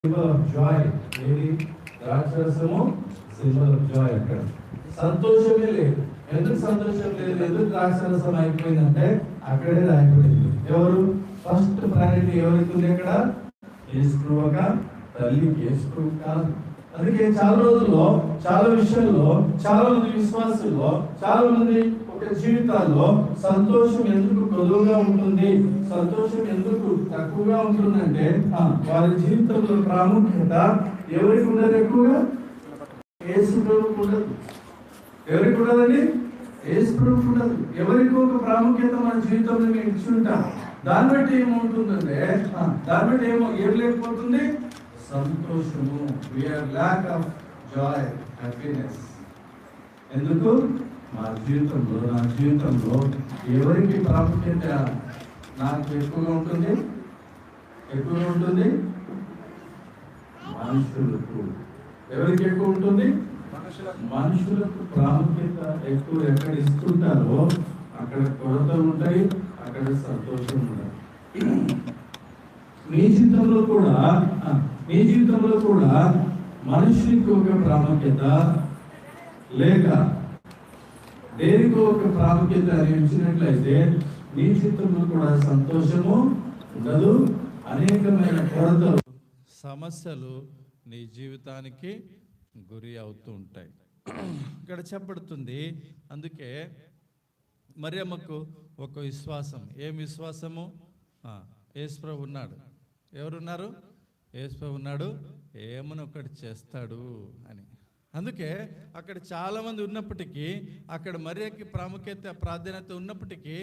Symbol of Joy. ఏది ద్రాక్షరసము symbol of Joy. అక్కడ సంతోషమే లేదు. ఎందుకు సంతోషం లేదు? ఎందుకు ద్రాక్షరసం అయిపోయిందంటే అక్కడే రాయిపోయింది. ఎవరు ఫస్ట్ ప్రయారిటీ ఎవరికి ఉంది? అక్కడ యేసు తల్లికి, యేసు కాదు. అందుకే చాలా రోజుల్లో, చాలా విషయాల్లో, చాలా మంది విశ్వాసుల్లో, చాలా మంది ఒక జీవితాల్లో సంతోషం ఎందుకు కొద్దుగా ఉంటుంది, సంతోషం ఎందుకు తక్కువగా ఉంటుందంటే వారి జీవితంలో ప్రాముఖ్యత ఎవరికి ఉండదు? ఎక్కువగా యేసు ప్రభువుకు ఉండదు. ఎవరికి ఉండదండి? యేసు ప్రభువుకు ఉండదు. ఎవరికి ఒక ప్రాముఖ్యత మన జీవితంలో మేము ఇచ్చి ఉంటాం. దాన్ని బట్టి ఏమవుతుందంటే ఏం లేకపోతుంది? సంతోషము. We are lack of joy, happiness. ఎందుకు? నా జీవితంలో ఎవరికి ప్రాముఖ్యత నాకు ఎక్కువగా ఉంటుంది? మనుషులకు. ఎవరికి ఎక్కువ ఉంటుంది? మనుషులకు ప్రాముఖ్యత ఎక్కువ. ఎక్కడ ఇస్తుంటారో అక్కడ కొరతలు ఉంటాయి, అక్కడ సంతోషం ఉండదు. మీ జీవితంలో కూడా మనుషునికి ఒక ప్రాముఖ్యత లేక దేనికి ఒక ప్రాముఖ్యత అని ఇచ్చినట్లయితే మీ జీవితంలో కూడా సంతోషము ఉండదు. అనేకమైన కొరతలు, సమస్యలు నీ జీవితానికి గురి అవుతూ ఉంటాయి. ఇక్కడ చెప్పబడుతుంది. అందుకే మరియమ్మకు ఒక విశ్వాసం. ఏం విశ్వాసము? యేసు ప్రభు ఉన్నాడు. ఎవరున్నారు? యేసు ప్రభు ఉన్నాడు, ఏమని ఒకటి చేస్తాడు అని. అందుకే అక్కడ చాలామంది ఉన్నప్పటికీ, అక్కడ మరియకి ప్రాధాన్యత ఉన్నప్పటికీ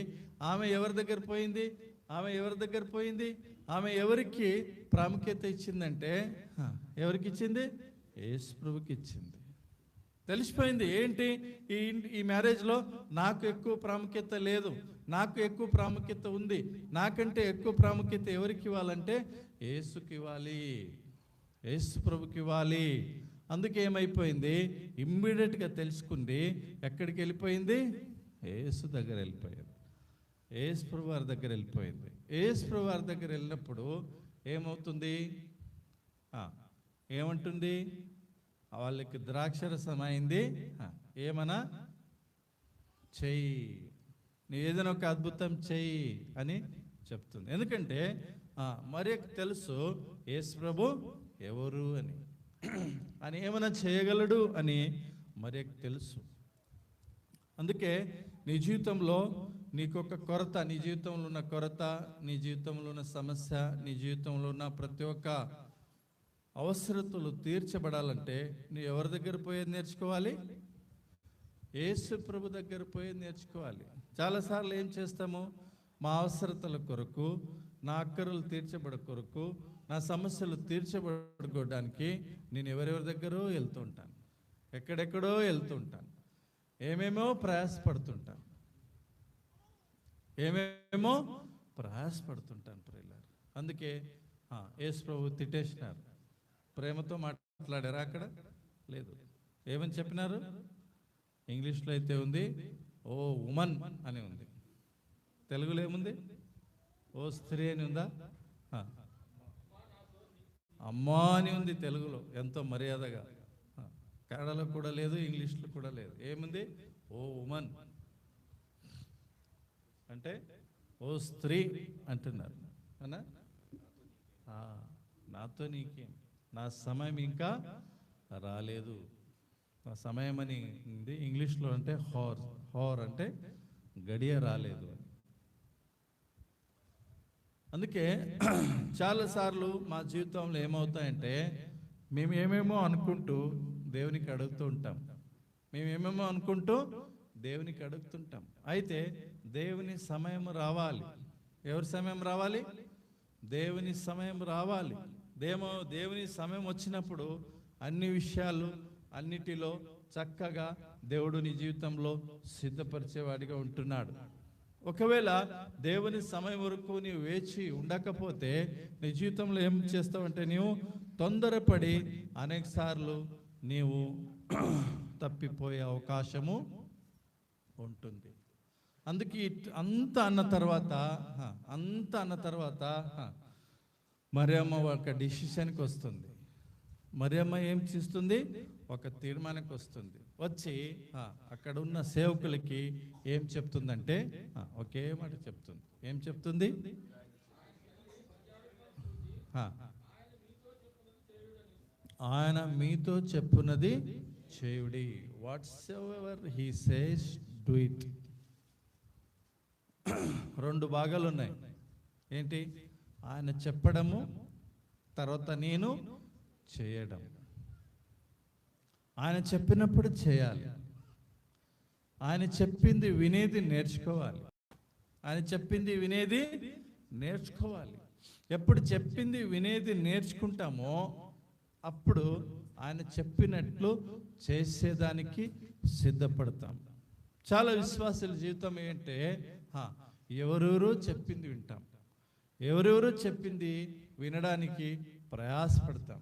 ఆమె ఎవరి దగ్గర పోయింది? ఆమె ఎవరికి ప్రాముఖ్యత ఇచ్చిందంటే ఎవరికి ఇచ్చింది? యేసు ప్రభుకి ఇచ్చింది. తెలిసిపోయింది. ఏంటి ఈ మ్యారేజ్లో నాకు ఎక్కువ ప్రాముఖ్యత లేదు, నాకు ఎక్కువ ప్రాముఖ్యత ఉంది. నాకంటే ఎక్కువ ప్రాముఖ్యత ఎవరికి ఇవ్వాలంటే యేసుకి ఇవ్వాలి, యేసు ప్రభుకి ఇవ్వాలి. అందుకే ఏమైపోయింది? ఇమ్మీడియట్గా తెలుసుకుంది. ఎక్కడికి వెళ్ళిపోయింది? యేసు దగ్గర వెళ్ళిపోయింది. యేసు ప్రభు వారి దగ్గర వెళ్ళిపోయింది. యేసు ప్రభు వారి దగ్గర వెళ్ళినప్పుడు ఏమవుతుంది? ఏమంటుంది? వాళ్ళకి ద్రాక్షరసం అయింది. ఏమన్నా చెయ్యి, నీ ఏదైనా ఒక అద్భుతం చెయ్యి అని చెప్తుంది. ఎందుకంటే మరి తెలుసు యేసు ప్రభు ఎవరు అని ఏమైనా చేయగలడు అని మరి తెలుసు. అందుకే నీ జీవితంలో నీకొక కొరత, నీ జీవితంలో ఉన్న కొరత, నీ జీవితంలో ఉన్న సమస్య, నీ జీవితంలో ఉన్న ప్రతి ఒక్క అవసరతలు తీర్చబడాలంటే నువ్వు ఎవరి దగ్గర పోయేది నేర్చుకోవాలి? యేసు ప్రభు దగ్గర పోయేది నేర్చుకోవాలి. చాలాసార్లు ఏం చేస్తాము? మా అవసరతల కొరకు, నా అక్కరలు తీర్చబడ కొరకు, నా సమస్యలు తీర్చబడుకోవడానికి నేను ఎవరెవరి దగ్గరో వెళ్తూ ఉంటాను, ఎక్కడెక్కడో వెళ్తూ ఉంటాను, ఏమేమో ప్రయాసపడుతుంటాను ప్రియులారా. అందుకే యేసు ప్రభు తిట్టేసినారు. ప్రేమతో మాట్లాడారా? అక్కడ లేదు. ఏమని చెప్పినారు? ఇంగ్లీష్లో అయితే ఉంది, ఓ ఉమన్ అని ఉంది. తెలుగులో ఏముంది? ఓ స్త్రీ అని ఉందా? అమ్మా అని ఉంది తెలుగులో, ఎంతో మర్యాదగా. కన్నడలో కూడా లేదు, ఇంగ్లీష్లో కూడా లేదు. ఏముంది? ఓ ఉమన్ అంటే ఓ స్త్రీ అంటున్నారు. అనా నాతో నీకేం, నా సమయం ఇంకా రాలేదు. నా సమయం అని ఉంది ఇంగ్లీష్లో. అంటే హోర్ అంటే గడియ రాలేదు. అందుకే చాలాసార్లు మా జీవితంలో ఏమవుతాయంటే మేము ఏమేమో అనుకుంటూ దేవునికి అడుగుతుంటాం. అయితే దేవుని సమయం రావాలి. ఎవరి సమయం రావాలి? దేవుని సమయం రావాలి. దేవుని సమయం వచ్చినప్పుడు అన్ని విషయాలు అన్నిటిలో చక్కగా దేవుడు నీ జీవితంలో సిద్ధపరిచేవాడిగా ఉంటున్నాడు. ఒకవేళ దేవుని సమయం వరకు నీవు వేచి ఉండకపోతే నీ జీవితంలో ఏం చేస్తావంటే నీవు తొందరపడి అనేక సార్లు నీవు తప్పిపోయే అవకాశము ఉంటుంది. అందుకే అంత అన్న తర్వాత మరియమ్మ ఒక డిసిషన్కి వస్తుంది. మరియమ్మ ఏం చేస్తుంది? ఒక తీర్మానానికి వస్తుంది. వచ్చి అక్కడ ఉన్న సేవకులకి ఏం చెప్తుందంటే ఒకే మాట చెప్తుంది. ఏం చెప్తుంది? ఆయన మీతో చెప్పున్నది చేయుడి. Whatsoever he says do it. రెండు భాగాలు ఉన్నాయి. ఏంటి? ఆయన చెప్పడము, తర్వాత నేను చేయడం. ఆయన చెప్పినప్పుడు చేయాలి. ఆయన చెప్పింది వినేది నేర్చుకోవాలి. ఆయన చెప్పింది వినేది నేర్చుకోవాలి. ఎప్పుడు చెప్పింది వినేది నేర్చుకుంటామో అప్పుడు ఆయన చెప్పినట్లు చేసేదానికి సిద్ధపడతాం. చాలా విశ్వాసుల జీవితం ఏంటంటే ఎవరెవరో చెప్పింది వింటాం, ఎవరెవరో చెప్పింది వినడానికి ప్రయాసపడతాం.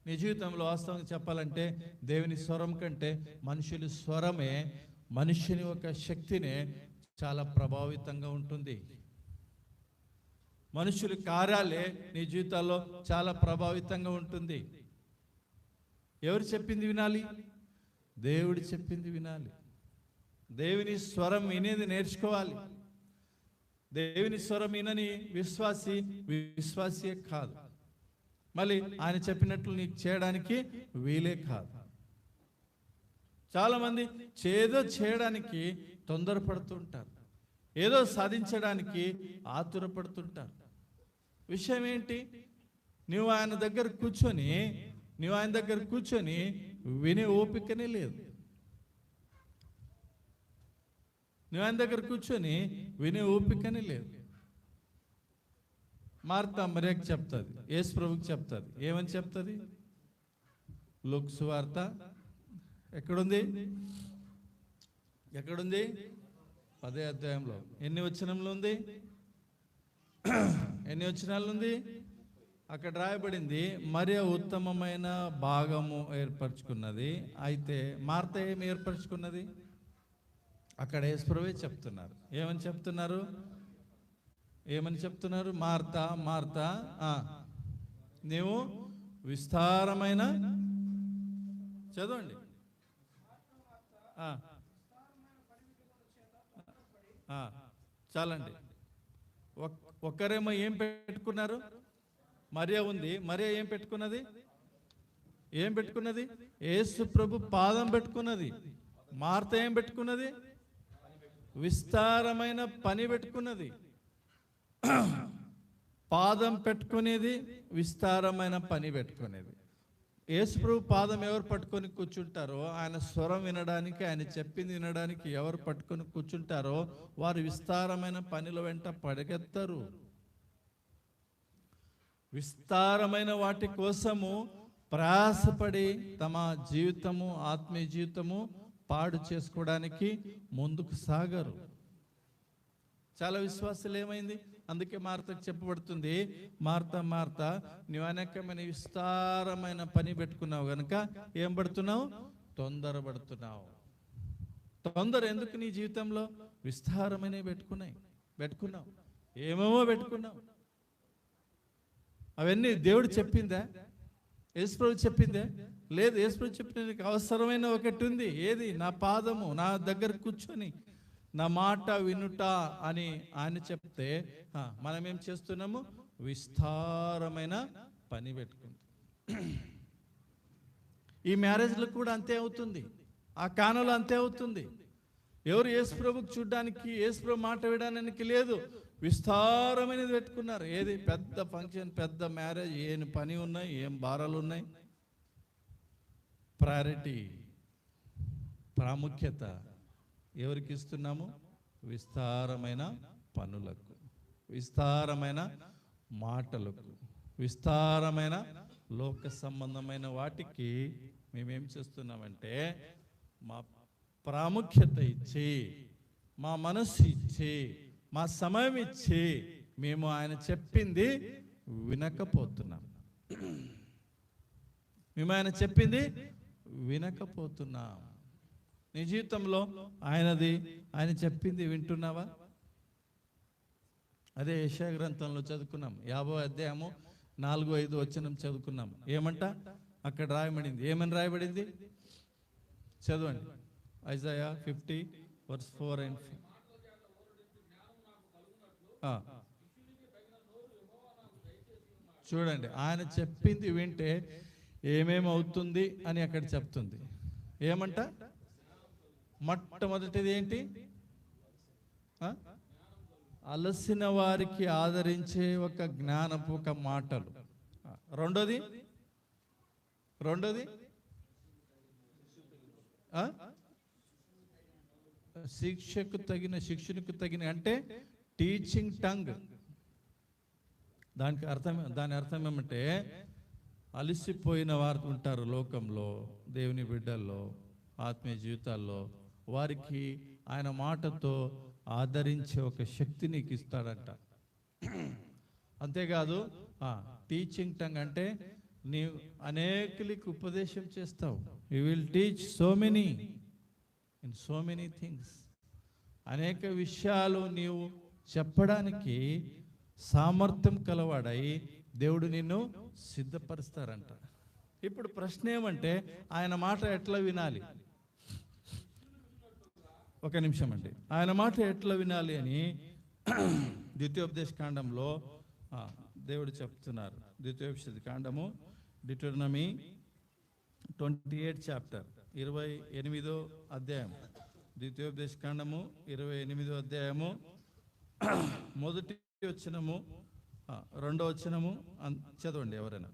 నీ జీవితంలో వాస్తవంగా చెప్పాలంటే దేవుని స్వరం కంటే మనుషుల స్వరమే, మనుషుని ఒక శక్తినే చాలా ప్రభావితంగా ఉంటుంది. మనుషుల కార్యాలే నీ జీవితాల్లో చాలా ప్రభావితంగా ఉంటుంది. ఎవరు చెప్పింది వినాలి? దేవుడు చెప్పింది వినాలి. దేవుని స్వరం వినేది నేర్చుకోవాలి. దేవుని స్వరం వినని విశ్వాసియే కాదు. మళ్ళీ ఆయన చెప్పినట్లు నీకు చేయడానికి వీలే కాదు. చాలా మంది ఏదో చేయడానికి తొందరపడుతుంటారు, ఏదో సాధించడానికి ఆతురపడుతుంటారు. విషయం ఏంటి? నువ్వు ఆయన దగ్గర కూర్చొని వినే ఓపికనే లేదు. నువ్వు ఆయన దగ్గర కూర్చొని వినే ఓపికనే లేదు. మార్తా మరియకు చెప్తుంది, యేసు ప్రభుకి చెప్తుంది. ఏమని చెప్తుంది? లూకా సువార్త ఎక్కడుంది? 10వ అధ్యాయంలో ఎన్ని వచనంలో ఉంది? ఎన్ని వచనాలు ఉంది? అక్కడ రాయబడింది, మరియ ఉత్తమమైన భాగము ఏర్పరచుకున్నది. అయితే మార్త ఏమి ఏర్పరచుకున్నది? అక్కడ యేసు ప్రభువే చెప్తున్నారు. ఏమని చెప్తున్నారు? మార్తా నీవు విస్తారమైన, చదవండి, చాలండి. ఒక్కరేమో ఏం పెట్టుకున్నారు? మరియ ఉంది. మరియ ఏం పెట్టుకున్నది? యేసు ప్రభు పాదం పెట్టుకున్నది. మార్త ఏం పెట్టుకున్నది? విస్తారమైన పని పెట్టుకున్నది. పాదం పెట్టుకునేది, విస్తారమైన పని పెట్టుకునేది. యేసు ప్రభు పాదం ఎవరు పట్టుకొని కూర్చుంటారో, ఆయన స్వరం వినడానికి, ఆయన చెప్పింది వినడానికి ఎవరు పట్టుకొని కూర్చుంటారో వారు విస్తారమైన పనిల వెంట పరిగెత్తరు. విస్తారమైన వాటి కోసము ప్రయాసపడి తమ జీవితము, ఆత్మీయ జీవితము పాడు చేసుకోవడానికి ముందుకు సాగరు. చాలా విశ్వాసాలు ఏమైంది? అందుకే మార్తకు చెప్పబడుతుంది, మార్త నువ్వు అనేకమైన విస్తారమైన పని పెట్టుకున్నావు గనుక ఏం పడుతున్నావు? తొందరపడుతున్నావు. తొందర ఎందుకు నీ జీవితంలో? విస్తారమైన పెట్టుకున్నావు, ఏమేమో పెట్టుకున్నావు. అవన్నీ దేవుడు చెప్పిందా? యేసు ప్రభు చెప్పిందే? లేదు. యేసు ప్రభు చెప్పిన అవసరమైన ఒకటి ఉంది. ఏది? నా పాదము నా దగ్గర కూర్చొని నా మాట వినుట అని ఆయన చెప్తే మనం ఏం చేస్తున్నాము? విస్తారమైన పని పెట్టుకుంటాం. ఈ మ్యారేజ్లో కూడా అంతే అవుతుంది, ఆ కానులో అంతే అవుతుంది. ఎవరు యేసు ప్రభుకి చూడడానికి, యేసు ప్రభు మాట వినడానికి లేదు, విస్తారమైనది పెట్టుకున్నారు. ఏది? పెద్ద ఫంక్షన్, పెద్ద మ్యారేజ్, ఏం పని ఉన్నాయి, ఏం భారాలు ఉన్నాయి. ప్రయారిటీ, ప్రాముఖ్యత ఎవరికి ఇస్తున్నాము? విస్తారమైన పనులకు, విస్తారమైన మాటలకు, విస్తారమైన లోక సంబంధమైన వాటికి మేమేం చేస్తున్నామంటే మా ప్రాముఖ్యత ఇచ్చి, మా మనస్సు ఇచ్చి, మా సమయం ఇచ్చి మేము ఆయన చెప్పింది వినకపోతున్నాం. నీ జీవితంలో ఆయన చెప్పింది వింటున్నావా? అదే యెషయా గ్రంథంలో చదువుకున్నాం, 50వ అధ్యాయము 4-5 వచనం చదువుకున్నాం. ఏమంట అక్కడ రాయబడింది? ఏమని రాయబడింది? చదవండి. Isaiah 50:4 and 5. చూడండి, ఆయన చెప్పింది వింటే ఏమేమవుతుంది అని అక్కడ చెప్తుంది. ఏమంట? మొట్టమొదటిది ఏంటి? అలసిన వారికి ఆదరించే ఒక జ్ఞానపు ఒక మాటలు. రెండోది శిక్షణకు తగిన అంటే టీచింగ్ టంగ్. దాని అర్థం ఏమంటే అలసిపోయిన వారు ఉంటారు లోకంలో, దేవుని బిడ్డల్లో, ఆత్మీయ జీవితాల్లో. వారికి ఆయన మాటతో ఆదరించే ఒక శక్తి నీకు ఇస్తాడంట. అంతేకాదు టీచింగ్ టంగ్ అంటే నీవు అనేకులకు ఉపదేశం చేస్తావు. You will teach so many things. అనేక విషయాలు నీవు చెప్పడానికి సామర్థ్యం కలవాడై దేవుడు నిన్ను సిద్ధపరుస్తారంట. ఇప్పుడు ప్రశ్న ఏమంటే ఆయన మాట ఎట్లా వినాలి? ఒక నిమిషం అండి. ఆయన మాట ఎట్లా వినాలి అని ద్వితీయోపదేశ కాండంలో దేవుడు చెప్తున్నారు. ద్వితీయోపదేశ కాండము డిటెరోనమీ 28 చాప్టర్ 28వ అధ్యాయం. ద్వితీయోపదేశ కాండము 28వ అధ్యాయము మొదటి వచనము 2వ వచనము చదవండి ఎవరైనా.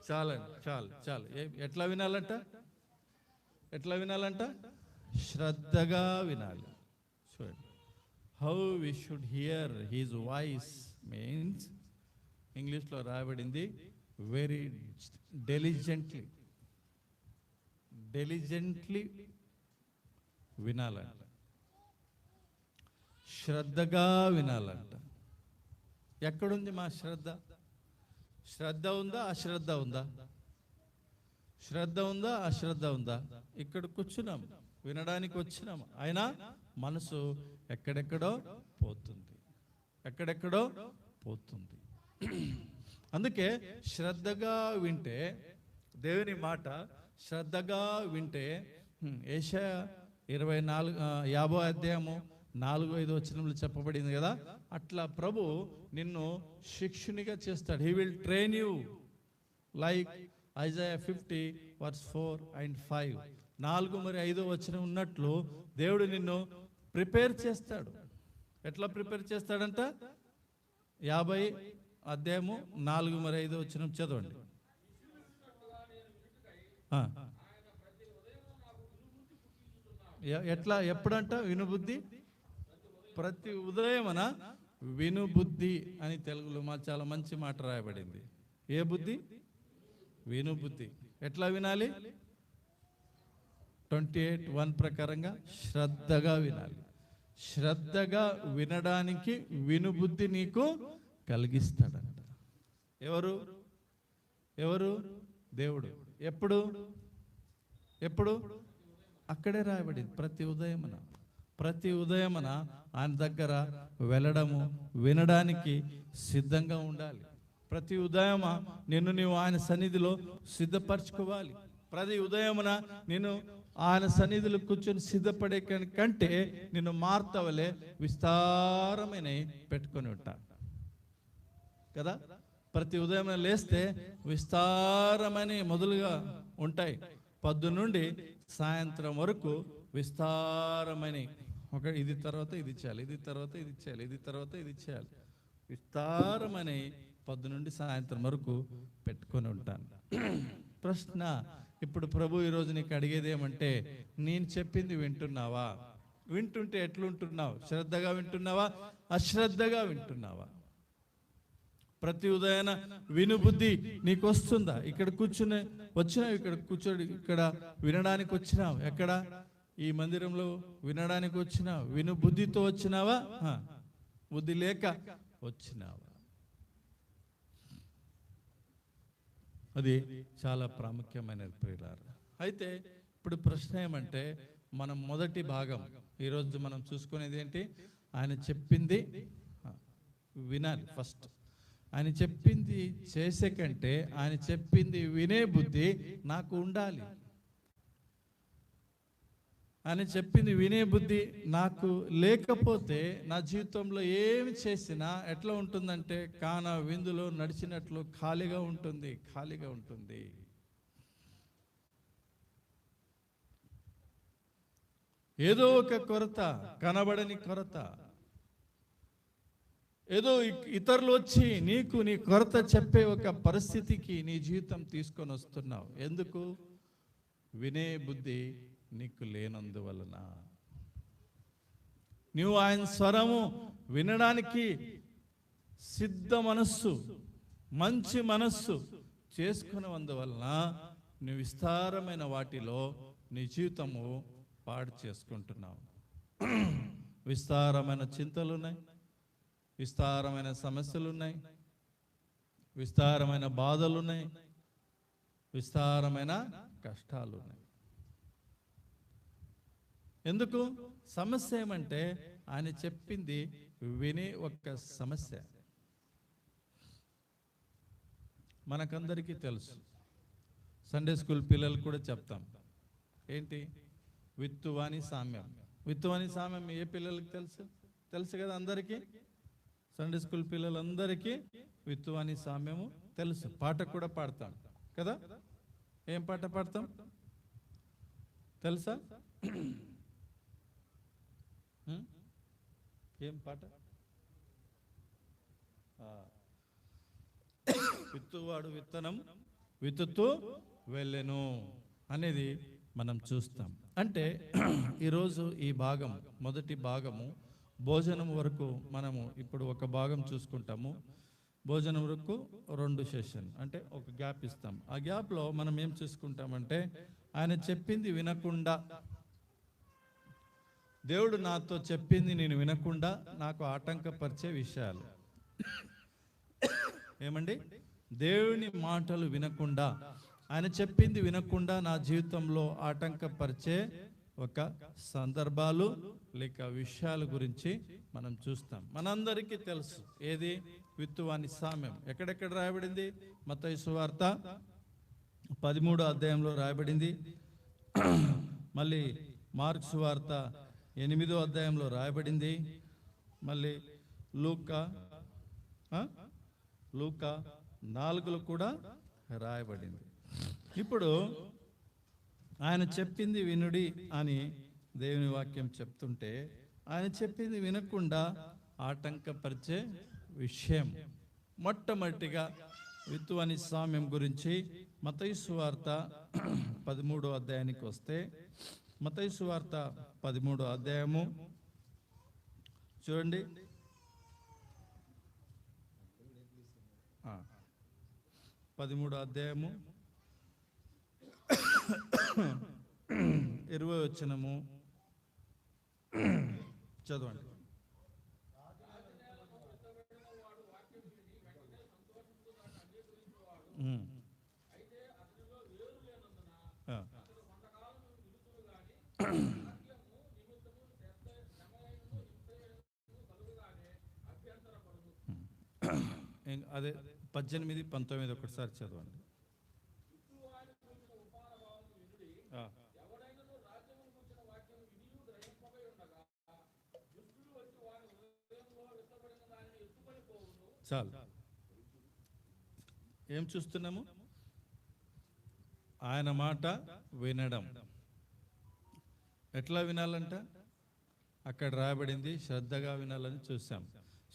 చాలు. ఎట్లా వినాలంట? శ్రద్ధగా వినాలి. చూడండి, how we should hear his voice means, ఇంగ్లీష్లో రాయబడింది వెరీ డెలిజెంట్లీ వినాలంట, శ్రద్ధగా వినాలంట. ఎక్కడుంది మా శ్రద్ధ? శ్రద్ధ ఉందా? అశ్రద్ధ ఉందా? శ్రద్ధ ఉందా? అశ్రద్ధ ఉందా? ఇక్కడ కూర్చున్నాం, వినడానికి వచ్చినాం, అయినా మనసు ఎక్కడెక్కడో పోతుంది. అందుకే శ్రద్ధగా వింటే, దేవుని మాట శ్రద్ధగా వింటే, యెషయా 50వ అధ్యాయము 4-5 వచనములు చెప్పబడింది కదా, అట్లా ప్రభు నిన్ను శిక్షునిగా చేస్తాడు. He will train you like Isaiah 50:4 and 5. 4 మరియు 5 వచనం ఉన్నట్లు దేవుడు నిన్ను ప్రిపేర్ చేస్తాడు. ఎట్లా ప్రిపేర్ చేస్తాడంట? 50 అధ్యాయము 4 మరియు 5 వచనం చదవండి. ఎట్లా, ఎప్పుడంట? వినుబుద్ధి ప్రతి ఉదయమున వినుబుద్ధి అని తెలుగులో చాలా మంచి మాట రాయబడింది. ఏ బుద్ధి? వినుబుద్ధి. ఎట్లా వినాలి? 28:1 ప్రకారంగా శ్రద్ధగా వినాలి. శ్రద్ధగా వినడానికి వినుబుద్ధి నీకు కలిగిస్తాడంట. ఎవరు? దేవుడు. ఎప్పుడు? అక్కడే రాయబడింది. ప్రతి ఉదయమున ఆయన దగ్గర వెళ్ళడము, వినడానికి సిద్ధంగా ఉండాలి. ప్రతి ఉదయం నీవు ఆయన సన్నిధిలో సిద్ధపరచుకోవాలి. ప్రతి ఉదయమున నేను ఆయన సన్నిధిలో కూర్చొని సిద్ధపడే కంటే నిన్ను మార్తవలే విస్తారమైన పెట్టుకొని ఉంటాను కదా. ప్రతి ఉదయం లేస్తే విస్తారమని మొదలుగా ఉంటాయి. పొద్దున్నుండి సాయంత్రం వరకు విస్తారమని, ఇది తర్వాత ఇది చేయాలి, ఇది తర్వాత ఇది చేయాలి, ఇది తర్వాత ఇది చేయాలి, విస్తారమని పొద్దునుండి సాయంత్రం వరకు పెట్టుకొని ఉంటాను. ప్రశ్న, ఇప్పుడు ప్రభు ఈరోజు నీకు అడిగేది ఏమంటే, నేను చెప్పింది వింటున్నావా? వింటుంటే ఎట్లుంటున్నావు? శ్రద్ధగా వింటున్నావా? అశ్రద్ధగా వింటున్నావా? ప్రతి ఉదయాన వినుబుద్ధి నీకు వస్తుందా? ఇక్కడ వచ్చినావు, ఇక్కడ వినడానికి వచ్చినావు. ఎక్కడ? ఈ మందిరంలో వినడానికి వచ్చినావు. వినుబుద్ధితో వచ్చినావా? బుద్ధి లేక వచ్చినావా? అది చాలా ప్రాముఖ్యమైనది ప్రియులారా. అయితే ఇప్పుడు ప్రశ్న ఏమంటే, మనం మొదటి భాగం ఈరోజు మనం చూసుకునేది ఏంటి? ఆయన చెప్పింది వినాలి ఫస్ట్. ఆయన చెప్పింది చేసే కంటే ఆయన చెప్పింది వినే బుద్ధి నాకు ఉండాలి. ఆయన చెప్పింది వినే బుద్ధి నాకు లేకపోతే నా జీవితంలో ఏమి చేసినా ఎట్లా ఉంటుందంటే కానా విందులో నడిచినట్లు ఖాళీగా ఉంటుంది, ఖాళీగా ఉంటుంది. ఏదో ఒక కొరత, కనబడని కొరత, ఏదో ఇతరులు వచ్చి నీకు నీ కొరత చెప్పే ఒక పరిస్థితికి నీ జీవితం తీసుకొని వస్తున్నావు. ఎందుకు? వినే బుద్ధి నీకు లేనందువలన. నువ్వు ఆయన స్వరము వినడానికి సిద్ధ మనస్సు, మంచి మనస్సు చేసుకున్నందువలన నువ్వు విస్తారమైన వాటిలో నీ జీవితము పాడు చేసుకుంటున్నావు. విస్తారమైన చింతలు ఉన్నాయి, విస్తారమైన సమస్యలు ఉన్నాయి, విస్తారమైన బాధలు ఉన్నాయి, విస్తారమైన కష్టాలు ఉన్నాయి. ఎందుకు? సమస్య ఏమంటే ఆయన చెప్పింది వినే ఒక సమస్య. మనకందరికీ తెలుసు, సండే స్కూల్ పిల్లలు కూడా చెప్తాం ఏంటి? విత్తువాని సామ్యం. విత్తువాని సామ్యం ఏ పిల్లలకి తెలుసు? తెలుసు కదా అందరికీ. సండే స్కూల్ పిల్లలందరికీ విత్తువాని సామ్యము తెలుసు. పాట కూడా పాడతాం కదా. ఏం పాట పాడతాం తెలుసా? ఏం పాట? విత్తువాడు విత్తనం విత్తుతూ వెళ్ళెను అనేది మనం చూస్తాం. అంటే ఈరోజు ఈ భాగం, మొదటి భాగము భోజనం వరకు మనము ఇప్పుడు ఒక భాగం చూసుకుంటాము. భోజనం వరకు 2 సెషన్, అంటే ఒక గ్యాప్ ఇస్తాం. ఆ గ్యాప్లో మనం ఏం చూసుకుంటామంటే ఆయన చెప్పింది వినకుండా, దేవుడు నాతో చెప్పింది నేను వినకుండా నాకు ఆటంకపరిచే విషయాలు ఏమండి? దేవుని మాటలు వినకుండా, ఆయన చెప్పింది వినకుండా నా జీవితంలో ఆటంకపరిచే ఒక సందర్భాలు లేక విషయాల గురించి మనం చూస్తాం. మనందరికీ తెలుసు ఏది? విత్తువాని సామ్యం. ఎక్కడెక్కడ రాయబడింది? మత్తయి సువార్త 13వ అధ్యాయంలో రాయబడింది. మళ్ళీ మార్కు సువార్త 8వ అధ్యాయంలో రాయబడింది. మళ్ళీ లూకా 4లో కూడా రాయబడింది. ఇప్పుడు ఆయన చెప్పింది వినుడి అని దేవుని వాక్యం చెప్తుంటే, ఆయన చెప్పింది వినకుండా ఆటంకపరిచే విషయం మొట్టమొదటిగా విత్తువాని సామ్యం గురించి మత్తయి సువార్త 13వ అధ్యాయానికి వస్తే, మత్తయి సువార్త 13వ అధ్యాయము చూడండి. 13వ అధ్యాయము 20వ వచనము చదవండి. అదే 18, 19 ఒకసారి చదవండి. చాలు. ఏం చూస్తున్నాము? ఆయన మాట వినడం. ఎట్లా వినాలంట? అక్కడ రాయబడింది శ్రద్ధగా వినాలని చూసాం.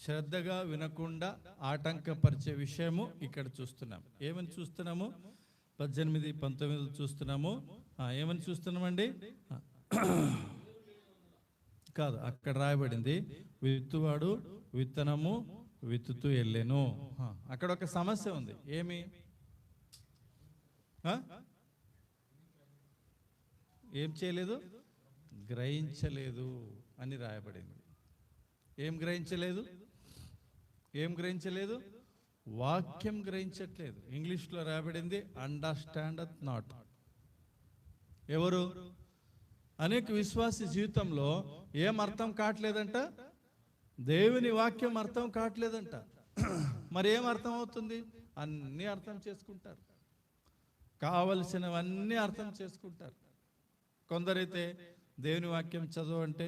శ్రద్ధగా వినకుండా ఆటంకపరిచే విషయము ఇక్కడ చూస్తున్నాం. ఏమని చూస్తున్నాము? 18, 19 చూస్తున్నాము. ఏమని చూస్తున్నామండి? కాదు, అక్కడ రాయబడింది విత్తువాడు విత్తనము విత్తుతూ వెళ్ళెను. అక్కడ ఒక సమస్య ఉంది. ఏమి? ఏం చేయలేదు? గ్రహించలేదు అని రాయబడింది. ఏం గ్రహించలేదు? ఏం గ్రహించలేదు? వాక్యం గ్రహించట్లేదు. ఇంగ్లీష్లో రాయబడింది అండర్స్టాండత్ నాట్. ఎవరు? అనేక విశ్వాసి జీవితంలో ఏం అర్థం కావట్లేదంట, దేవుని వాక్యం అర్థం కావట్లేదంట. మరి ఏం అర్థం అవుతుంది? అన్నీ అర్థం చేసుకుంటారు, కావలసినవన్నీ అర్థం చేసుకుంటారు. కొందరైతే దేవుని వాక్యం చదువు అంటే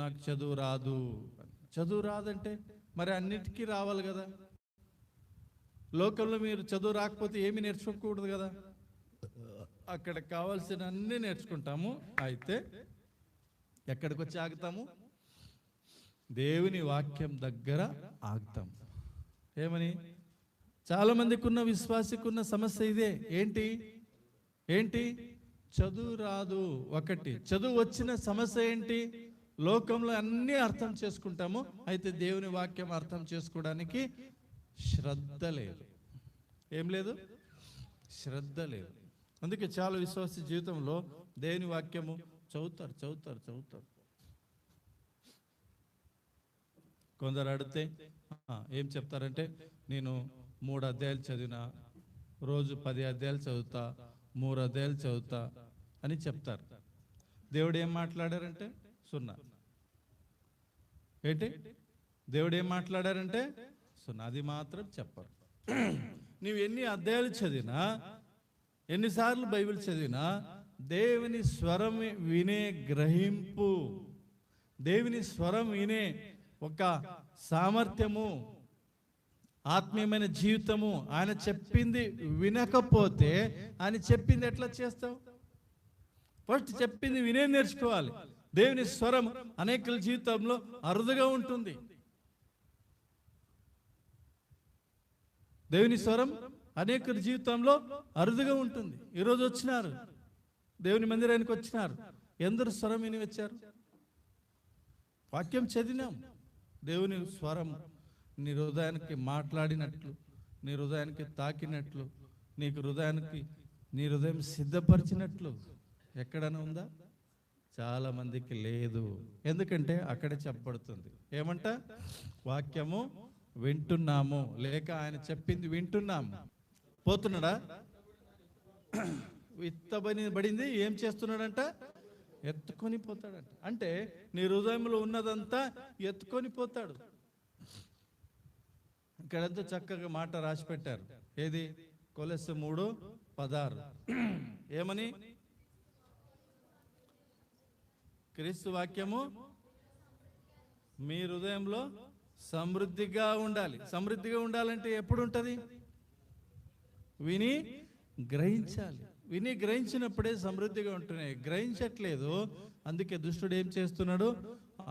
నాకు చదువు రాదు. చదువు రాదంటే మరి అన్నిటికీ రావాలి కదా. లోకంలో మీరు చదువు రాకపోతే ఏమి నేర్చుకోకూడదు కదా. అక్కడ కావాల్సిన అన్నీ నేర్చుకుంటాము. అయితే ఎక్కడికి వచ్చి ఆగుతాము? దేవుని వాక్యం దగ్గర ఆగుతాం. ఏమని? చాలా మందికి ఉన్న విశ్వాసికి ఉన్న సమస్య ఇదే. ఏంటి? చదువు రాదు. ఒకటి. చదువు వచ్చిన సమస్య ఏంటి? లోకంలో అన్నీ అర్థం చేసుకుంటాము, అయితే దేవుని వాక్యం అర్థం చేసుకోవడానికి శ్రద్ధ లేదు. ఏం లేదు? శ్రద్ధ లేదు. అందుకే చాలా విశ్వాస జీవితంలో దేవుని వాక్యము చదువుతారు. కొందరు అడిగితే ఏం చెప్తారంటే, నేను 3 అధ్యాయాలు చదివినా, రోజు 10 అధ్యాయాలు చదువుతా, 3 అధ్యాయాలు చదువుతా అని చెప్తారు. దేవుడు ఏం మాట్లాడారంటే 0. ఏంటి? దేవుడు ఏం మాట్లాడారంటే 0. అది మాత్రం చెప్పరు. నీవు ఎన్ని అధ్యాయాలు చదివినా, ఎన్నిసార్లు బైబిల్ చదివినా, దేవుని స్వరం వినే గ్రహింపు, దేవుని స్వరం వినే ఒక సామర్థ్యము, ఆత్మీయమైన జీవితము, ఆయన చెప్పింది వినకపోతే ఆయన చెప్పింది ఎట్లా చేస్తావు? ఫస్ట్ చెప్పింది వినే నేర్చుకోవాలి. దేవుని స్వరం అనేకుల జీవితంలో అరుదుగా ఉంటుంది. దేవుని స్వరం అనేకుల జీవితంలో అరుదుగా ఉంటుంది. ఈరోజు వచ్చినారు, దేవుని మందిరానికి వచ్చినారు, ఎందరు స్వరం విని వచ్చారు? వాక్యం చదివినాం, దేవుని స్వరం నీ హృదయానికి మాట్లాడినట్లు, నీ హృదయానికి తాకినట్లు, నీ హృదయం సిద్ధపరిచినట్లు ఎక్కడైనా ఉందా? చాలా మందికి లేదు. ఎందుకంటే అక్కడే చెప్పబడుతుంది ఏమంట? వాక్యము వింటున్నాము, లేక ఆయన చెప్పింది వింటున్నాము. పోతున్నాడా? విత్తబడింది ఏం చేస్తున్నాడంట? ఎత్తుకొని పోతాడంట. అంటే నీ హృదయంలో ఉన్నదంతా ఎత్తుకొని పోతాడు. ఇక్కడంతా చక్కగా మాట రాసి పెట్టారు. ఏది? కొలెస్సె 3:16. ఏమని? క్రీస్తు వాక్యము మీ హృదయంలో సమృద్ధిగా ఉండాలి. సమృద్ధిగా ఉండాలంటే ఎప్పుడు ఉంటుంది? విని గ్రహించాలి. విని గ్రహించినప్పుడే సమృద్ధిగా ఉంటున్నాయి. గ్రహించట్లేదు, అందుకే దుష్టుడు ఏం చేస్తున్నాడు?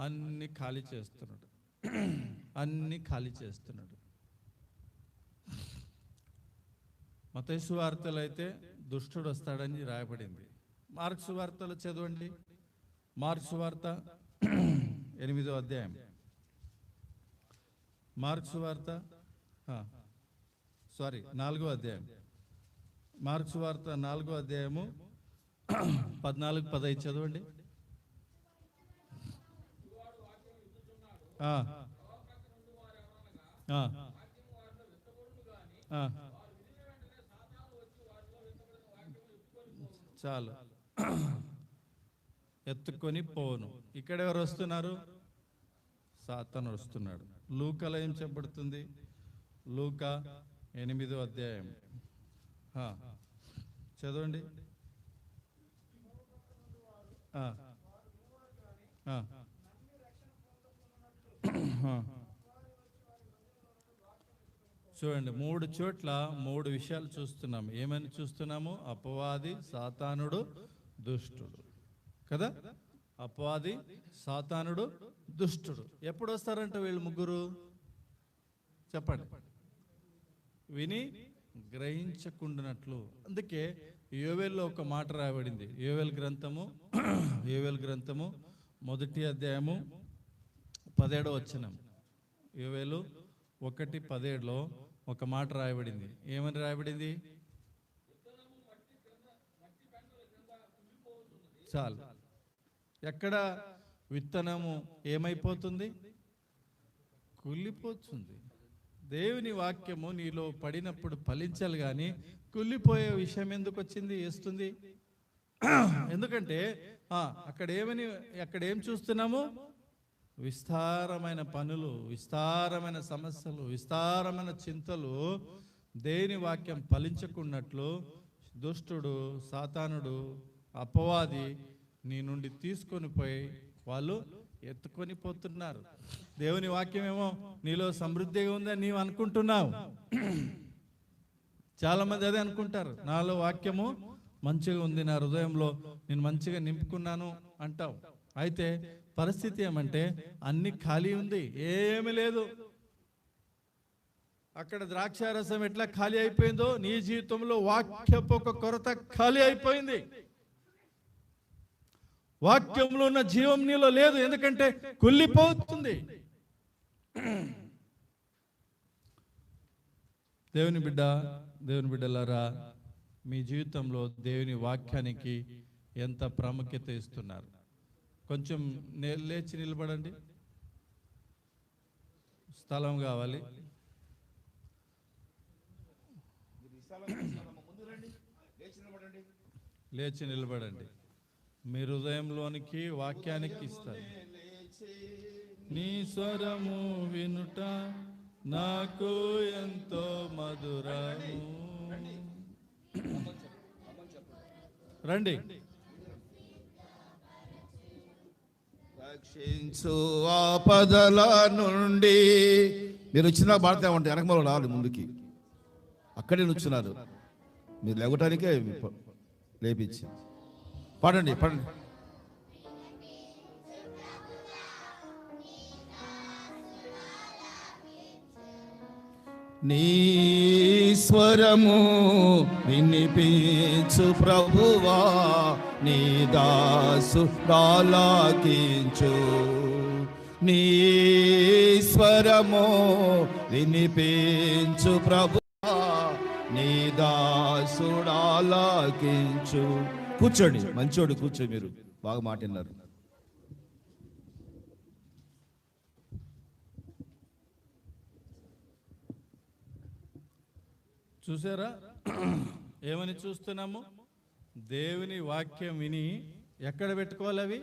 అన్ని ఖాళీ చేస్తున్నాడు. మత్తయి సువార్తలో అయితే దుష్టుడు వస్తాడని రాయబడింది. మార్కు సువార్తలో చదవండి. మార్కు సువార్త 8వ అధ్యాయం. మార్కు సువార్త 4వ అధ్యాయం. మార్కు సువార్త 4వ అధ్యాయము 14-15 చదవండి. చాలు, ఎత్తుకొని పోను. ఇక్కడ ఎవరు వస్తున్నారు? సాతాను వస్తున్నాడు. లూకాలో ఏం చెప్పబడుతుంది? లూకా 8వ అధ్యాయం చదవండి. చూడండి, 3 చోట్ల 3 విషయాలు చూస్తున్నాము. ఏమని చూస్తున్నాము? అపవాది, సాతానుడు, దుష్టుడు కదా. అపవాది, సాతానుడు, దుష్టుడు. ఎప్పుడు వస్తారంట వీళ్ళు ముగ్గురు? చెప్పండి. విని గ్రహించకుండానట్లు. అందుకే యోవేల్లో ఒక మాట రాయబడింది. యోవేల్ గ్రంథము 1వ అధ్యాయము 17వ వచనం. యోవేలు 1:17లో ఒక మాట రాయబడింది. ఏమని రాయబడింది? చాలు. ఎక్కడ విత్తనము ఏమైపోతుంది? కుళ్ళిపోతుంది. దేవుని వాక్యము నీలో పడినప్పుడు ఫలించాలి, కానీ కుళ్ళిపోయే విషయం ఎందుకు వచ్చింది? వేస్తుంది. ఎందుకంటే అక్కడ ఏం చూస్తున్నాము? విస్తారమైన పనులు, విస్తారమైన సమస్యలు, విస్తారమైన చింతలు. దేని వాక్యం ఫలించకున్నట్లు దుష్టుడు, సాతానుడు, అపవాది నీ నుండి తీసుకొని పోయి వాళ్ళు ఎత్తుకొని పోతున్నారు. దేవుని వాక్యం ఏమో నీలో సమృద్ధిగా ఉందని నీవు అనుకుంటున్నావు. చాలా మంది అదే అనుకుంటారు, నాలో వాక్యము మంచిగా ఉంది, నా హృదయంలో నేను మంచిగా నింపుకున్నాను అంటావు. అయితే పరిస్థితి ఏమంటే అన్ని ఖాళీ ఉంది, ఏమీ లేదు. అక్కడ ద్రాక్షారసం ఎట్లా ఖాళీ అయిపోయిందో నీ జీవితంలో వాక్యపు ఒక కొరత ఖాళీ అయిపోయింది. వాక్యంలో ఉన్న జీవం నీలో లేదు, ఎందుకంటే కుళ్ళిపోతుంది. దేవుని బిడ్డలారా, మీ జీవితంలో దేవుని వాక్యానికి ఎంత ప్రాముఖ్యత ఇస్తున్నారు? కొంచెం లేచి నిలబడండి. స్థలం కావాలి. లేచి నిలబడండి. మీ హృదయంలోనికి వాక్యానికి ఇస్తారు. నీ స్వరము వినుట నాకు ఎంతో మధురము. రండి. రక్షించు ఆపదల నుండి. మీరు వచ్చిన పాడితే ఉంటే వెనకమల రావాలి ముందుకి. అక్కడే నుంచున్నారు, మీరు లేవటానికే లేపించి పాడండి. నీ స్వరము వినిపించు ప్రభువా, నీ దాసు ఆలకించు. నీ స్వరము వినిపించు ప్రభువా, నీ దాసుడు ఆలకించు. కూర్చోండి, మంచోడు కూర్చో. మీరు బాగా మాట్లాడినారు. చూసారా ఏమని చూస్తున్నాము? దేవుని వాక్యం విని ఎక్కడ పెట్టుకోవాలి? అవి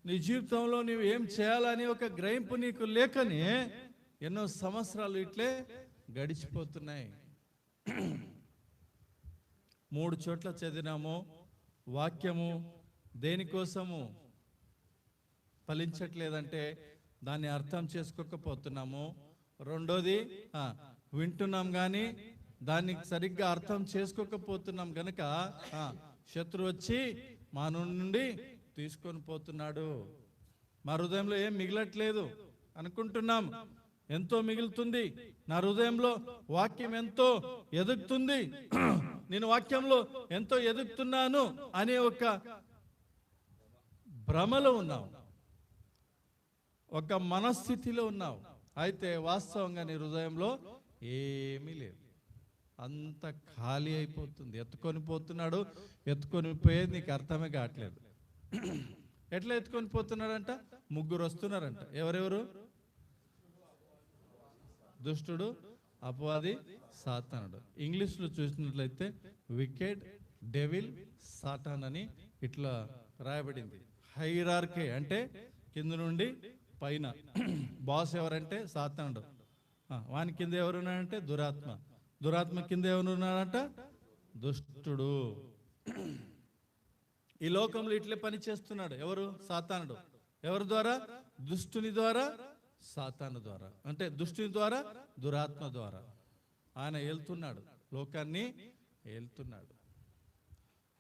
నీ జీవితంలో నీవు ఏం చేయాలని ఒక గ్రహింపు నీకు లేకనే ఎన్నో సంవత్సరాలు ఇట్లే గడిచిపోతున్నాయి. 3 చోట్ల చదివినాము. వాక్యము దేనికోసము ఫలించట్లేదంటే దాన్ని అర్థం చేసుకోకపోతున్నాము. రెండోది వింటున్నాం కానీ దాన్ని సరిగ్గా అర్థం చేసుకోకపోతున్నాం గనక శత్రువు వచ్చి మా నుండి తీసుకొని పోతున్నాడు. మా హృదయంలో ఏం మిగలట్లేదు అనుకుంటున్నాం, ఎంతో మిగులుతుంది. నా హృదయంలో వాక్యం ఎంతో ఎదుగుతుంది, నేను వాక్యంలో ఎంతో ఎదుగుతున్నాను అనే ఒక భ్రమలో ఉన్నావు, ఒక మనస్థితిలో ఉన్నావు. అయితే వాస్తవంగా నీ హృదయంలో ఏమీ లేదు, అంత ఖాళీ అయిపోతుంది. ఎత్తుకొని పోతున్నాడు, ఎత్తుకొని పోయేది నీకు అర్థమే కావట్లేదు. ఎట్లా ఎత్తుకొని పోతున్నాడంట? 3 వస్తున్నారంట. ఎవరెవరు? దుష్టుడు, అపవాది, సాతానుడు. ఇంగ్లీష్లో చూసినట్లయితే వికెడ్, డెవిల్, సాతాన్ అని ఇట్లా రాయబడింది. హైరార్కీ అంటే కింద నుండి పైన. బాస్ ఎవరంటే సాతానుడు, వాని కింద ఎవరున్నాడంటే దురాత్మ, దురాత్మ కింద ఎవరున్నాడంట దుష్టుడు. ఈ లోకంలో ఇట్లే పని చేస్తున్నాడు. ఎవరు? సాతానుడు. ఎవరి ద్వారా? దుష్టుని ద్వారా, సాతాను ద్వారా. అంటే దుష్టుని ద్వారా, దురాత్మ ద్వారా ఆయన వెళ్తున్నాడు, లోకాన్ని వెళ్తున్నాడు.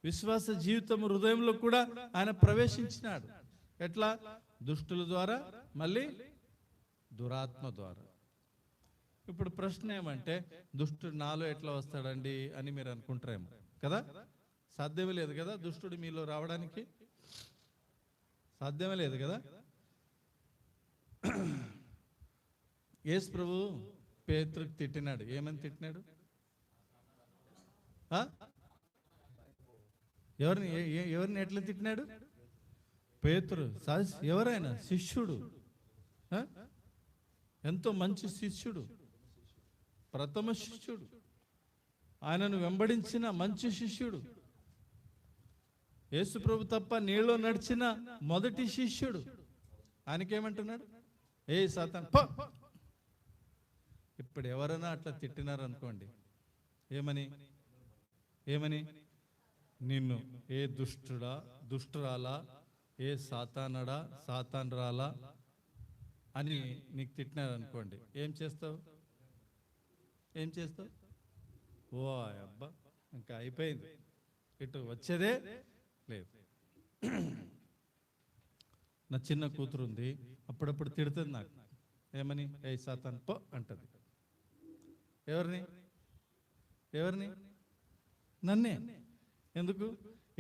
విశ్వాస జీవితం హృదయంలో కూడా ఆయన ప్రవేశించినాడు. ఎట్లా? దుష్టుల ద్వారా, మళ్ళీ దురాత్మ ద్వారా. ఇప్పుడు ప్రశ్న ఏమంటే, దుష్టుడు నాలో ఎట్లా వస్తాడండి అని మీరు అనుకుంటారేమో కదా. సాధ్యమే లేదు కదా, దుష్టుడు మీలో రావడానికి సాధ్యమే లేదు కదా. యేసు ప్రభు పేతురుకి తిట్టినాడు. ఏమని తిట్టినాడు? ఎవరిని ఎట్లా తిట్టినాడు? పేతురు ఎవరైనా శిష్యుడు, ఎంతో మంచి శిష్యుడు, ప్రథమ శిష్యుడు, ఆయనను వెంబడించిన మంచి శిష్యుడు. యేసు ప్రభు తప్ప నీళ్ళలో నడిచిన మొదటి శిష్యుడు. ఆయనకేమంటున్నాడు? ఏ సాతాన్ పో. ఇప్పుడు ఎవరైనా అట్లా తిట్టినారనుకోండి, ఏమని ఏమని నిన్ను ఏ దుష్టుడా, దుష్టురాలా, ఏ సాతానడా, సాతాన్రాలా అని నీకు తిట్టినారనుకోండి, ఏం చేస్తావు? ఏం చేస్తావు? ఓ అబ్బా ఇంకా అయిపోయింది, ఇటు వచ్చేదే లేదు. నా చిన్న కూతురు ఉంది, అప్పుడప్పుడు తిడుతుంది నాకు. ఏమని? ఏ సాతాన్ పో అంటది. ఎవరిని? ఎవరిని? నన్నే. ఎందుకు?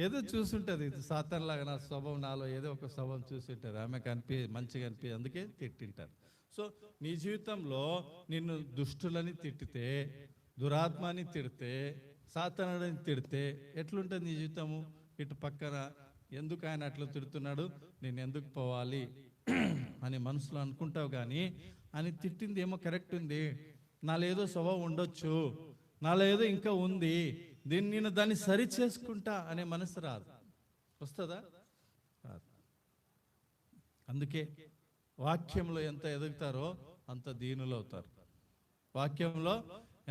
ఏదో చూసుంటుంది, సాతాన్ లాగా నా స్వభావం, నాలో ఏదో ఒక స్వభావం చూసుంటారు, ఆమెకు మంచిగా అనిపి, అందుకే తిట్టింటారు. సో నీ జీవితంలో నిన్ను దుష్టులని తిట్టితే, దురాత్మని తిడితే, సాతానుడని తిడితే ఎట్లుంటుంది నీ జీవితము? ఇటు పక్కన ఎందుకు ఆయన అట్లా తిడుతున్నాడు, నేను ఎందుకు పోవాలి అని మనసులో అనుకుంటావు. కానీ అని తిట్టింది ఏమో కరెక్ట్ ఉంది, నాలో ఏదో స్వభావం ఉండొచ్చు, నాలో ఏదో ఇంకా ఉంది, నేను దాన్ని సరి చేసుకుంటా అనే మనసు రాదు. వస్తుందా? రాదు. అందుకే వాక్యంలో ఎంత ఎదుగుతారో అంత దీనులు అవుతారు. వాక్యంలో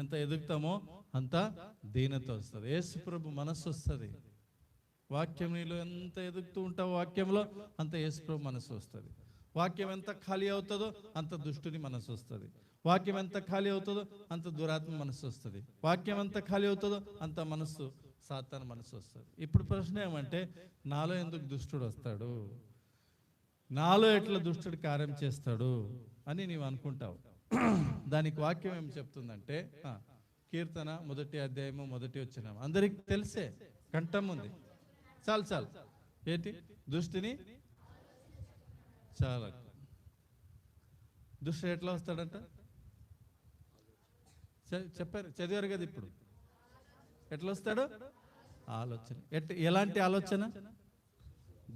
ఎంత ఎదుగుతామో అంత దీనత వస్తుంది. యేసు ప్రభు మనస్సు వస్తుంది. వాక్యం నీలో ఎంత ఎదుగుతూ ఉంటావో వాక్యంలో అంత యేసు ప్రభు మనస్సు వస్తుంది. వాక్యం ఎంత ఖాళీ అవుతుందో అంత దుష్టుని మనస్సు వస్తుంది. వాక్యం ఎంత ఖాళీ అవుతుందో అంత దురాత్మ మనస్సు వస్తుంది. వాక్యం ఎంత ఖాళీ అవుతుందో అంత మనస్సు సాతాను మనస్సు వస్తుంది. ఇప్పుడు ప్రశ్న ఏమంటే, నాలో ఎందుకు దుష్టుడు వస్తాడు, నాలో ఎట్లా దుష్టుడు కార్యం చేస్తాడు అని నీవు అనుకుంటావు. దానికి వాక్యం ఏం చెప్తుందంటే, కీర్తన 1వ అధ్యాయము 1వ వచనం అందరికి తెలిసే, కంఠం ఉంది. చాలు ఏంటి? దుష్టిని చాలా. దుష్టుడు ఎట్లా వస్తాడంట చెప్పారు, చదివారు కదా. ఇప్పుడు ఎట్లా వస్తాడు? ఆలోచన. ఎలాంటి ఆలోచన?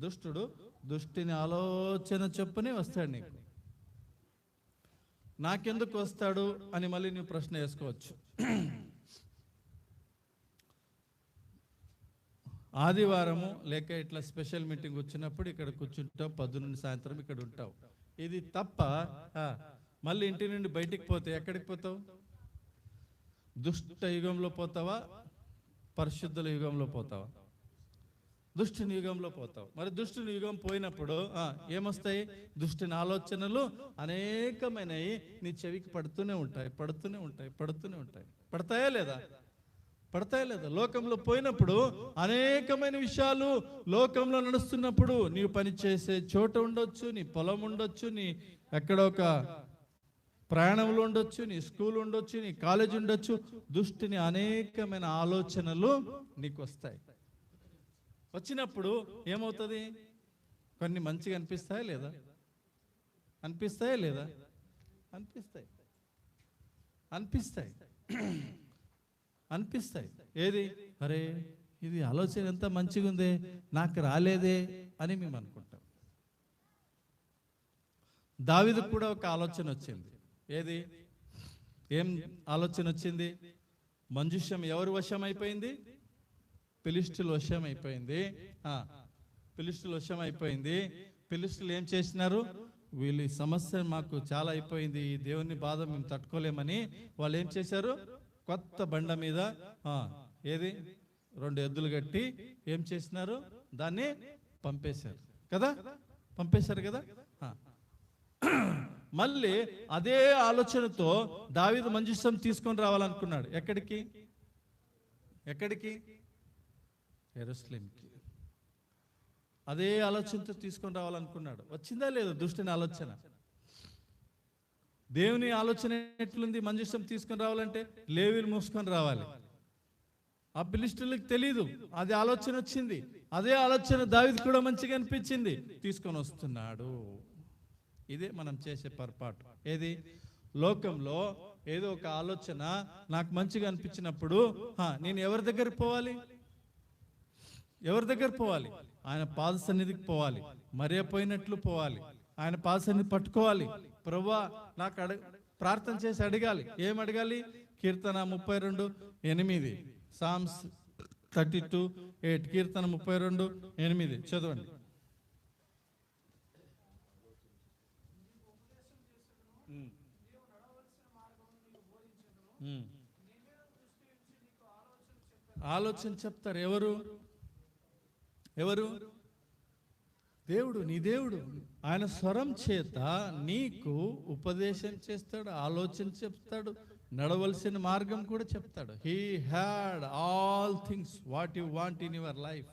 దుష్టుడు దుష్టిని ఆలోచన చొప్పునే వస్తాడు నీకు. నాకెందుకు వస్తాడు అని మళ్ళీ నువ్వు ప్రశ్న వేసుకోవచ్చు. ఆదివారము లేక ఇట్లా స్పెషల్ మీటింగ్ వచ్చినప్పుడు ఇక్కడ కూర్చుంటావు, 10 నుండి సాయంత్రం ఇక్కడ ఉంటావు. ఇది తప్ప మళ్ళీ ఇంటి నుండి బయటికి పోతే ఎక్కడికి పోతావు? దుష్ట యుగంలో పోతావా, పరిశుద్ధుల యుగంలో పోతావా? దుష్టుని యుగంలో పోతావు. మరి దుష్టుని యుగం పోయినప్పుడు ఏమొస్తాయి? దుష్టుని ఆలోచనలు అనేకమైనవి నీ చెవికి పడుతూనే ఉంటాయి. పడతాయా లేదా? లోకంలో పోయినప్పుడు అనేకమైన విషయాలు లోకంలో నడుస్తున్నప్పుడు, నీవు పనిచేసే చోట ఉండొచ్చు, నీ పొలం ఉండొచ్చు, నీ ఎక్కడో ఒక ప్రయాణంలో ఉండొచ్చు, నీ స్కూల్ ఉండొచ్చు, నీ కాలేజ్ ఉండొచ్చు. దుష్టుని అనేకమైన ఆలోచనలు నీకు వస్తాయి. వచ్చినప్పుడు ఏమవుతుంది? కొన్ని మంచిగా అనిపిస్తాయా లేదా? అనిపిస్తాయి. ఏది? అరే ఇది ఆలోచన ఎంత మంచిగా ఉందే, నాకు రాలేదే అని మేము అనుకుంటాం. దావీదుకు కూడా ఒక ఆలోచన వచ్చింది. ఏది? ఏం ఆలోచన వచ్చింది? మంజుషం ఎవరు వశం అయిపోయింది? ఫిలిష్టులు వశం అయిపోయింది. ఫిలిష్టులు ఏం చేసినారు? వీళ్ళ సమస్య మాకు చాలా అయిపోయింది, ఈ దేవుని బాధ మేము తట్టుకోలేమని వాళ్ళు ఏం చేశారు? కొత్త బండ మీద ఏది 2 ఎద్దులు కట్టి ఏం చేసినారు? దాన్ని పంపేశారు కదా. మళ్ళీ అదే ఆలోచనతో దావీదు మంజూషం తీసుకొని రావాలనుకున్నాడు. ఎక్కడికి? యెరూషలేముకి. అదే ఆలోచనతో తీసుకొని రావాలనుకున్నాడు. వచ్చిందా లేదా దుష్టుని ఆలోచన? దేవుని ఆలోచన ఎట్లుంది? మంజూషం తీసుకొని రావాలంటే లేవీలు మూసుకొని రావాలి. ఆ ఫిలిష్తీయులకు తెలీదు, అది ఆలోచన వచ్చింది. అదే ఆలోచన దావీదు కూడా మంచిగా అనిపించింది, తీసుకొని వస్తున్నాడు. ఇదే మనం చేసే పొరపాటు. ఏది? లోకంలో ఏదో ఒక ఆలోచన నాకు మంచిగా అనిపించినప్పుడు నేను ఎవరి దగ్గర పోవాలి? ఆయన పాద సన్నిధికి పోవాలి, మర్యాపోయినట్లు పోవాలి, ఆయన పాద సన్నిధి పట్టుకోవాలి. ప్రభువా నాకు ప్రార్థన చేసి అడగాలి. ఏం అడగాలి? కీర్తన 32:8, సామ్స్ 32:8 కీర్తన 32:8 చదవండి. ఆలోచన చెప్తారు ఎవరు? ఎవరు? దేవుడు, నీ దేవుడు. ఆయన స్వరం చేత నీకు ఉపదేశం చేస్తాడు, ఆలోచన చెప్తాడు, నడవలసిన మార్గం కూడా చెప్తాడు. He had all things what you want in your life.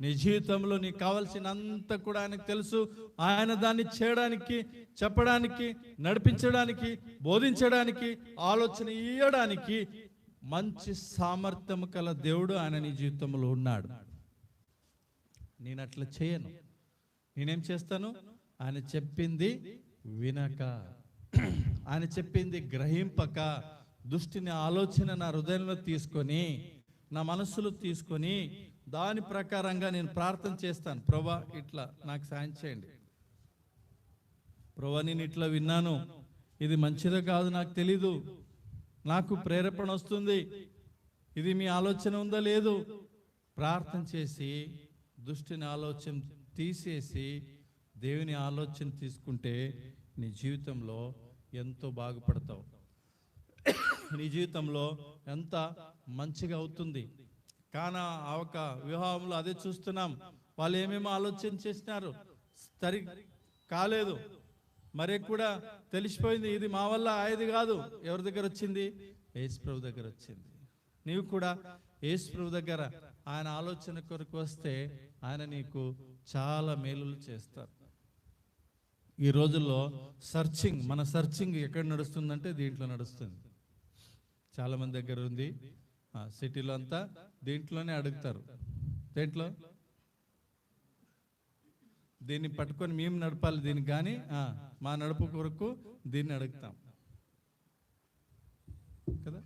నీ జీవితంలో నీకు కావాల్సినంత కూడా ఆయనకు తెలుసు. ఆయన దాన్ని చేయడానికి, చెప్పడానికి, నడిపించడానికి, బోధించడానికి, ఆలోచన ఇవ్వడానికి మంచి సామర్థ్యం కల దేవుడు ఆయన నీ జీవితంలో ఉన్నాడు. నేను అట్లా చేయను. నేనేం చేస్తాను? ఆయన చెప్పింది వినక, ఆయన చెప్పింది గ్రహింపక, దుష్టిని ఆలోచన నా హృదయంలో తీసుకొని, నా మనస్సులో తీసుకొని, దాని ప్రకారంగా నేను ప్రార్థన చేస్తాను. ప్రభా ఇట్లా నాకు సాయం చేయండి. ప్రభా నేను ఇట్లా విన్నాను, ఇది మంచిదో కాదు నాకు తెలీదు, నాకు ప్రేరేపణ వస్తుంది, ఇది మీ ఆలోచన ఉందా లేదు. ప్రార్థన చేసి దుష్టిని ఆలోచన తీసేసి దేవుని ఆలోచన తీసుకుంటే నీ జీవితంలో ఎంతో బాగుపడతావు. నీ జీవితంలో ఎంత మంచిగా అవుతుంది. కానా ఆ ఒక వివాహంలో అదే చూస్తున్నాం. వాళ్ళు ఏమేమో ఆలోచన చేసినారు, సరి కాలేదు. మరే కూడా తెలిసిపోయింది, ఇది మా వల్ల అయ్యేది కాదు. ఎవరి దగ్గర వచ్చింది? యేసు ప్రభు దగ్గర వచ్చింది. నీవు కూడా యేసు ప్రభు దగ్గర ఆయన ఆలోచన కొరకు వస్తే ఆయన నీకు చాలా మేలులు చేస్తారు. ఈ రోజుల్లో మన సర్చింగ్ ఎక్కడ నడుస్తుందంటే దీంట్లో నడుస్తుంది. చాలా మంది దగ్గర ఉంది, సిటీలో అంతా దీంట్లోనే అడుగుతారు. దేంట్లో? దీన్ని పట్టుకొని మేము నడపాలి దీనికి, కానీ మా నడుపు కొరకు దీన్ని అడుగుతాం కదా.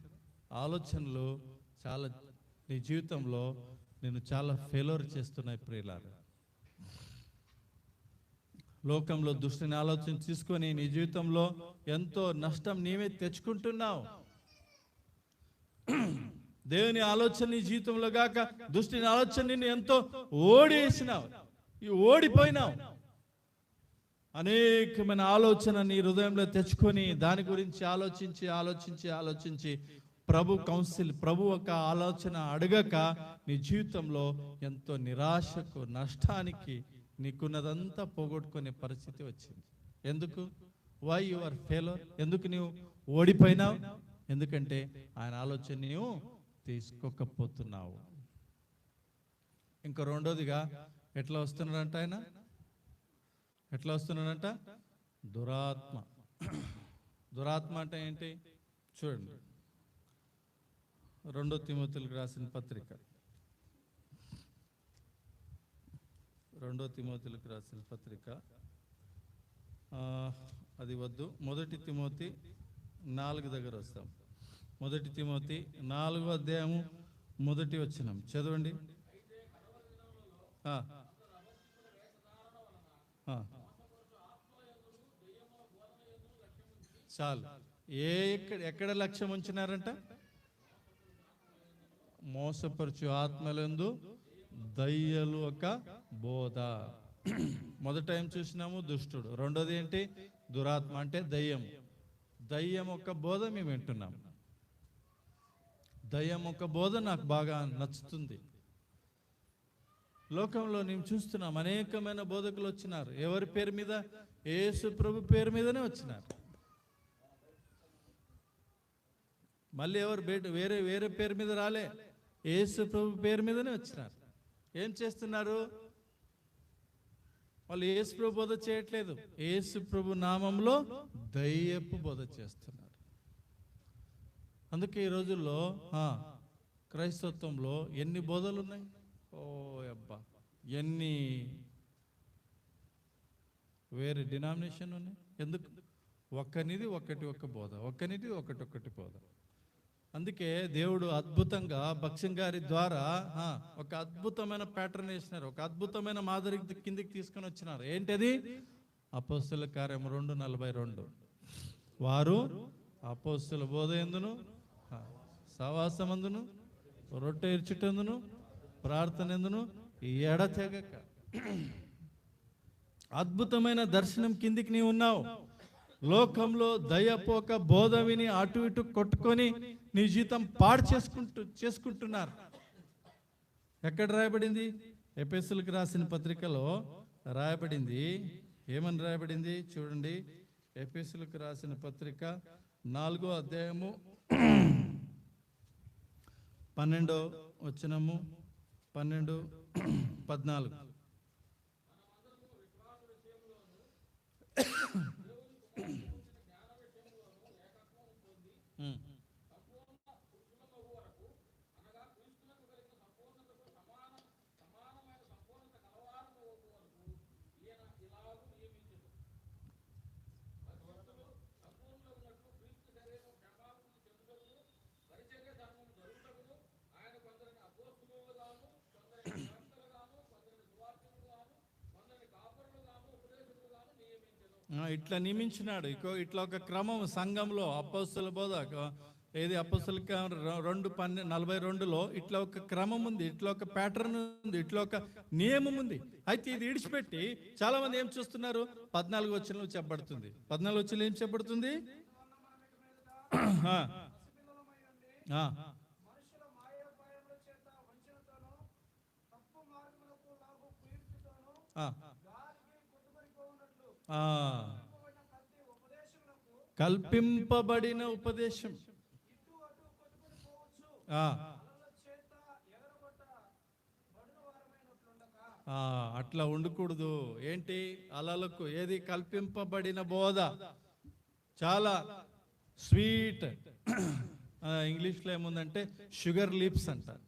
ఆలోచనలు చాలా నీ జీవితంలో నేను చాలా ఫెయిల్యూర్ చేస్తున్నాయి ప్రియులారా. లోకంలో దుష్టిని ఆలోచన తీసుకొని నీ జీవితంలో ఎంతో నష్టం నీవే తెచ్చుకుంటున్నావు. దేవుని ఆలోచన నీ జీవితంలో గాక దుష్టిని ఆలోచన నిన్ను ఎంతో ఓడేసినావు, ఓడిపోయినావు. అనేకమైన ఆలోచన నీ హృదయంలో తెచ్చుకొని దాని గురించి ఆలోచించి ప్రభు ఒక ఆలోచన అడగక నీ జీవితంలో ఎంతో నిరాశకు, నష్టానికి, నీకున్నదంతా పోగొట్టుకునే పరిస్థితి వచ్చింది. ఎందుకు? Why you are failure? ఎందుకు నీవు ఓడిపోయినావు? ఎందుకంటే ఆయన ఆలోచన నీవు తీసుకోకపోతున్నావు. ఇంకా రెండోదిగా ఎట్లా వస్తున్నాడంట ఆయన? ఎట్లా వస్తున్నాడంట? దురాత్మ. దురాత్మ అంటే ఏంటి చూడండి. 2 తిమోతిలకు రాసిన పత్రిక, 2 తిమోతిలకు రాసిన పత్రిక, అది వద్దు, 1 తిమోతి 4 దగ్గర వస్తాం. 1 తిమోతి 4వ అధ్యాయము 1వ వచనం చదవండి. చాలు. ఎక్కడ లక్ష్యం ఉంచినారంట? మోసపరచు ఆత్మలందు దయ్యలు ఒక బోధ. మొదట ఏం చూసినాము? దుష్టుడు. రెండోది ఏంటి? దురాత్మ అంటే దయ్యం. దయ్యం ఒక బోధ మేము వింటున్నాం. దయ్యం ఒక బోధ నాకు బాగా నచ్చుతుంది. లోకంలో నేను చూస్తున్నాం అనేకమైన బోధకులు వచ్చినారు. ఎవరి పేరు మీద? యేసు ప్రభు పేరు మీదనే వచ్చినారు. మళ్ళీ ఎవరు వేరే పేరు మీద రాలే, యేసు ప్రభు పేరు మీదనే వచ్చినారు. ఏం చేస్తున్నారు వాళ్ళు? యేసు ప్రభు బోధ చేయట్లేదు, యేసు ప్రభు నామంలో దయ్యపు బోధ చేస్తున్నారు. అందుకే ఈ రోజుల్లో క్రైస్తత్వంలో ఎన్ని బోధలు ఉన్నాయి! ఓ అబ్బా, ఎన్ని వేరే డినామినేషన్ ఉన్నాయి. ఎందుకు? ఒక్కనిది ఒక బోధ, ఒక్కనిది ఒకటి బోధ. అందుకే దేవుడు అద్భుతంగా భక్ష్యం గారి ద్వారా ఒక అద్భుతమైన ప్యాటర్న్ వేసినారు, ఒక అద్భుతమైన మాదిరి కిందికి తీసుకొని వచ్చినారు. ఏంటది? అపోస్తల కార్యం 2:42. వారు అపోస్తల బోధ యందును, సహవాసమందును, రొట్టె ఇర్చుటెందును ప్రార్థన ఎందును ఎడతెగక. అద్భుతమైన దర్శనం కిందికి నీవు ఉన్నావు. లోకంలో దయపోక బోధ విని అటు ఇటు కొట్టుకొని నీ జీవితం పాడు చేసుకుంటున్నారు. ఎక్కడ రాయబడింది? ఎఫెసీయులకు రాసిన పత్రికలో రాయబడింది. ఏమని రాయబడింది చూడండి. ఎఫెసీయులకు రాసిన పత్రిక 4వ అధ్యాయము 12వ వచనము 12-14. ఇట్లా నియమించినాడు. ఇట్లా ఒక క్రమం సంఘంలో అపోస్తల బోధ ఏది అపోస్తల 2:42లో ఇట్లా ఒక క్రమం ఉంది, ఇట్లా ఒక ప్యాటర్న్ ఉంది, ఇట్లా ఒక నియమం ఉంది. అయితే ఇది ఇడిచిపెట్టి చాలా మంది ఏం చూస్తున్నారు? 14 వచనంలో చెప్పబడుతుంది. 14 వచనంలో ఏం చెప్పబడుతుంది? కల్పింపబడిన ఉపదేశం. అట్లా ఉండకూడదు. ఏంటి? అలలకు ఏది? కల్పింపబడిన బోధ. చాలా స్వీట్. ఇంగ్లీష్లో ఏముందంటే షుగర్ లిప్స్ అంటారు.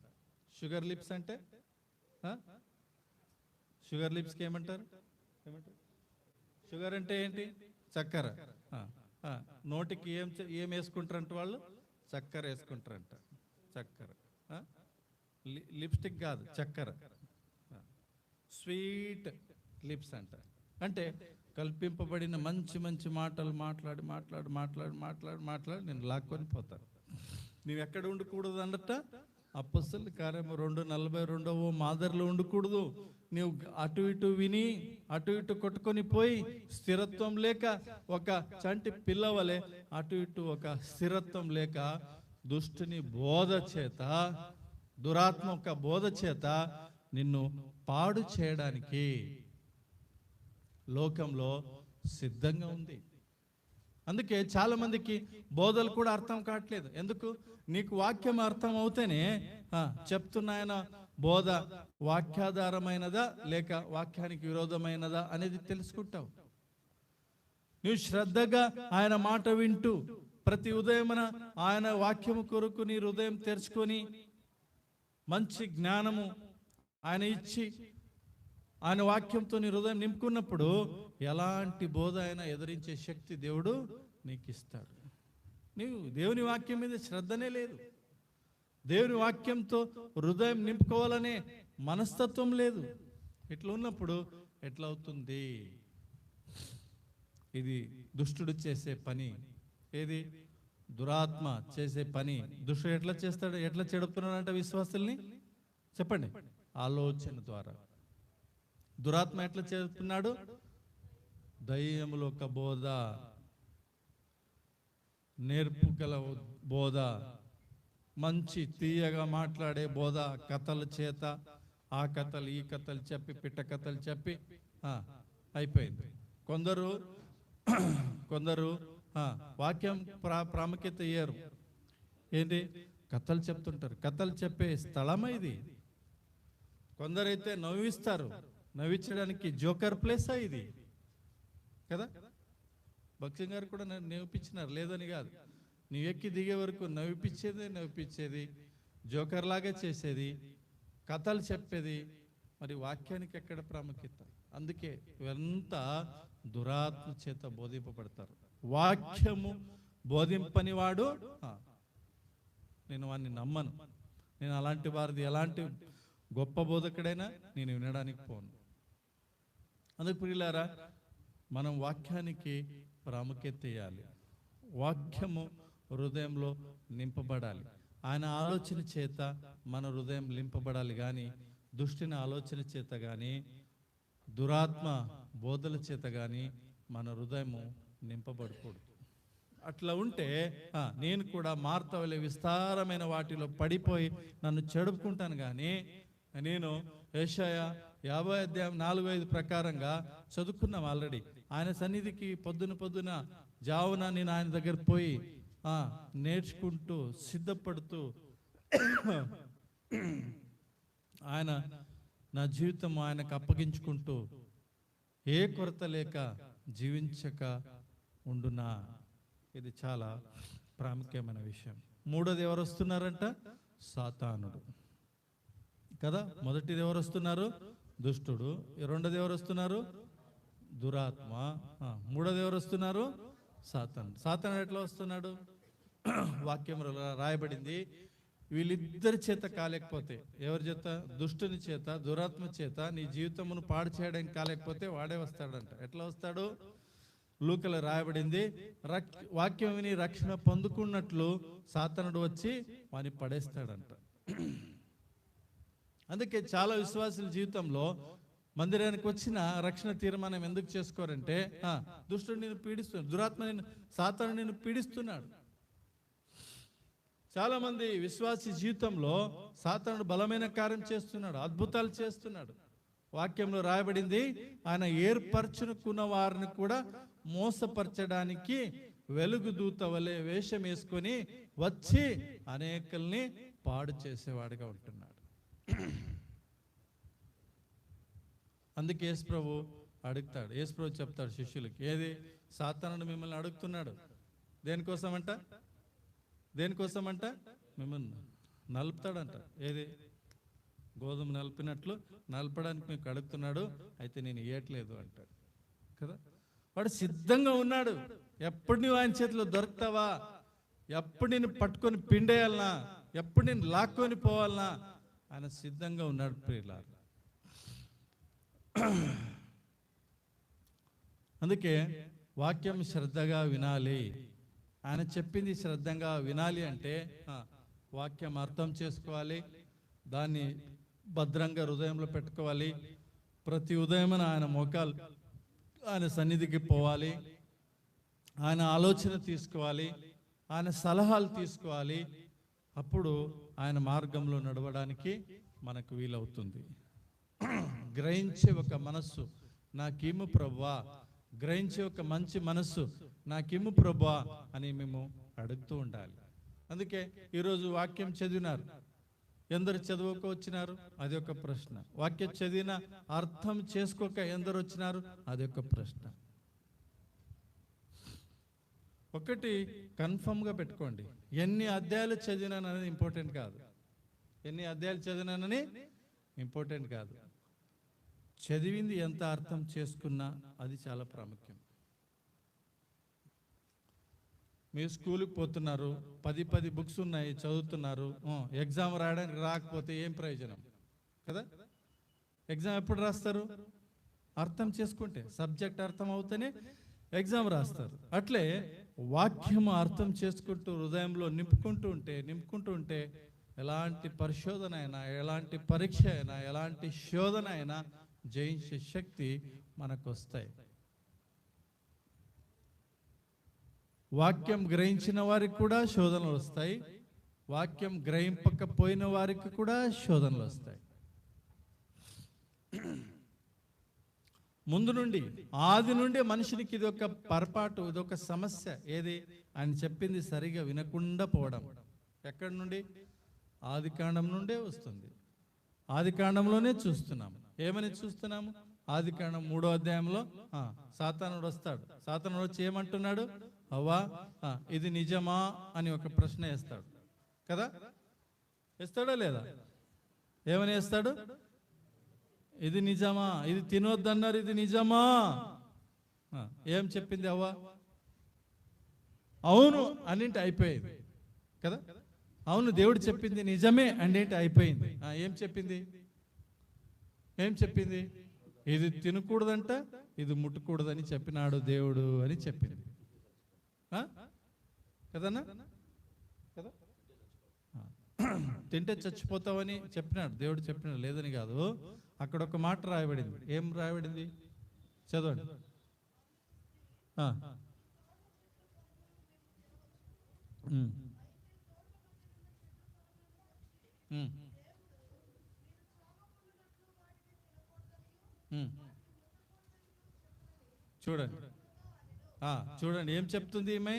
షుగర్ లిప్స్ అంటే షుగర్ లిప్స్కి ఏమంటారు? షుగర్ అంటే ఏంటి? చక్కెర. నోటికి ఏం వేసుకుంటారంట వాళ్ళు? చక్కెర వేసుకుంటారంట. చక్కెర. లిప్స్టిక్ కాదు, చక్కెర. స్వీట్ లిప్స్ అంట. అంటే కల్పింపబడిన మంచి మంచి మాటలు మాట్లాడి మాట్లాడి మాట్లాడి మాట్లాడి మాట్లాడి నేను లాక్కొని పోతాను. నువ్వు ఎక్కడ ఉండకూడదు అన్నట్ట? అపొస్తలుల కార్యము 2:42 మాదిరిలో ఉండకూడదు. నువ్వు అటు ఇటు విని అటు ఇటు కొట్టుకొని పోయి స్థిరత్వం లేక ఒక చంటి పిల్లవలే అటు ఇటు ఒక స్థిరత్వం లేక దుష్టుని బోధ చేత, దురాత్మ ఒక బోధ చేత నిన్ను పాడు చేయడానికి లోకంలో సిద్ధంగా ఉంది. అందుకే చాలా మందికి బోధలు కూడా అర్థం కావట్లేదు. ఎందుకు? నీకు వాక్యం అర్థం అవుతేనే చెప్తున్నాయన బోధ వాక్యాధారమైనదా లేక వాక్యానికి విరోధమైనదా అనేది తెలుసుకుంటావు. నువ్వు శ్రద్ధగా ఆయన మాట వింటూ ప్రతి ఉదయమున ఆయన వాక్యము కొరకు నీ హృదయం తెరుచుకొని మంచి జ్ఞానము ఆయన ఇచ్చి ఆయన వాక్యంతో నీ హృదయం నింపుకున్నప్పుడు ఎలాంటి బోధ అయినా ఎదిరించే శక్తి దేవుడు నీకు ఇస్తాడు. నీవు దేవుని వాక్యం మీద శ్రద్ధనే లేదు. దేవుని వాక్యంతో హృదయం నింపుకోవాలనే మనస్తత్వం లేదు. ఇట్లా ఉన్నప్పుడు ఎట్లా అవుతుంది? ఇది దుష్టుడు చేసే పని. ఏది? దురాత్మ చేసే పని. దుష్టుడు ఎట్లా చేస్తాడు? ఎట్లా చెడుపుతున్నాడంట విశ్వాసుల్ని? చెప్పండి. ఆలోచన ద్వారా. దురాత్మ ఎట్లా చేస్తున్నాడు? దయ్యముల ఒక బోధ, నేర్పు గల బోధ, మంచి తీయగా మాట్లాడే బోధ, కథల చేత ఆ కథలు ఈ కథలు చెప్పి పిట్ట కథలు చెప్పి అయిపోయింది. కొందరు వాక్యం ప్రాముఖ్యత ఇయ్యరు. ఏంటి? కథలు చెప్తుంటారు. కథలు చెప్పే స్థలమా ఇది? కొందరైతే నవ్విస్తారు. నవ్వించడానికి జోకర్ ప్లేసా ఇది? కదా? భక్సింగ్ గారు కూడా నవ్విపించినారు, లేదని కాదు. నువ్వు ఎక్కి దిగే వరకు నవ్విపించేది, జోకర్ లాగా చేసేది, కథలు చెప్పేది. మరి వాక్యానికి ఎక్కడ ప్రాముఖ్యత? అందుకే ఇవంతా దురాత్మ చేత బోధింపబడతారు. వాక్యము బోధింపని వాడు నేను వాడిని నమ్మను. నేను అలాంటి వారిది ఎలాంటి గొప్ప బోధకుడైనా నేను వినడానికి పోను. అందుకు ప్రియులారా, మనం వాక్యానికి ప్రాముఖ్యత ఇవ్వాలి. వాక్యము హృదయంలో నింపబడాలి. ఆయన ఆలోచన చేత మన హృదయం లింపబడాలి కానీ దుష్టిని ఆలోచన చేత కానీ దురాత్మ బోధల చేత కానీ మన హృదయము నింపబడకూడదు. అట్లా ఉంటే నేను కూడా మార్తవలే విస్తారమైన వాటిలో పడిపోయి నన్ను చెడుపుకుంటాను. కానీ నేను యెషయా 50:4-5 ప్రకారంగా చదువుకున్నాం ఆల్రెడీ. ఆయన సన్నిధికి పొద్దున జావున నేను ఆయన దగ్గర పోయి నేర్చుకుంటూ సిద్ధపడుతూ ఆయన నా జీవితం ఆయనకు అప్పగించుకుంటూ ఏ కొరత లేక జీవించక ఉండునా. ఇది చాలా ప్రాముఖ్యమైన విషయం. మూడోది ఎవరు వస్తున్నారంట? సాతానుడు కదా. మొదటిది ఎవరు వస్తున్నారు? దుష్టుడు. రెండోది ఎవరు వస్తున్నారు? దురాత్మ. మూడోది ఎవరు వస్తున్నారు? సాతానుడు ఎట్లా వస్తున్నాడు? వాక్యంలో రాయబడింది, వీళ్ళిద్దరి చేత కాలేకపోతే, ఎవరి చేత? దుష్టుని చేత, దురాత్మ చేత నీ జీవితమును పాడు చేయడానికి కాలేకపోతే వాడే వస్తాడంట. ఎట్లా వస్తాడు? లూకలో రాయబడింది, వాక్యం విని రక్షణ పొందుకున్నట్లు సాతానుడు వచ్చి వాని పడేస్తాడంట. అందుకే చాలా విశ్వాసుల జీవితంలో మందిరానికి వచ్చిన రక్షణ తీర్మానం ఎందుకు చేసుకోరంటే, దుష్టుడు నిన్ను పీడిస్తున్నాడు, దురాత్మ సాతానుడు నిన్ను పీడిస్తున్నాడు. చాలా మంది విశ్వాసి జీవితంలో సాతానుడు బలమైన కార్యం చేస్తున్నాడు, అద్భుతాలు చేస్తున్నాడు. వాక్యంలో రాయబడింది, ఆయన ఏర్పరచుకున్న వారిని కూడా మోసపరచడానికి వెలుగు దూత వలె వేషం వేసుకొని వచ్చి అనేకల్ని పాడు చేసేవాడిగా ఉంటున్నాడు. అందుకే యేసుప్రభు అడుగుతాడు, యేసుప్రభు చెప్తాడు శిష్యులకి, ఏది? సాతానుడు మిమ్మల్ని అడుగుతున్నాడు. దేనికోసమంట? మిమ్మల్ని నలుపుతాడంట. ఏది? గోధుమ నలిపినట్లు నలపడానికి మీకు అడుగుతున్నాడు, అయితే నేను ఇయ్యట్లేదు అంటాడు కదా. వాడు సిద్ధంగా ఉన్నాడు. ఎప్పుడు నువ్వు ఆయన చేతిలో దొరుకుతావా, ఎప్పుడు నేను పట్టుకొని పిండేయాలనా, ఎప్పుడు నేను లాక్కొని పోవాలనా, ఆయన సిద్ధంగా ఉన్నాడు ప్రియులారా. అందుకే వాక్యం శ్రద్ధగా వినాలి. ఆయన చెప్పింది శ్రద్ధగా వినాలి అంటే వాక్యం అర్థం చేసుకోవాలి, దాన్ని భద్రంగా హృదయంలో పెట్టుకోవాలి. ప్రతి ఉదయం ఆయన మోకాలు ఆయన సన్నిధికి పోవాలి, ఆయన ఆలోచన తీసుకోవాలి, ఆయన సలహాలు తీసుకోవాలి. అప్పుడు ఆయన మార్గంలో నడవడానికి మనకు వీలవుతుంది. గ్రహించే ఒక మనస్సు నాకిమ్ము ప్రభువా, గ్రహించే ఒక మంచి మనస్సు నాకిమ్ము ప్రభువా అని మేము అడుగుతూ ఉండాలి. అందుకే ఈరోజు వాక్యం చదివినారు, ఎందరు చదువుక వచ్చినారు? అది ఒక ప్రశ్న. వాక్యం చదివిన అర్థం చేసుకోక ఎందరు వచ్చినారు? అది ఒక ప్రశ్న. ఒకటి కన్ఫర్మ్గా పెట్టుకోండి, ఎన్ని అధ్యాయాలు చదివినానని ఇంపార్టెంట్ కాదు. ఎన్ని అధ్యాయాలు చదివినానని ఇంపార్టెంట్ కాదు, చదివింది ఎంత అర్థం చేసుకున్నా అది చాలా ప్రాముఖ్యం. మీరు స్కూల్కి పోతున్నారు, 10 బుక్స్ ఉన్నాయి, చదువుతున్నారు, ఎగ్జామ్ రాయడానికి రాకపోతే ఏం ప్రయోజనం కదా. ఎగ్జామ్ ఎప్పుడు రాస్తారు? అర్థం చేసుకుంటే, సబ్జెక్ట్ అర్థం అవుతేనే ఎగ్జామ్ రాస్తారు. అట్లే వాక్యం అర్థం చేసుకుంటూ హృదయంలో నింపుకుంటూ ఉంటే ఎలాంటి పరిశోధన అయినా, ఎలాంటి పరీక్ష అయినా, ఎలాంటి శోధన అయినా జయించే శక్తి మనకు వస్తాయి. వాక్యం గ్రహించిన వారికి కూడా శోధనలు వస్తాయి, వాక్యం గ్రహింపకపోయిన వారికి కూడా శోధనలు వస్తాయి. ముందు నుండి, ఆది నుండి మనుషునికి ఇది ఒక పొరపాటు, ఇది ఒక సమస్య. ఏది? ఆయన చెప్పింది సరిగా వినకుండా పోవడం. ఎక్కడి నుండి? ఆది కాండం నుండే వస్తుంది. ఆది కాండంలోనే చూస్తున్నాము. ఏమని చూస్తున్నాము? ఆది కాండం 3వ అధ్యాయంలో సాతానుడు వస్తాడు. సాతానుడు వచ్చి ఏమంటున్నాడు? అవ్వా, ఇది నిజమా అని ఒక ప్రశ్న వేస్తాడు కదా. వేస్తాడా లేదా? ఏమని వేస్తాడు? ఇది నిజమా? ఇది తినొద్దన్నారు, ఇది నిజమా? ఏం చెప్పింది అవ్వ? అవును అన్నింటి అయిపోయింది కదా. అవును, దేవుడు చెప్పింది నిజమే అన్నింటి అయిపోయింది. ఏం చెప్పింది? ఇది తినకూడదంట, ఇది ముట్టకూడదని చెప్పినాడు దేవుడు అని చెప్పింది కదన్నా కదా. తింటే చచ్చిపోతావని చెప్పినాడు, దేవుడు చెప్పినాడు, లేదని కాదు. అక్కడ ఒక మాట రాయబడింది. ఏం రాయబడింది? చదవండి. చూడండి, చూడండి ఏం చెప్తుంది ఈమె.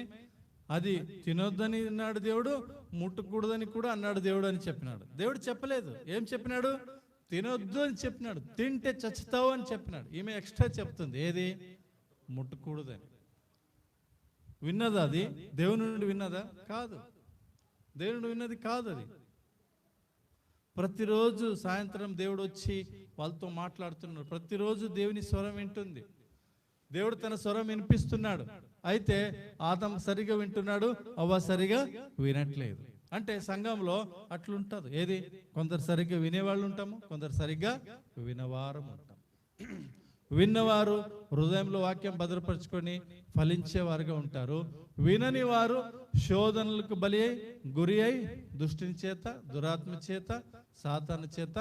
అది తినొద్దని అన్నాడు దేవుడు, ముట్టకూడదని కూడా అన్నాడు దేవుడు అని చెప్పినాడు. దేవుడు చెప్పలేదు. ఏం చెప్పినాడు? తినొద్దు అని చెప్పినాడు, తింటే చచ్చుతావు అని చెప్పినాడు. ఈమె ఎక్స్ట్రా చెప్తుంది, ఏది? ముట్టకూడదని. విన్నదా అది? దేవుని నుండి విన్నదా? కాదు, దేవుడు విన్నది కాదు అది. ప్రతిరోజు సాయంత్రం దేవుడు వచ్చి వాళ్ళతో మాట్లాడుతున్నాడు. ప్రతిరోజు దేవుని స్వరం వింటుంది. దేవుడు తన స్వరం వినిపిస్తున్నాడు. అయితే ఆదం సరిగా వింటున్నాడు, అవ్వ సరిగా వినట్లేదు. అంటే సంఘంలో అట్లుంటుంది. ఏది? కొందరు సరిగ్గా వినేవాళ్ళు ఉంటాము, కొందరు సరిగ్గా వినవారం ఉంటాం. విన్నవారు హృదయంలో వాక్యం భద్రపరుచుకొని ఫలించేవారుగా ఉంటారు. వినని వారు శోధనలకు బలి అయి, గురి అయి, దుష్టిని చేత, దురాత్మ చేత, సాతాను చేత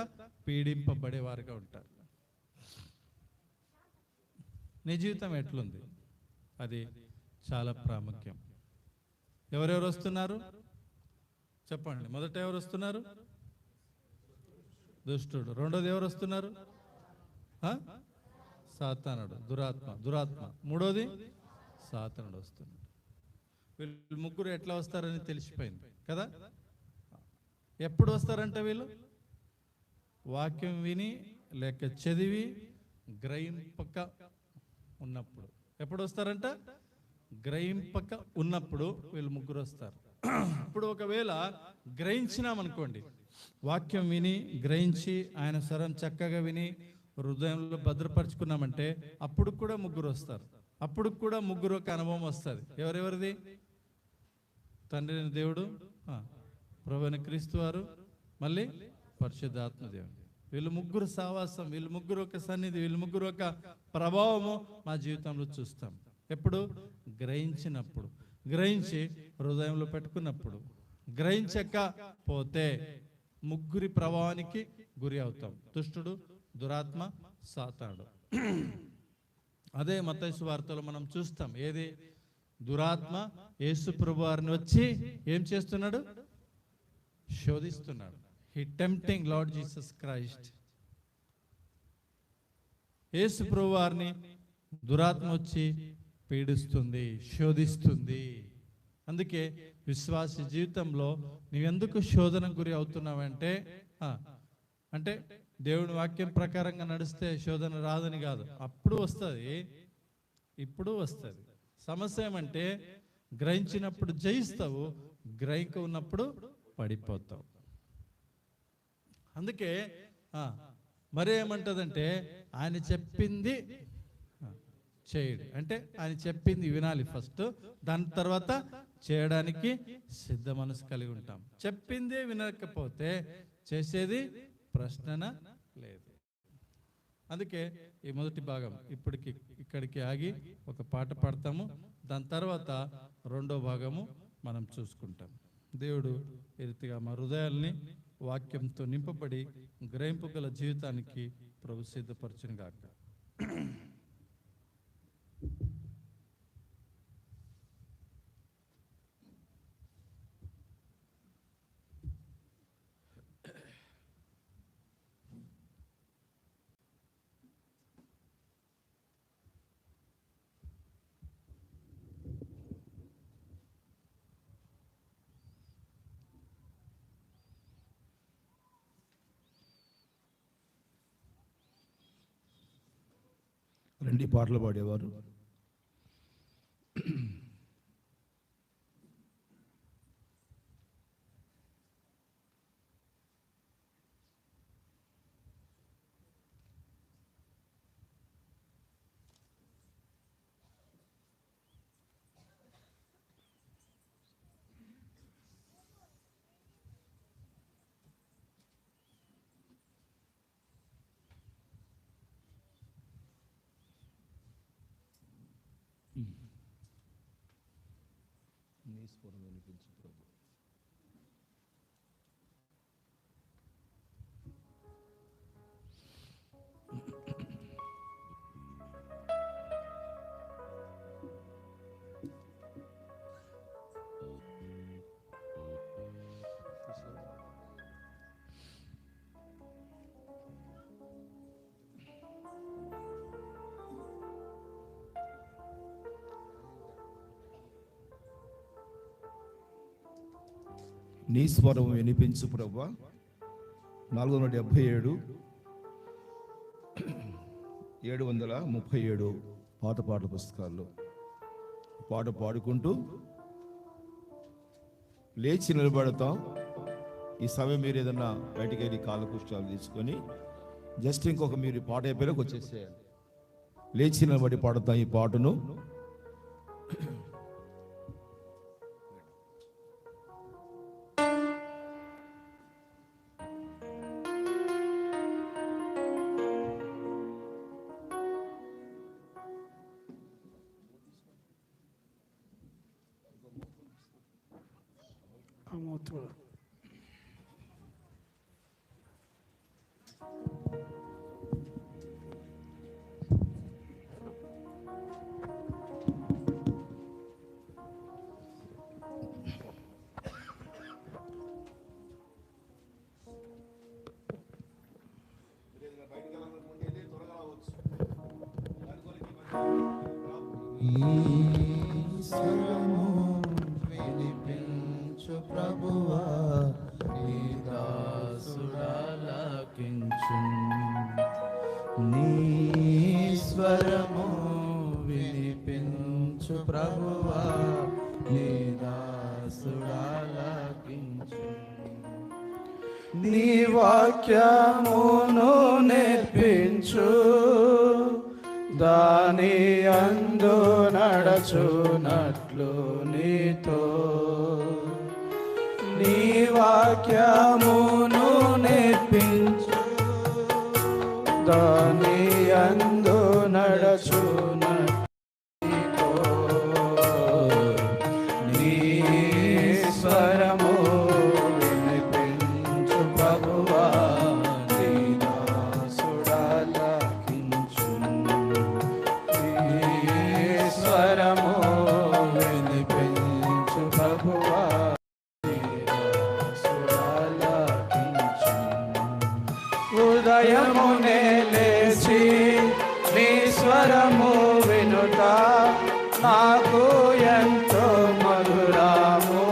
పీడింపబడేవారుగా ఉంటారు. నీ జీవితం ఎట్లుంది? అది చాలా ప్రాముఖ్యం. ఎవరెవరు వస్తున్నారు చెప్పండి. మొదట ఎవరు వస్తున్నారు? దుష్టుడు. రెండోది ఎవరు వస్తున్నారు? సాతానుడు, దురాత్మ. మూడోది సాతానుడు వస్తున్నాడు. వీళ్ళు ముగ్గురు ఎట్లా వస్తారని తెలిసిపోయింది కదా. ఎప్పుడు వస్తారంట వీళ్ళు? వాక్యం విని లేక చదివి గ్రహింపక ఉన్నప్పుడు. ఎప్పుడు వస్తారంట? గ్రహింపక ఉన్నప్పుడు వీళ్ళు ముగ్గురు వస్తారు. ఇప్పుడు ఒకవేళ గ్రహించినామనుకోండి, వాక్యం విని గ్రహించి ఆయన స్వరం చక్కగా విని హృదయంలో భద్రపరుచుకున్నామంటే అప్పుడు కూడా ముగ్గురు వస్తారు. అప్పుడు కూడా ముగ్గురు ఒక అనుభవం వస్తుంది. ఎవరెవరిది? తండ్రి దేవుడు, ప్రభువైన క్రీస్తు వారు, మళ్ళీ పరిశుద్ధాత్మ దేవుడు. వీళ్ళు ముగ్గురు సావాసం, వీళ్ళు ముగ్గురు ఒక సన్నిధి, వీళ్ళు ముగ్గురు ఒక ప్రభావము మా జీవితంలో చూస్తాం. ఎప్పుడు? గ్రహించినప్పుడు, గ్రహించి హృదయంలో పెట్టుకున్నప్పుడు. గ్రహించకపోతే ముగ్గురి ప్రభావానికి గురి అవుతాం. దుష్టుడు, దురాత్మ, సాతానుడు. అదే మత్తయి సువార్తలో మనం చూస్తాం. ఏది? దురాత్మ యేసు ప్రభువారిని వచ్చి ఏం చేస్తున్నాడు? శోధిస్తున్నాడు. హి టెంప్టింగ్ లార్డ్ జీసస్ క్రైస్ట్. యేసు ప్రభువారిని దురాత్మ వచ్చి పీడిస్తుంది, శోధిస్తుంది. అందుకే విశ్వాస జీవితంలో నీవెందుకు శోధన గురి అవుతున్నావంటే, అంటే దేవుని వాక్యం ప్రకారంగా నడిస్తే శోధన రాదని కాదు, అప్పుడు వస్తుంది, ఇప్పుడు వస్తుంది. సమస్య ఏమంటే గ్రహించినప్పుడు జయిస్తావు, గ్రహింక ఉన్నప్పుడు పడిపోతావు. అందుకే మరి ఏమంటదంటే ఆయన చెప్పింది చేయడు. అంటే ఆయన చెప్పింది వినాలి ఫస్ట్, దాని తర్వాత చేయడానికి సిద్ధ మనసు కలిగి ఉంటాం. చెప్పిందే వినకపోతే చేసేది ప్రశ్న లేదు. అందుకే ఈ మొదటి భాగం ఇక్కడికి ఆగి ఒక పాట పాడతాము. దాని తర్వాత రెండో భాగము మనం చూసుకుంటాం. దేవుడు ఈ రీతిగా మా హృదయాల్ని వాక్యంతో నింపబడి గ్రహింపు గల జీవితానికి ప్రభు సిద్ధపరచును గాక. రెండు పాటలు పాడేవారు. నీ స్వరం వినిపించు ప్రభు. నీ స్వరం వినిపించు ప్రభువా. 477 737 పాత పాటల పుస్తకాల్లో పాట పాడుకుంటూ లేచి నిలబడతాం. ఈ సమయం మీరు ఏదన్నా బయటికి వెళ్ళి కాలకృష్ణాలు తీసుకొని జస్ట్ ఇంకొక మీరు పాట అయిపోయాక వచ్చేసేయాలి. లేచి నిలబడి పాడుతాం ఈ పాటను. వినిపించు ప్రభువా, నీ దాసుడాలకించు. నీ స్వరము వినిపించు ప్రభువా, నీ దాసుడాలకించు. నీ వాక్యమును నేర్పించు, దాని అందు నడచునట్లు నీతో. నీ వాక్యమును నేర్పించు, దాని అందు నడచునట్లు. నీ స్వరము వినిపించు ప్రభువా, నీ దాసుడాలకించు. స్వరము వినిపించు ప్రభువా, నీ దాసుడాలకించు. ఉదయమునే లేచి నీ స్వరము వినుట నాకు ఎంతో మధురము.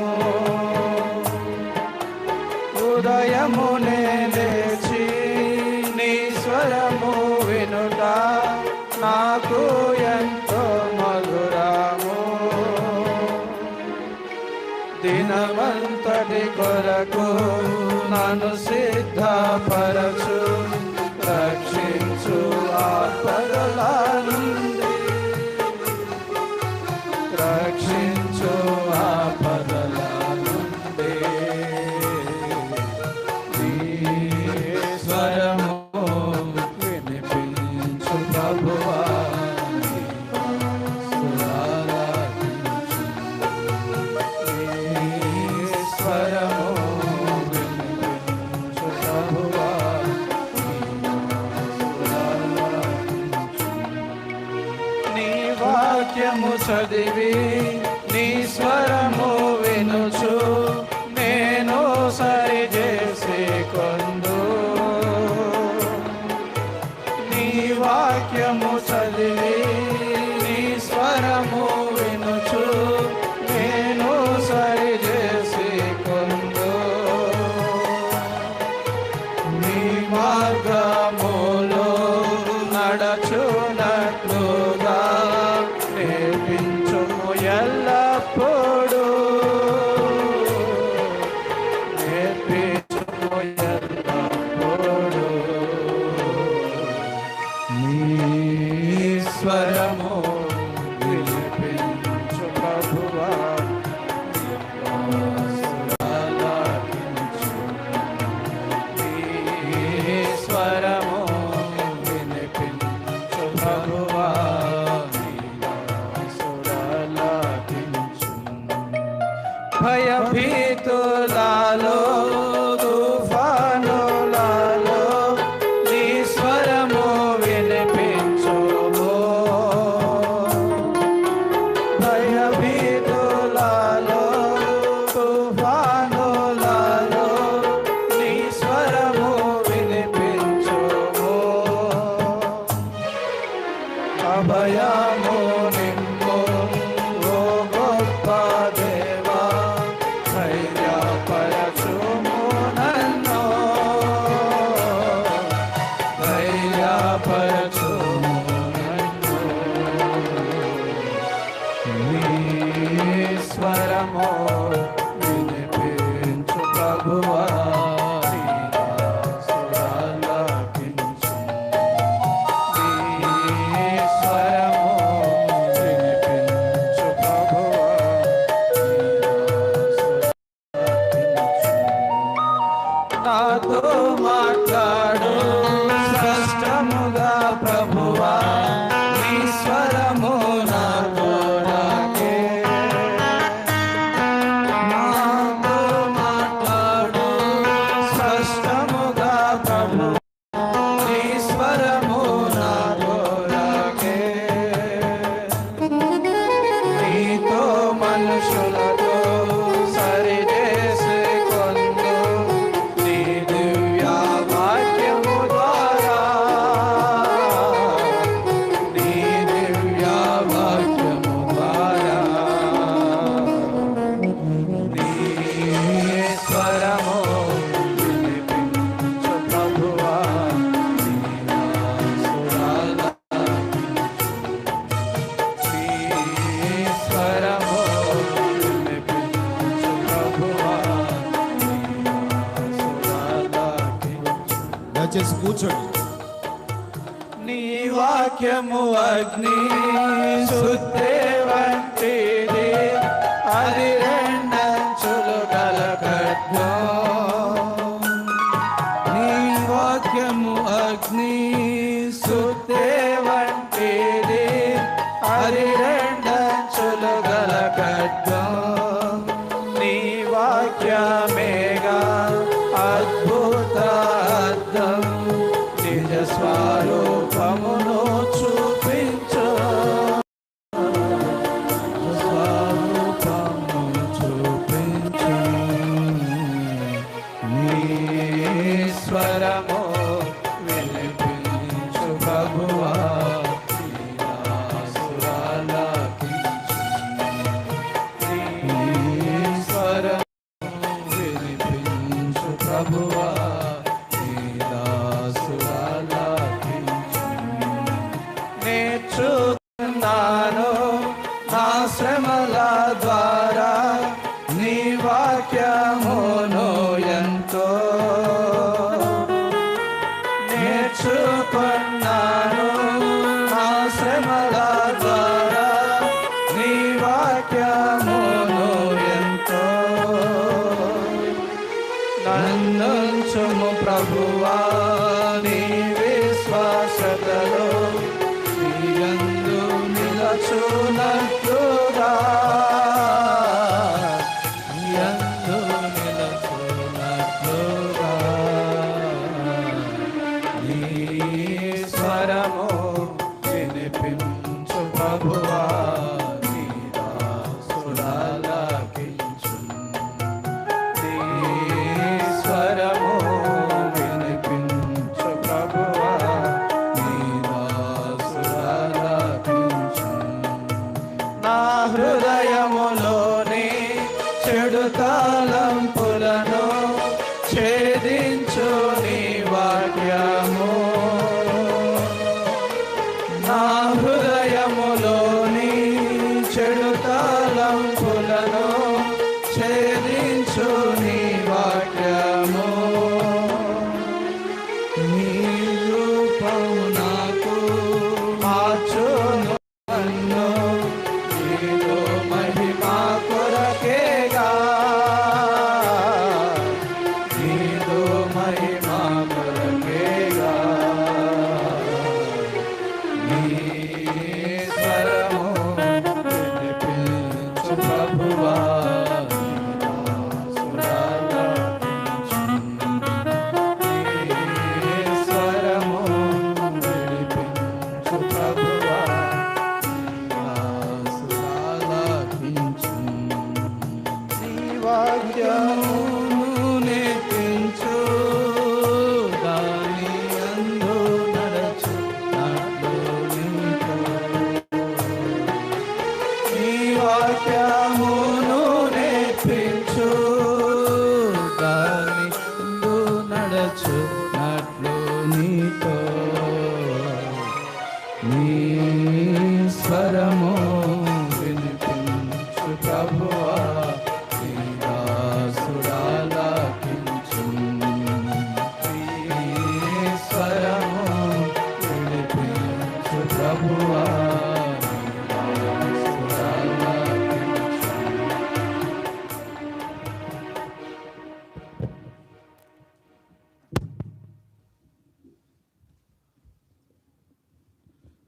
ఉదయమునే లేచి నీ స్వరము వినుట నాకు ఎంతో మధురము. దినమంతటి కొరకు నన్ను సిద్ధపరచు, రక్షించు ఆపదల నుండి, రక్షించు ఆపదల నుండి. నీ స్వరము వినిపించు ప్రభువా, నీ దాసుడాలకించు. నీ స్వరము వినిపించు ప్రభువా, నీ దాసుడాలకించు. నీ వాక్యము చదివి నీ స్వరము వినుచు నేను సరిచేసి కొందు. నీ వాక్యము చదివి నీ స్వరము వినుచు నేను సరిచేసి కొందు. నీ మార్గములో నడచునట్లుగా నేర్పించుము ఎల్లప్పుడూ, నేర్పించుము ఎల్లప్పుడూ. నీ స్వరము వినిపించు ప్రభువా, నీ దాసుడాలకించు. నీ స్వరము వినిపించు ప్రభువా, నీ దాసుడాలకించు. భయభీతులలో తుఫానులలో నీ స్వరము వినిపించుము. భయభీతులలో తుఫానులలో నీ స్వరము వినిపించుము. అభయము నిమ్ము ఓ గొప్ప దేవా, ధైర్యపరచు స్వరము వినిపించు ప్రభువా నాతో మాట్లాడు స్పష్టముగా ప్రభువా నీ స్వరము నాతో రాకే నాతో మాట్లాడు స్పష్టముగా ప్రభువా నీ స్వరము నాతో రాకే నీతో మనుషులతో సరిచేసే కొందు నీ దివ్య వాక్యము ద్వారా నీ దివ్య వాక్యము ద్వారా నీ స్వరము వినిపించు ప్రభువా నీ సురాల స్వరము వినిపించు ప్రభువా దయచేసి కూర్చోండి. నీ వాక్యము అగ్ని శుద్ధి వంటిది అది రెండంచులు గల ఖడ్గం నీ వాక్యము అగ్ని శుద్ధి వంటిది అది రెండంచులు గల ఖడ్గం నీ వాక్యమేగా అద్భుత అర్థం నిజ స్వరూపమును చూపించు స్వరూపము చూపించు నీ స్వరము వినిపించు ప్రభువా నీ స్వరము వినిపించు ప్రభువా నేర్చుకున్నాను నా శ్రమల ద్వారా నీ వాక్యమును ఎంతో నేర్చుకున్నాను నా శ్రమల ద్వారా నీ వాక్యమును ఎంతో నన్నుంచుము ప్రభువా నీ విశ్వాసతలో నీయందు నిలచునట్లుగా నీయందు నిలచునట్లుగా నీ స్వరము వినిపించు ప్రభువా నీ దాసులాలకించు నీ స్వరము వినిపించు ప్రభువా నీ దాసులాలకించు నా హృదయములోని చెడు తలంపులను ఛేదించు నీ వాక్యము నా హృదయములోని చెడు తలంపులను ఛేదించు నీ వాక్యము నీ రూపము నాకు మార్చును నన్ను నీలో మహిమా కొరకేగా నీలో మహిమా కొరకేగా నీ స్వరము వినిపించు ప్రభువా నీ స్వరము వినిపించు ప్రభువా నీ వాక్యమును నేర్పించు దాని అందు నడచు నాలో నీతో నీ వాక్యమును నేర్పించు దాని అందు నడచు నాలో నీతో నీ స్వరము వినిపించు ప్రభు ప్రభువా నీ దాసుడాలకించు నీ స్వరము వినిపించు ప్రభువా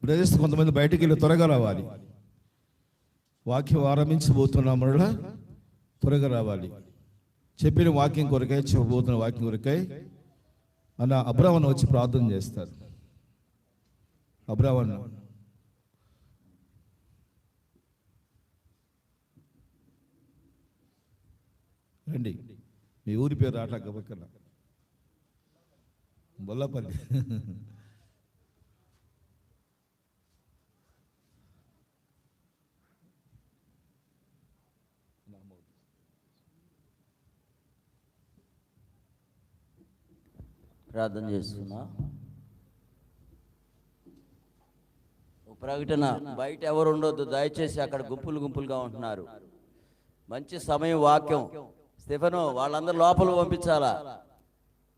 బ్రదర్స్ కొంతమంది బయటికి వెళ్ళి త్వరగా రావాలి. వాక్యం ఆరంభించబోతున్నాం మరలా త్వరగా రావాలి. చెప్పిన వాక్యం కొరకై, చెప్పబోతున్న వాక్యం కొరకై అన్న అబ్రాహ్మణ వచ్చి ప్రార్థన చేస్తారు. అబ్రాహ్మణ రండి. మీ ఊరి పేరు రాట్లా గబక్కన బొల్లపల్లి. ప్రార్థన చేస్తున్నా. ప్రకటన బయట ఎవరు ఉండొద్దు దయచేసి, అక్కడ గుంపులు గుంపులుగా ఉంటున్నారు. మంచి సమయం వాక్యం. స్టెఫెను వాళ్ళందరూ లోపల పంపించాలా.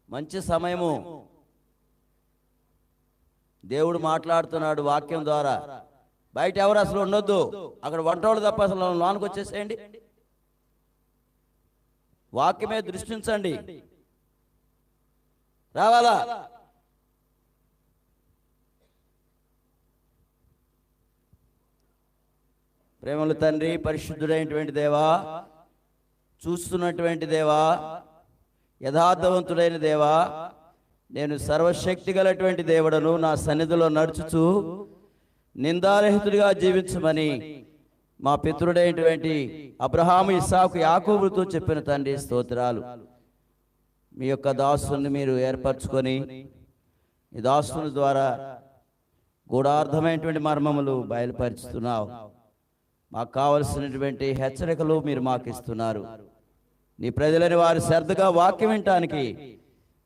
మంచి సమయము, దేవుడు మాట్లాడుతున్నాడు వాక్యం ద్వారా. బయట ఎవరు అసలు ఉండొద్దు. అక్కడ వంటోళ్ళు తప్ప అసలు లోనికి వచ్చేసేయండి. వాక్యమే దృష్టించండి. రావాలా? ప్రేమల తండ్రి, పరిశుద్ధుడైనటువంటి దేవా, చూస్తున్నటువంటి దేవా, యథార్థవంతుడైన దేవా, నేను సర్వశక్తి గలటువంటి దేవుడను. నా సన్నిధిలో నడుచుచు నిందారహితుడిగా జీవించమని మా పితరుడైనటువంటి అబ్రహాము, ఇస్సాకు, యాకోబులతో చెప్పిన తండ్రి స్తోత్రాలు. మీ యొక్క దాసుని మీరు ఏర్పరచుకొని ఈ దాసుని ద్వారా గూఢార్థమైనటువంటి మర్మములు బయలుపరుచుతున్నావు. మాకు కావలసినటువంటి హెచ్చరికలు మీరు మాకు ఇస్తున్నారు. నీ ప్రజలని వారు శ్రద్ధగా వాక్యం వినటానికి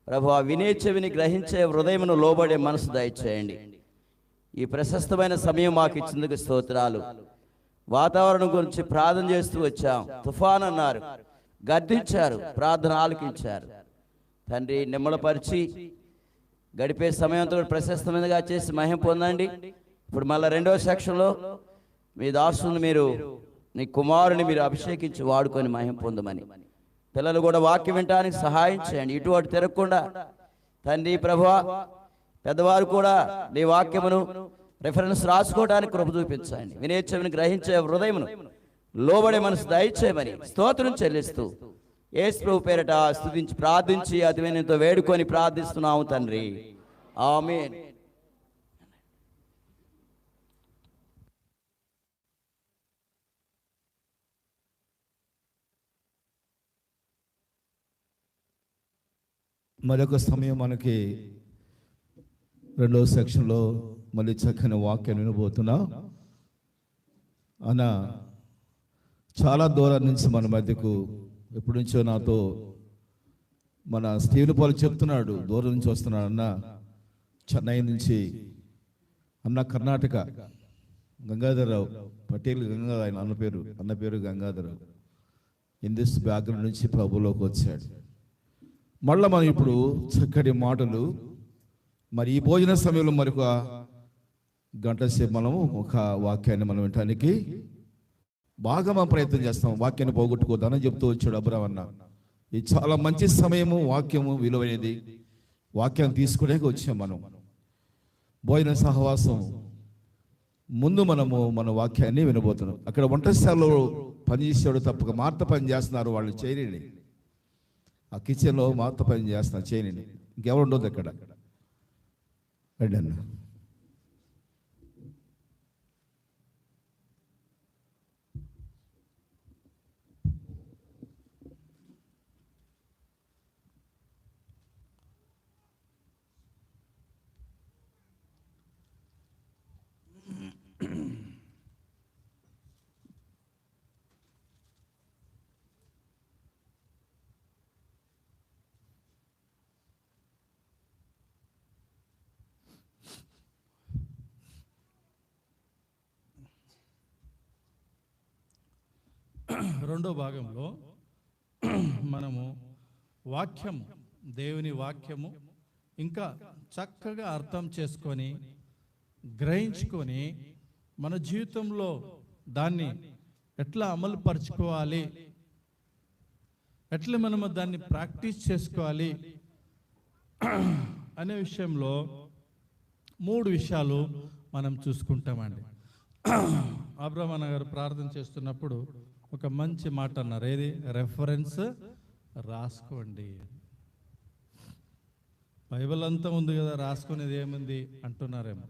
ప్రభువా వినే చెవిని గ్రహించే హృదయమును లోబడే మనసు దయచేయండి. ఈ ప్రశస్తమైన సమయం మాకు ఇచ్చేందుకు స్తోత్రాలు. వాతావరణం గురించి ప్రార్థన చేస్తూ వచ్చాం. తుఫాన్ అన్నారు, గద్దించారు, ప్రార్థన ఆలకించారు. తండ్రి నిమ్మలపరిచి గడిపే సమయంతో ప్రశస్తమైనదిగా చేసి మహిమ పొందండి. ఇప్పుడు మళ్ళీ రెండవ సెక్షన్లో మీ దాసుని మీరు, నీ కుమారుని మీరు అభిషేకించి వాడుకొని మహిమ పొందమని, పిల్లలు కూడా వాక్యం వినడానికి సహాయం చేయండి. ఇటు అటు తిరగకుండా తండ్రి ప్రభువా, పెద్దవారు కూడా నీ వాక్యమును రిఫరెన్స్ రాసుకోవడానికి కృప చూపించండి. వినే చెవిని గ్రహించే హృదయమును లోబడే మనసు దయచేయమని స్తోత్రం చెల్లిస్తూ యేసు ప్రభు పేరట స్తుతించి ప్రార్థించి అతి వినయంతో వేడుకొని ప్రార్థిస్తున్నాము తండ్రి. ఆమేన్. మరొక సమయం మనకి రెండవ సెక్షన్లో మళ్ళీ చక్కని వాక్యం వినబోతున్నా. అన్న చాలా దూరం నుంచి మన మధ్యకు ఎప్పటి నుంచో నాతో మన స్టీవెన్ పాల్ చెప్తున్నాడు, దూరం నుంచి వస్తున్నాడు అన్న, చెన్నై నుంచి అన్న, కర్ణాటక గంగాధరరావు పటేల్, ఆయన అన్న పేరు గంగాధరరావు. హిందూస్ బ్యాక్గ్రౌండ్ నుంచి ప్రభులోకి వచ్చాడు. మళ్ళీ మనం ఇప్పుడు చక్కటి మాటలు, మరి ఈ భోజన సమయంలో మరొక గంట సేపు మనము ఒక వాక్యాన్ని మనం వినటానికి బాగా మనం ప్రయత్నం చేస్తాం. వాక్యాన్ని పోగొట్టుకోదానని చెప్తూ వచ్చాడు అబ్రాహ్మణ అన్న. ఇది చాలా మంచి సమయము, వాక్యము విలువైనది. వాక్యాన్ని తీసుకునేకి వచ్చాం మనం. భోజన సహవాసం ముందు మనము మన వాక్యాన్ని వినబోతున్నాం. అక్కడ వంటశాలలో పనిచేసేవాడు తప్పక మార్త పని చేస్తున్నారు, వాళ్ళు చేయనండి. ఆ కిచెన్లో మార్త పని చేస్తున్నారు, చేయనండి. ఇంకెవరు ఉండదు అక్కడ. రండి అన్న. రెండో భాగంలో మనము వాక్యము, దేవుని వాక్యము ఇంకా చక్కగా అర్థం చేసుకొని గ్రహించుకొని మన జీవితంలో దాన్ని ఎట్లా అమలు పరుచుకోవాలి, ఎట్లా మనము దాన్ని ప్రాక్టీస్ చేసుకోవాలి అనే విషయంలో 3 విషయాలు మనం చూసుకుంటామండి. అబ్రహ్మణ గారు ప్రార్థన చేస్తున్నప్పుడు ఒక మంచి మాట అన్నారు. ఏది? రెఫరెన్స్ రాసుకోండి. బైబిల్ అంతా ఉంది కదా, రాసుకునేది ఏముంది అంటున్నారేమో.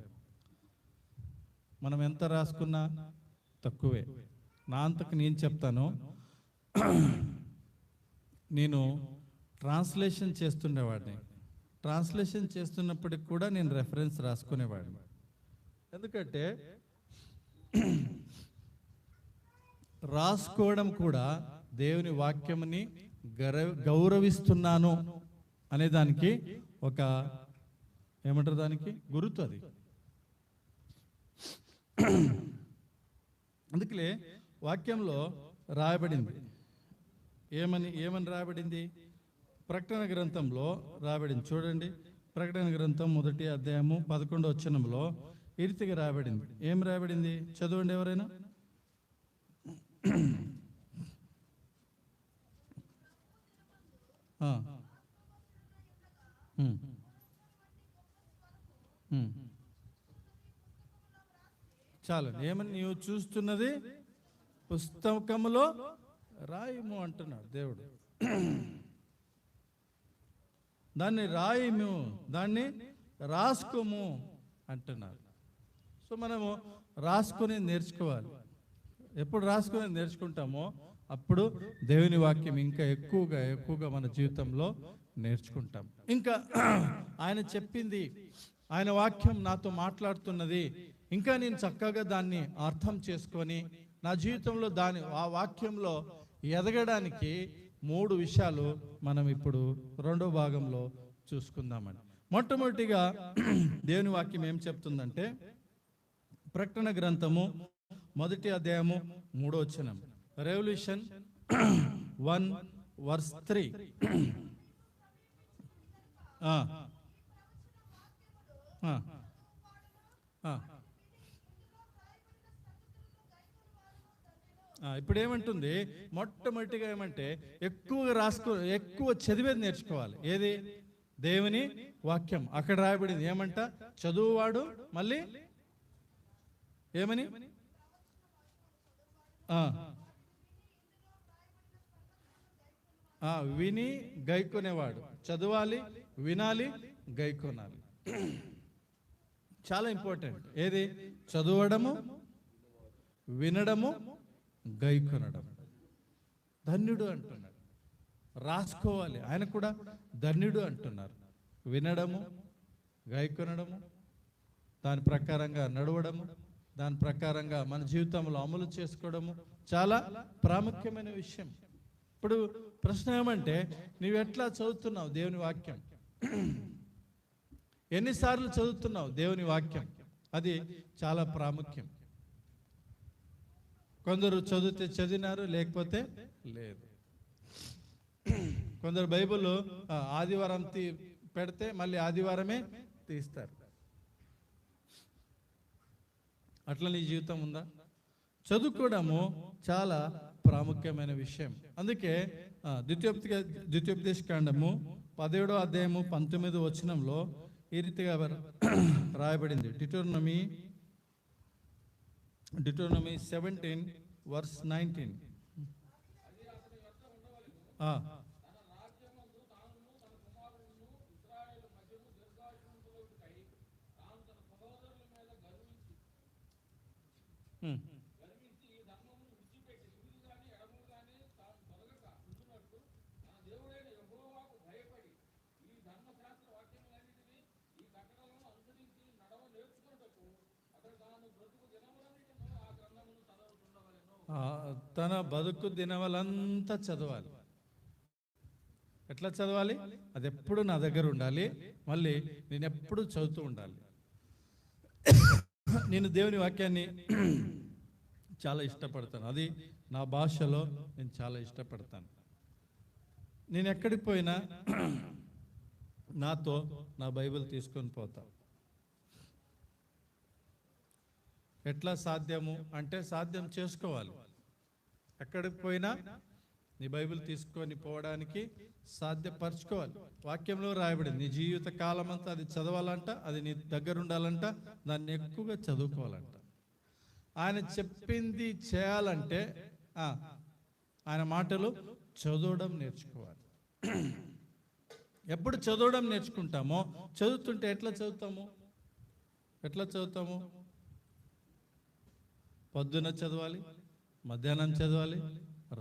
మనం ఎంత రాసుకున్నా తక్కువే. నా అంతకు నేను చెప్తాను, నేను ట్రాన్స్లేషన్ చేస్తుండేవాడిని. ట్రాన్స్లేషన్ చేస్తున్నప్పటికి కూడా నేను రెఫరెన్స్ రాసుకునేవాడిని. ఎందుకంటే రాసుకోవడం కూడా దేవుని వాక్యముని గౌరవిస్తున్నాను అనే దానికి ఒక ఏమంటారు, దానికి గుర్తు అది. అందుకలే వాక్యంలో రాయబడింది, ఏమని రాయబడింది? ప్రకటన గ్రంథంలో రాయబడింది. చూడండి, ప్రకటన గ్రంథం 1వ అధ్యాయము 11వ వచనంలో ఈ రీతిగా రాయబడింది. ఏం రాయబడింది? చదవండి ఎవరైనా. చాలు. ఏమని? నీవు చూస్తున్నది పుస్తకములో రాయము అంటున్నాడు దేవుడు. దాన్ని రాయము, దాన్ని రాసుకోము అంటున్నారు. సో మనము రాసుకొని నేర్చుకోవాలి. ఎప్పుడు రాసుకొని నేర్చుకుంటామో అప్పుడు దేవుని వాక్యం ఇంకా ఎక్కువగా మన జీవితంలో నేర్చుకుంటాం. ఇంకా ఆయన చెప్పింది, ఆయన వాక్యం నాతో మాట్లాడుతున్నది, ఇంకా నేను చక్కగా దాన్ని అర్థం చేసుకొని నా జీవితంలో ఆ వాక్యంలో ఎదగడానికి 3 విషయాలు మనం ఇప్పుడు రెండో భాగంలో చూసుకుందామని. మొట్టమొదటిగా దేవుని వాక్యం ఏం చెప్తుందంటే, ప్రకటన గ్రంథము 1వ అధ్యాయము 3వ వచనం, రెవల్యూషన్ 1:3. ఇప్పుడు ఏమంటుంది? మొట్టమొదటిగా ఏమంటే ఎక్కువ చదివేది నేర్చుకోవాలి. ఏది? దేవుని వాక్యం. అక్కడ రాయబడింది ఏమంట? చదువువాడు మళ్ళీ ఏమని? విని గైకొనేవాడు. చదవాలి, వినాలి, గైకొనాలి. చాలా ఇంపార్టెంట్. ఏది? చదవడము, వినడము, గైకొనడం. ధన్యుడు అంటున్నాడు. రాసుకోవాలి, ఆయన కూడా ధన్యుడు అంటున్నారు. వినడము, గైకొనడము, దాని ప్రకారంగా నడవడము, దాని ప్రకారంగా మన జీవితంలో అమలు చేసుకోవడము చాలా ప్రాముఖ్యమైన విషయం. ఇప్పుడు ప్రశ్న ఏమంటే, నువ్వు ఎట్లా చదువుతున్నావు దేవుని వాక్యం? ఎన్నిసార్లు చదువుతున్నావు దేవుని వాక్యం? అది చాలా ప్రాముఖ్యం. కొందరు చదివినారు, లేకపోతే లేదు. కొందరు బైబిల్ ఆదివారం పెడితే మళ్ళీ ఆదివారమే తీస్తారు. అట్లా నీ జీవితం ఉందా? చదువుకోవడము చాలా ప్రాముఖ్యమైన విషయం. అందుకే ద్వితీయోపదేశ కాండము 17వ అధ్యాయము 19వ వచనంలో ఈ రీతిగా రాయబడింది. డిటోనమీ 17:19. తన బతుకు దినవలంతా చదవాలి. ఎట్లా చదవాలి? అది ఎప్పుడు నా దగ్గర ఉండాలి, మళ్ళీ నేను ఎప్పుడు చదువుతూ ఉండాలి. నేను దేవుని వాక్యాన్ని చాలా ఇష్టపడతాను. అది నా భాషలో నేను చాలా ఇష్టపడతాను. నేను ఎక్కడికి పోయినా నాతో నా బైబిల్ తీసుకొని పోతా. ఎట్లా సాధ్యము అంటే సాధ్యం చేసుకోవాలి. ఎక్కడికి పోయినా నీ బైబిల్ తీసుకొని పోవడానికి సాధ్యపరచుకోవాలి. వాక్యంలో రాయబడింది, నీ జీవిత కాలం అంతా అది చదవాలంట, అది నీ దగ్గర ఉండాలంట, దాన్ని ఎక్కువగా చదువుకోవాలంట. ఆయన చెప్పింది చేయాలంటే ఆయన మాటలు చదవడం నేర్చుకోవాలి. ఎప్పుడు చదవడం నేర్చుకుంటామో, చదువుతుంటే ఎట్లా చదువుతాము? పొద్దున చదవాలి, మధ్యాహ్నం చదవాలి,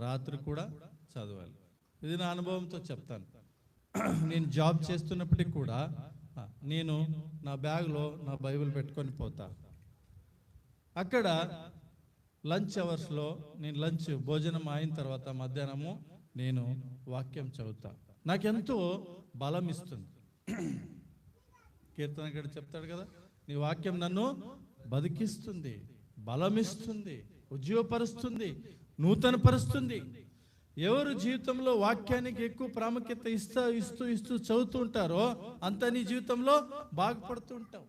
రాత్రి కూడా చదవాలి. ఇది నా అనుభవంతో చెప్తాను. నేను జాబ్ చేస్తున్నప్పటికి కూడా నేను నా బ్యాగ్లో నా బైబిల్ పెట్టుకొని పోతా. అక్కడ లంచ్ అవర్స్లో నేను భోజనం అయిన తర్వాత మధ్యాహ్నము నేను వాక్యం చదువుతా. నాకెంతో బలం ఇస్తుంది. కీర్తన గడు చెప్తాడు కదా, నీ వాక్యం నన్ను బతికిస్తుంది, బలమిస్తుంది, ఉజ్జీవపరుస్తుంది, నూతనపరుస్తుంది. ఎవరు జీవితంలో వాక్యానికి ఎక్కువ ప్రాముఖ్యత ఇస్తూ చదువుతూ ఉంటారో అంత నీ జీవితంలో బాగుపడుతూ ఉంటావు.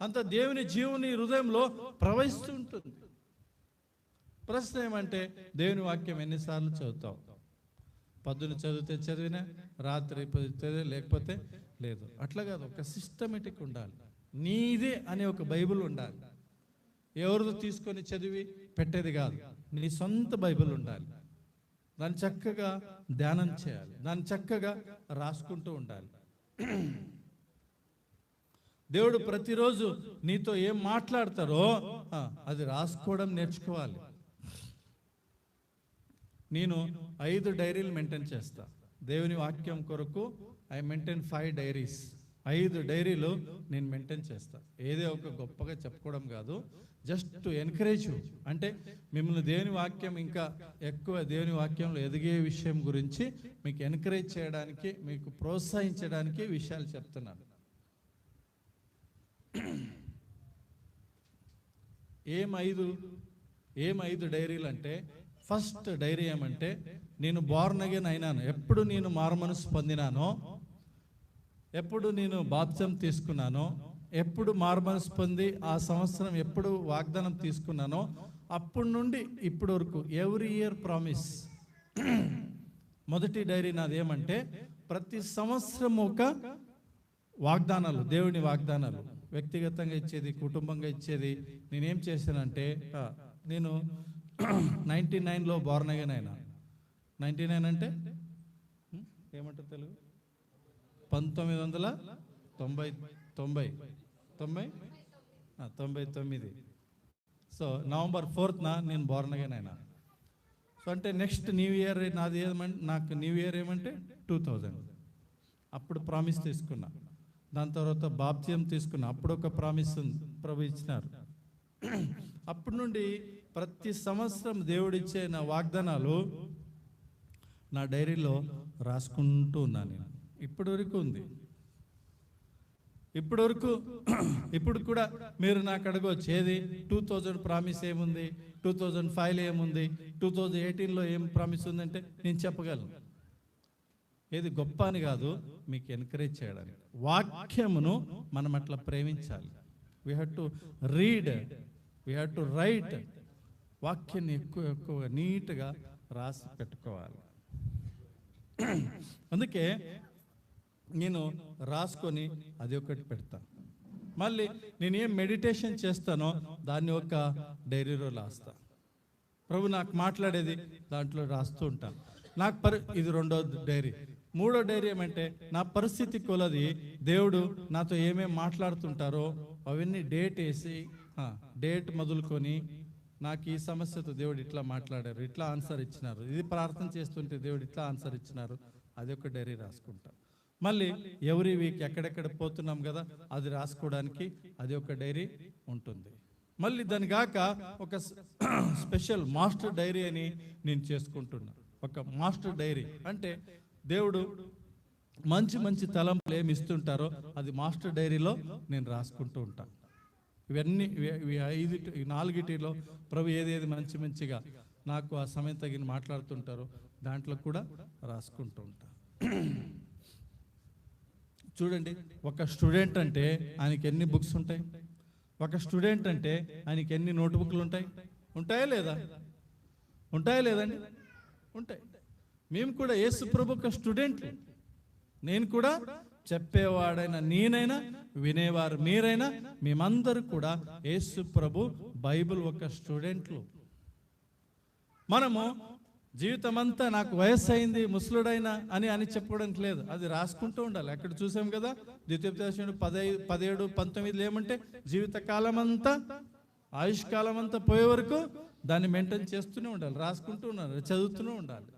అంత దేవుని జీవుని హృదయంలో ప్రవహిస్తూ ఉంటుంది. ప్రశ్న ఏమంటే, దేవుని వాక్యం ఎన్నిసార్లు చదువుతావు? పొద్దున చదివితే చదివినా, రాత్రి లేకపోతే లేదు. అట్లా కాదు, ఒక సిస్టమేటిక్ ఉండాలి. నీదే అనే ఒక బైబిల్ ఉండాలి. ఎవరిదో తీసుకొని చదివి పెట్టేది కాదు, నీ సొంత బైబిల్ ఉండాలి. దాన్ని చక్కగా ధ్యానం చేయాలి, దాన్ని చక్కగా రాసుకుంటూ ఉండాలి. దేవుడు ప్రతిరోజు నీతో ఏం మాట్లాడతారో అది రాసుకోవడం నేర్చుకోవాలి. నేను 5 డైరీలు మెయింటైన్ చేస్తా. దేవుని వాక్యం కొరకు ఐ మెయింటైన్ 5 డైరీస్. 5 డైరీలు నేను మెయింటైన్ చేస్తా. ఏదో ఒక గొప్పగా చెప్పుకోవడం కాదు, జస్ట్ టు ఎన్కరేజ్ యూ. అంటే మిమ్మల్ని దేవుని వాక్యం ఇంకా ఎక్కువ దేవుని వాక్యంలో ఎదిగే విషయం గురించి మీకు ఎన్కరేజ్ చేయడానికి, మీకు ప్రోత్సహించడానికి విషయాలు చెప్తున్నాను. ఏం 5 డైరీలు అంటే, ఫస్ట్ డైరీ ఏమంటే, నేను బోర్న్ అగైన్ అయినాను, ఎప్పుడు నేను మారుమనసు పొందినానో, ఎప్పుడు నేను బాప్తిసం తీసుకున్నానో, ఎప్పుడు మారుమనసు పొంది ఆ సంవత్సరం ఎప్పుడు వాగ్దానం తీసుకున్నానో అప్పటి నుండి ఇప్పటి వరకు ఎవ్రీ ఇయర్ ప్రామిస్. మొదటి డైరీ నాది ఏమంటే, ప్రతి సంవత్సరం ఒక వాగ్దానాలు, దేవుని వాగ్దానాలు, వ్యక్తిగతంగా ఇచ్చేది, కుటుంబంగా ఇచ్చేది. నేనేం చేశానంటే, నేను 99లో బోర్న్ అగైన్ అయినా. 99 అంటే ఏమంటారు తెలుగు? 1999. సో నవంబర్ 4న నేను బోర్న్ అగైన్ అయినా. సో అంటే నెక్స్ట్ న్యూ ఇయర్ నాది ఏమంటే, నాకు న్యూ ఇయర్ ఏమంటే 2000. అప్పుడు ప్రామిస్ తీసుకున్నా. దాని తర్వాత బాప్తిసం తీసుకున్నా. అప్పుడు ఒక ప్రామిస్ ప్రభు ఇచ్చినారు. అప్పటి నుండి ప్రతి సంవత్సరం దేవుడిచ్చే నా వాగ్దానాలు నా డైరీలో రాసుకుంటూ ఉన్నాను నేను. ఇప్పటి వరకు ఉంది. ఇప్పుడు కూడా మీరు నాకు అడగవచ్చు, ఏది 2000 ప్రామిస్ ఏముంది, 2005లో ఏముంది, 2018లో ఏం ప్రామిస్ ఉందంటే నేను చెప్పగలను. ఏది గొప్ప అని కాదు, మీకు ఎన్కరేజ్ చేయడానికి. వాక్యమును మనం అట్లా ప్రేమించాలి. We have to read, we have to right. వాక్యాన్ని ఎక్కువ నీట్గా రాసి పెట్టుకోవాలి. అందుకే నేను రాసుకొని అది ఒకటి పెడతాను. మళ్ళీ నేనేం మెడిటేషన్ చేస్తానో దాన్ని ఒక డైరీలో రాస్తా. ప్రభు నాకు మాట్లాడేది దాంట్లో రాస్తూ ఉంటాను. ఇది 2వ డైరీ. 3వ డైరీ ఏమంటే, నా పరిస్థితి కొలది దేవుడు నాతో ఏమేమి మాట్లాడుతుంటారో అవన్నీ డేట్ వేసి, డేట్ మొదలుకొని, నాకు ఈ సమస్యతో దేవుడు ఇట్లా మాట్లాడారు, ఇట్లా ఆన్సర్ ఇచ్చినారు, ఇది ప్రార్థన చేస్తుంటే దేవుడు ఇట్లా ఆన్సర్ ఇచ్చినారు, అది ఒక డైరీ రాసుకుంటాం. మళ్ళీ ఎవ్రీ వీక్ ఎక్కడెక్కడ పోతున్నాం కదా, అది రాసుకోవడానికి అది ఒక డైరీ ఉంటుంది. మళ్ళీ దాని కాక ఒక స్పెషల్ మాస్టర్ డైరీ అని నేను చేసుకుంటున్నా. ఒక మాస్టర్ డైరీ అంటే దేవుడు మంచి మంచి తలంపులు ఏమి ఇస్తుంటారో అది మాస్టర్ డైరీలో నేను రాసుకుంటూ ఉంటాను. ఇవన్నీ 4 ప్రభు ఏదేది మంచిగా నాకు ఆ సమయం తగిన మాట్లాడుతుంటారో దాంట్లో కూడా రాసుకుంటూ ఉంటాను. చూడండి, ఒక స్టూడెంట్ అంటే ఆయనకి ఎన్ని బుక్స్ ఉంటాయి? ఒక స్టూడెంట్ అంటే ఆయనకి ఎన్ని నోట్బుక్లు ఉంటాయి? ఉంటాయా లేదా? ఉంటాయా లేదండి? ఉంటాయి. మేము కూడా యేసు ప్రభు ఒక స్టూడెంట్. నేను కూడా చెప్పేవాడైనా నేనైనా వినేవారు మీరైనా మేమందరూ కూడా యేసు ప్రభు బైబిల్ ఒక స్టూడెంట్లు. మనము జీవితం అంతా నాకు వయస్సు అయింది ముసలుడైనా అని చెప్పడానికి లేదు, అది రాసుకుంటూ ఉండాలి. అక్కడ చూసాం కదా, ద్వితీయోపదేశకుడు 17, 19 ఏమంటే జీవితకాలం అంతా, ఆయుష్కాలం అంతా పోయే వరకు దాన్ని మెయింటైన్ చేస్తూనే ఉండాలి, రాసుకుంటూ ఉండాలి, చదువుతూనే ఉండాలి.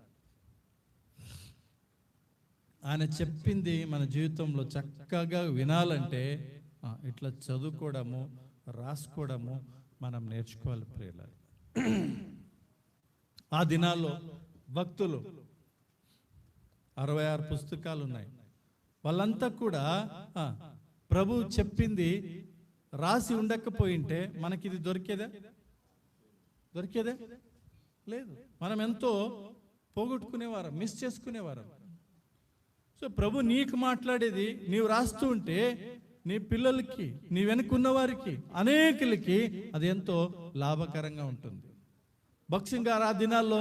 ఆయన చెప్పింది మన జీవితంలో చక్కగా వినాలంటే ఇట్లా చదువుకోవడము, రాసుకోవడము మనం నేర్చుకోవాలి ప్రియులారా. ఆ దినాల్లో భక్తులు 66 పుస్తకాలు ఉన్నాయి. వాళ్ళంతా కూడా ప్రభు చెప్పింది రాసి ఉండకపోయింటే మనకి ఇది దొరికేదే లేదు. మనం ఎంతో పోగొట్టుకునేవారం, మిస్ చేసుకునేవారం. సో ప్రభు నీకు మాట్లాడేది నీవు రాస్తూ ఉంటే నీ పిల్లలకి, నీ వెనుకున్న వారికి, అనేకులకి అది ఎంతో లాభకరంగా ఉంటుంది. భక్సింగ్ గారు ఆ దినాల్లో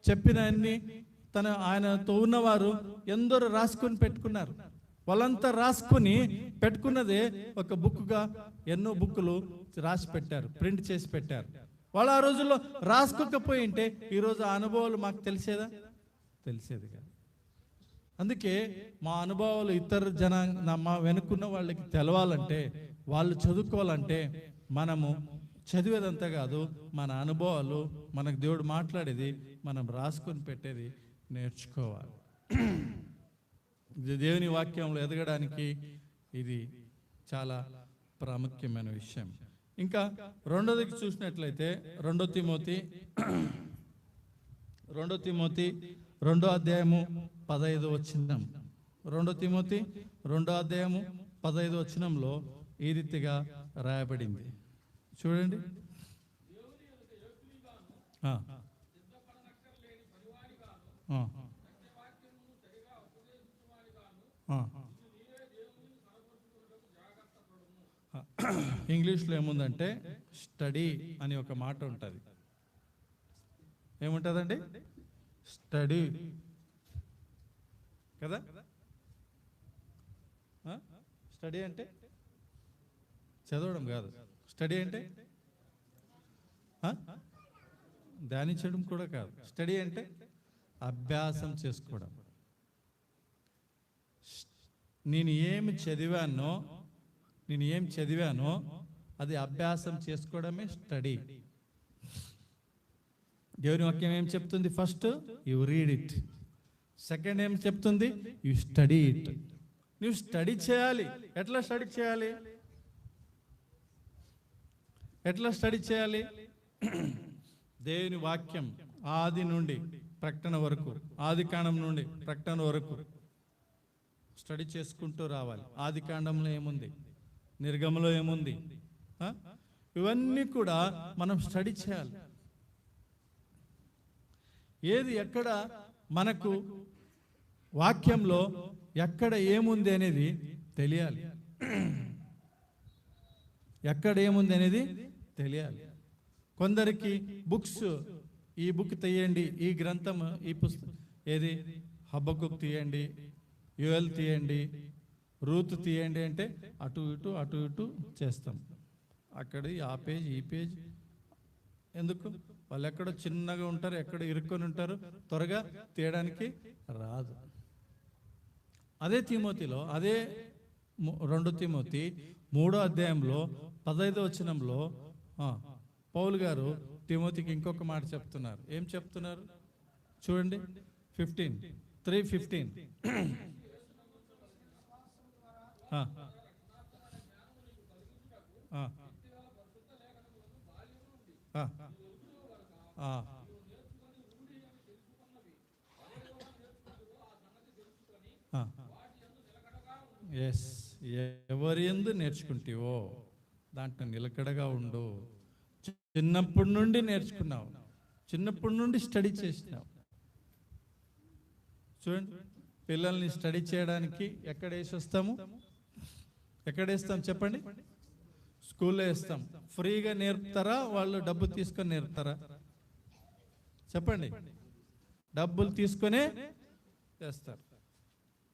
చెప్పిన అన్ని ఆయనతో ఉన్నవారు ఎందరో రాసుకొని పెట్టుకున్నారు. వాళ్ళంతా రాసుకొని పెట్టుకున్నదే ఒక బుక్గా ఎన్నో బుక్కులు రాసి పెట్టారు, ప్రింట్ చేసి పెట్టారు. వాళ్ళు ఆ రోజుల్లో రాసుకోకపోయి ఉంటే ఈరోజు ఆ అనుభవాలు మాకు తెలిసేది కాదు. అందుకే మా అనుభవాలు ఇతర మా వెనుకున్న వాళ్ళకి తెలవాలంటే, వాళ్ళు చదువుకోవాలంటే మనము చదివేదంతా కాదు, మన అనుభవాలు, మనకు దేవుడు మాట్లాడేది మనం రాసుకొని పెట్టేది నేర్చుకోవాలి. దేవుని వాక్యంలో ఎదగడానికి ఇది చాలా ప్రాముఖ్యమైన విషయం. ఇంకా రెండోదికి చూసినట్లయితే 2 తిమోతి 2 అధ్యాయము 15 వచనం. 2 తిమోతి 2 అధ్యాయము 15 వచనంలో ఈ రీతిగా రాయబడింది. చూడండి, ఇంగ్లీష్లో ఏముందంటే స్టడీ అని ఒక మాట ఉంటుంది. ఏముంటుందండి? స్టడీ కదా. స్టడీ అంటే చదవడం కాదు. స్టడీ అంటే ధ్యానించడం కూడా కాదు. స్టడీ అంటే అభ్యాసం చేసుకోవడం. నేను ఏమి చదివానో అది అభ్యాసం చేసుకోవడమే స్టడీ. దేవుని వాక్యం ఏం చెప్తుంది? First you read it. Second ఏం చెప్తుంది? You study it. నువ్వు స్టడీ చేయాలి. ఎట్లా స్టడీ చేయాలి? దేవుని వాక్యం ఆది నుండి ప్రకటన వరకు, ఆది కాండం నుండి ప్రకటన వరకు స్టడీ చేసుకుంటూ రావాలి. ఆది కాండంలో ఏముంది, నిర్గమలో ఏముంది, ఇవన్నీ కూడా మనం స్టడీ చేయాలి. ఏది ఎక్కడ మనకు వాక్యంలో ఎక్కడ ఏముంది అనేది తెలియాలి. ఎక్కడ ఏముంది అనేది తెలియాలి. కొందరికి బుక్స్, ఈ బుక్ తీయండి, ఈ గ్రంథం, ఈ పుస్తకం ఏది, హబక్కుక్ తీయండి, యోయల్ తీయండి, రూతు తీయండి అంటే అటు ఇటు చేస్తాం. అక్కడ ఆ పేజ్, ఈ పేజ్ ఎందుకు? వాళ్ళు ఎక్కడో చిన్నగా ఉంటారు, ఎక్కడ ఇరుక్కొని ఉంటారు, త్వరగా తీయడానికి రాదు. అదే తిమోతిలో, అదే 2 తిమోతి 3వ అధ్యాయంలో 15వ వచనంలో పౌలు గారు తిమోతికి ఇంకొక మాట చెప్తున్నారు. ఏం చెప్తున్నారు చూడండి, 3:15. ఎస్, ఎవరి యందు నేర్చుకుంటావో దాంట్లో నిలకడగా ఉండు. చిన్నప్పటి నుండి నేర్చుకున్నావు, చిన్నప్పటి నుండి స్టడీ చేసినాం. చూడండి, పిల్లల్ని స్టడీ చేయడానికి ఎక్కడ వేసి వస్తాము? ఎక్కడ వేస్తాం చెప్పండి? స్కూల్లో వేస్తాం. ఫ్రీగా నేర్పుతారా, వాళ్ళు డబ్బు తీసుకొని నేర్పుతారా? చెప్పండి. డబ్బులు తీసుకొనే చేస్తారు.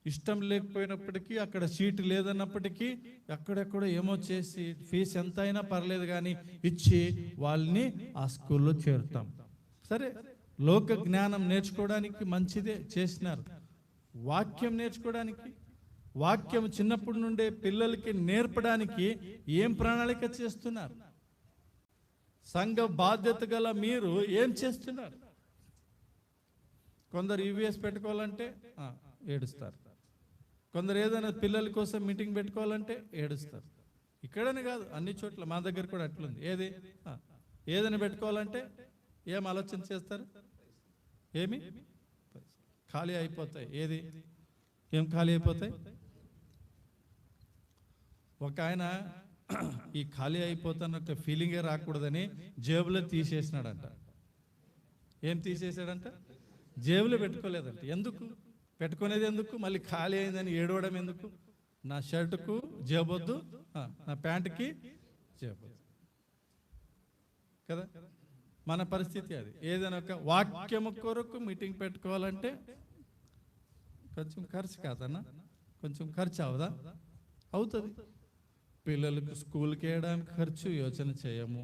ఇష్టం లేకపోయినప్పటికీ, అక్కడ సీటు లేదన్నప్పటికీ, ఎక్కడెక్కడో ఏమో చేసి ఫీజు ఎంత అయినా పర్లేదు కానీ ఇచ్చి వాళ్ళని ఆ స్కూల్లో చేరుతాం. సరే, లోక జ్ఞానం నేర్చుకోవడానికి మంచిదే చేసినారు. వాక్యం నేర్చుకోవడానికి, వాక్యం చిన్నప్పటి నుండే పిల్లలకి నేర్పడానికి ఏం ప్రణాళిక చేస్తున్నారు? సంఘ బాధ్యత గల మీరు ఏం చేస్తున్నారు? కొందరు యూవీఎస్ పెట్టుకోవాలంటే ఏడుస్తారు. కొందరు ఏదైనా పిల్లల కోసం మీటింగ్ పెట్టుకోవాలంటే ఏడుస్తారు. ఇక్కడనే కాదు, అన్ని చోట్ల, మా దగ్గర కూడా అట్లుంది. ఏదైనా పెట్టుకోవాలంటే ఏం ఆలోచన చేస్తారు? ఏమి ఖాళీ అయిపోతాయి. ఏం ఖాళీ అయిపోతాయి? ఒక ఆయన ఈ ఖాళీ అయిపోతాన్న ఒక ఫీలింగే రాకూడదని జేబులో తీసేసినాడంట. ఏం తీసేసాడంట? జేబులో పెట్టుకోలేదంట. ఎందుకు పెట్టుకునేది? ఎందుకు? మళ్ళీ ఖాళీ అయిందని ఏడవడం ఎందుకు? నా షర్టుకు జేబొద్దు, నా ప్యాంటుకి జేబొద్దు కదా. మన పరిస్థితి అది. ఏదైనా ఒక వాక్యము కొరకు మీటింగ్ పెట్టుకోవాలంటే కొంచెం ఖర్చు కాదన్నా? కొంచెం ఖర్చు అవదా? అవుతుంది. పిల్లలకు స్కూల్కి వేయడానికి ఖర్చు యోచన చేయము,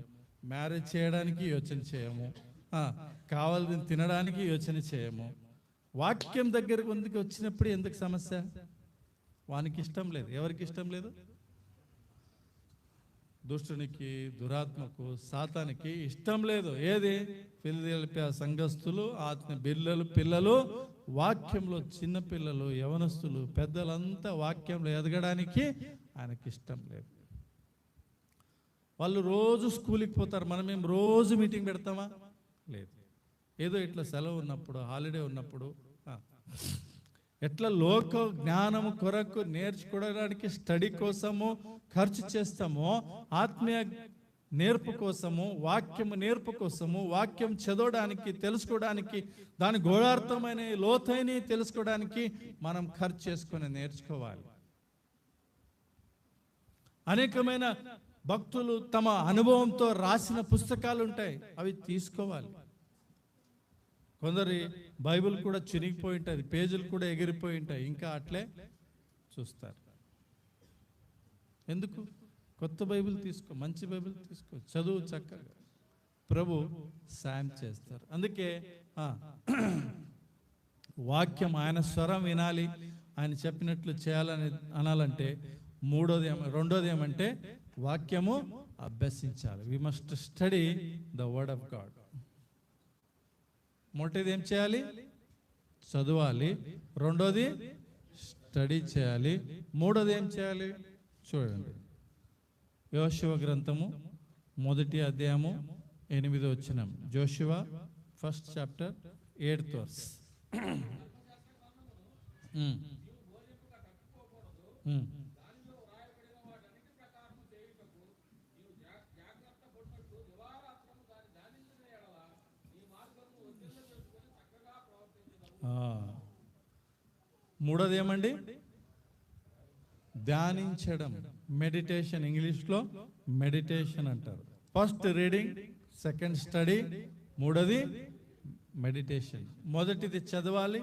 మ్యారేజ్ చేయడానికి యోచన చేయము, కావాల్సింది తినడానికి యోచన చేయము. వాక్యం దగ్గరకు ముందుకు వచ్చినప్పుడు ఎందుకు సమస్య? వానికి ఇష్టం లేదు. ఎవరికి ఇష్టం లేదు? దుష్టునికి, దురాత్మకు, సాతానికి ఇష్టం లేదు. ఏది? ఫిలదెల్ఫియా సంఘస్థులు, ఆత్మ పిల్లలు వాక్యంలో, చిన్న పిల్లలు, యవనస్తులు, పెద్దలంతా వాక్యంలో ఎదగడానికి ఆయనకి ఇష్టం లేదు. వాళ్ళు రోజు స్కూల్కి పోతారు. మనమేం రోజు మీటింగ్ పెడతామా? లేదు. ఏదో ఇట్లా సెలవు ఉన్నప్పుడు, హాలిడే ఉన్నప్పుడు, ఎట్లా లోక జ్ఞానము కొరకు నేర్చుకోవడానికి స్టడీ కోసము ఖర్చు చేస్తామో, ఆత్మీయ నేర్పు కోసము, వాక్యము నేర్పు కోసము, వాక్యం చదవడానికి, తెలుసుకోవడానికి, దాని గూఢార్థమైన లోతైన తెలుసుకోవడానికి మనం ఖర్చు చేసుకొని నేర్చుకోవాలి. అనేకమైన భక్తులు తమ అనుభవంతో రాసిన పుస్తకాలు ఉంటాయి, అవి తీసుకోవాలి. కొందరి బైబిల్ కూడా చినిగిపోయి ఉంటుంది, పేజీలు కూడా ఎగిరిపోయి ఉంటాయి, ఇంకా అట్లే చూస్తారు. ఎందుకు? కొత్త బైబిల్ తీసుకో, మంచి బైబిల్ తీసుకో, చదువు చక్కగా, ప్రభు సాయం చేస్తారు. అందుకే వాక్యం ఆయన స్వరం వినాలి, ఆయన చెప్పినట్లు చేయాలని అనాలంటే రెండోది ఏమంటే వాక్యము అభ్యసించాలి. We must study the word of God. మొదటిది ఏం చేయాలి? చదవాలి. రెండోది స్టడీ చేయాలి. మూడోది ఏం చేయాలి? చూడండి, యోషువ గ్రంథము 1వ అధ్యాయము 8వ వచనం. జోషువ 1st chapter 8th verse. మూడోది ఏమండి? ధ్యానించడం, మెడిటేషన్. ఇంగ్లీష్లో మెడిటేషన్ అంటారు. ఫస్ట్ రీడింగ్, సెకండ్ స్టడీ, మూడోది మెడిటేషన్. మొదటిది చదవాలి,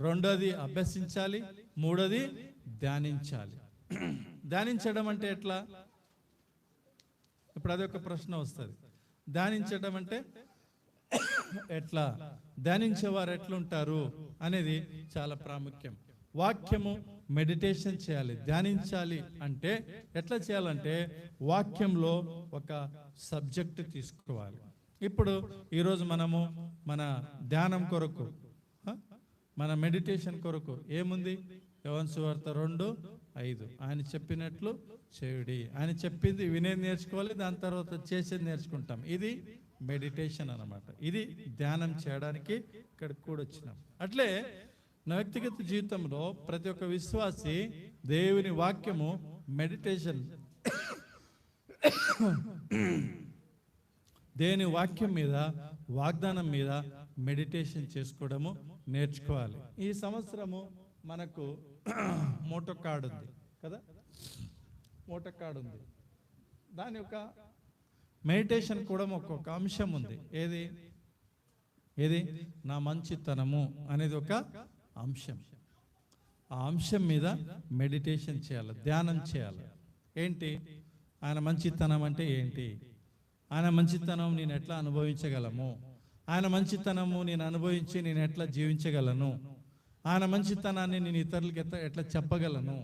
రెండోది అభ్యసించాలి, మూడోది ధ్యానించాలి. ధ్యానించడం అంటే ఎట్లా? ఇప్పుడు అదొక ప్రశ్న వస్తుంది. ధ్యానించడం అంటే ఎట్లా, ధ్యానించేవారు ఎట్లుంటారు అనేది చాలా ప్రాముఖ్యం. వాక్యము మెడిటేషన్ చేయాలి, ధ్యానించాలి అంటే ఎట్లా చేయాలంటే వాక్యంలో ఒక సబ్జెక్ట్ తీసుకోవాలి. ఇప్పుడు ఈరోజు మనము మన ధ్యానం కొరకు, మన మెడిటేషన్ కొరకు ఏముంది? యోహాను సువార్త 2:5 ఆయన చెప్పినట్లు చేయుడి. ఆయన చెప్పింది వినేది నేర్చుకోవాలి, దాని తర్వాత చేసేది నేర్చుకుంటాం. ఇది మెడిటేషన్ అన్నమాట. ఇది ధ్యానం చేయడానికి ఇక్కడ కూడొచ్చినాం. అట్లే నా వ్యక్తిగత జీవితంలో ప్రతి ఒక్క విశ్వాసి దేవుని వాక్యము మెడిటేషన్ దేని వాక్యం మీద, వాగ్దానం మీద మెడిటేషన్ చేసుకోవడము నేర్చుకోవాలి. ఈ సంవత్సరము మనకు మోటో కార్డు ఉంది కదా, మోటో కార్డు ఉంది. దాని యొక్క మెడిటేషన్ కూడా ఒక్కొక్క అంశం ఉంది. ఏది ఏది నా మంచితనము అనేది ఒక అంశం. ఆ అంశం మీద మెడిటేషన్ చేయాలి, ధ్యానం చేయాలి. ఏంటి ఆయన మంచితనం అంటే ఏంటి, ఆయన మంచితనం నేను ఎట్లా అనుభవించగలము, ఆయన మంచితనము నేను అనుభవించి నేను ఎట్లా జీవించగలను, ఆయన మంచితనాన్ని నేను ఇతరులకి ఎట్లా చెప్పగలను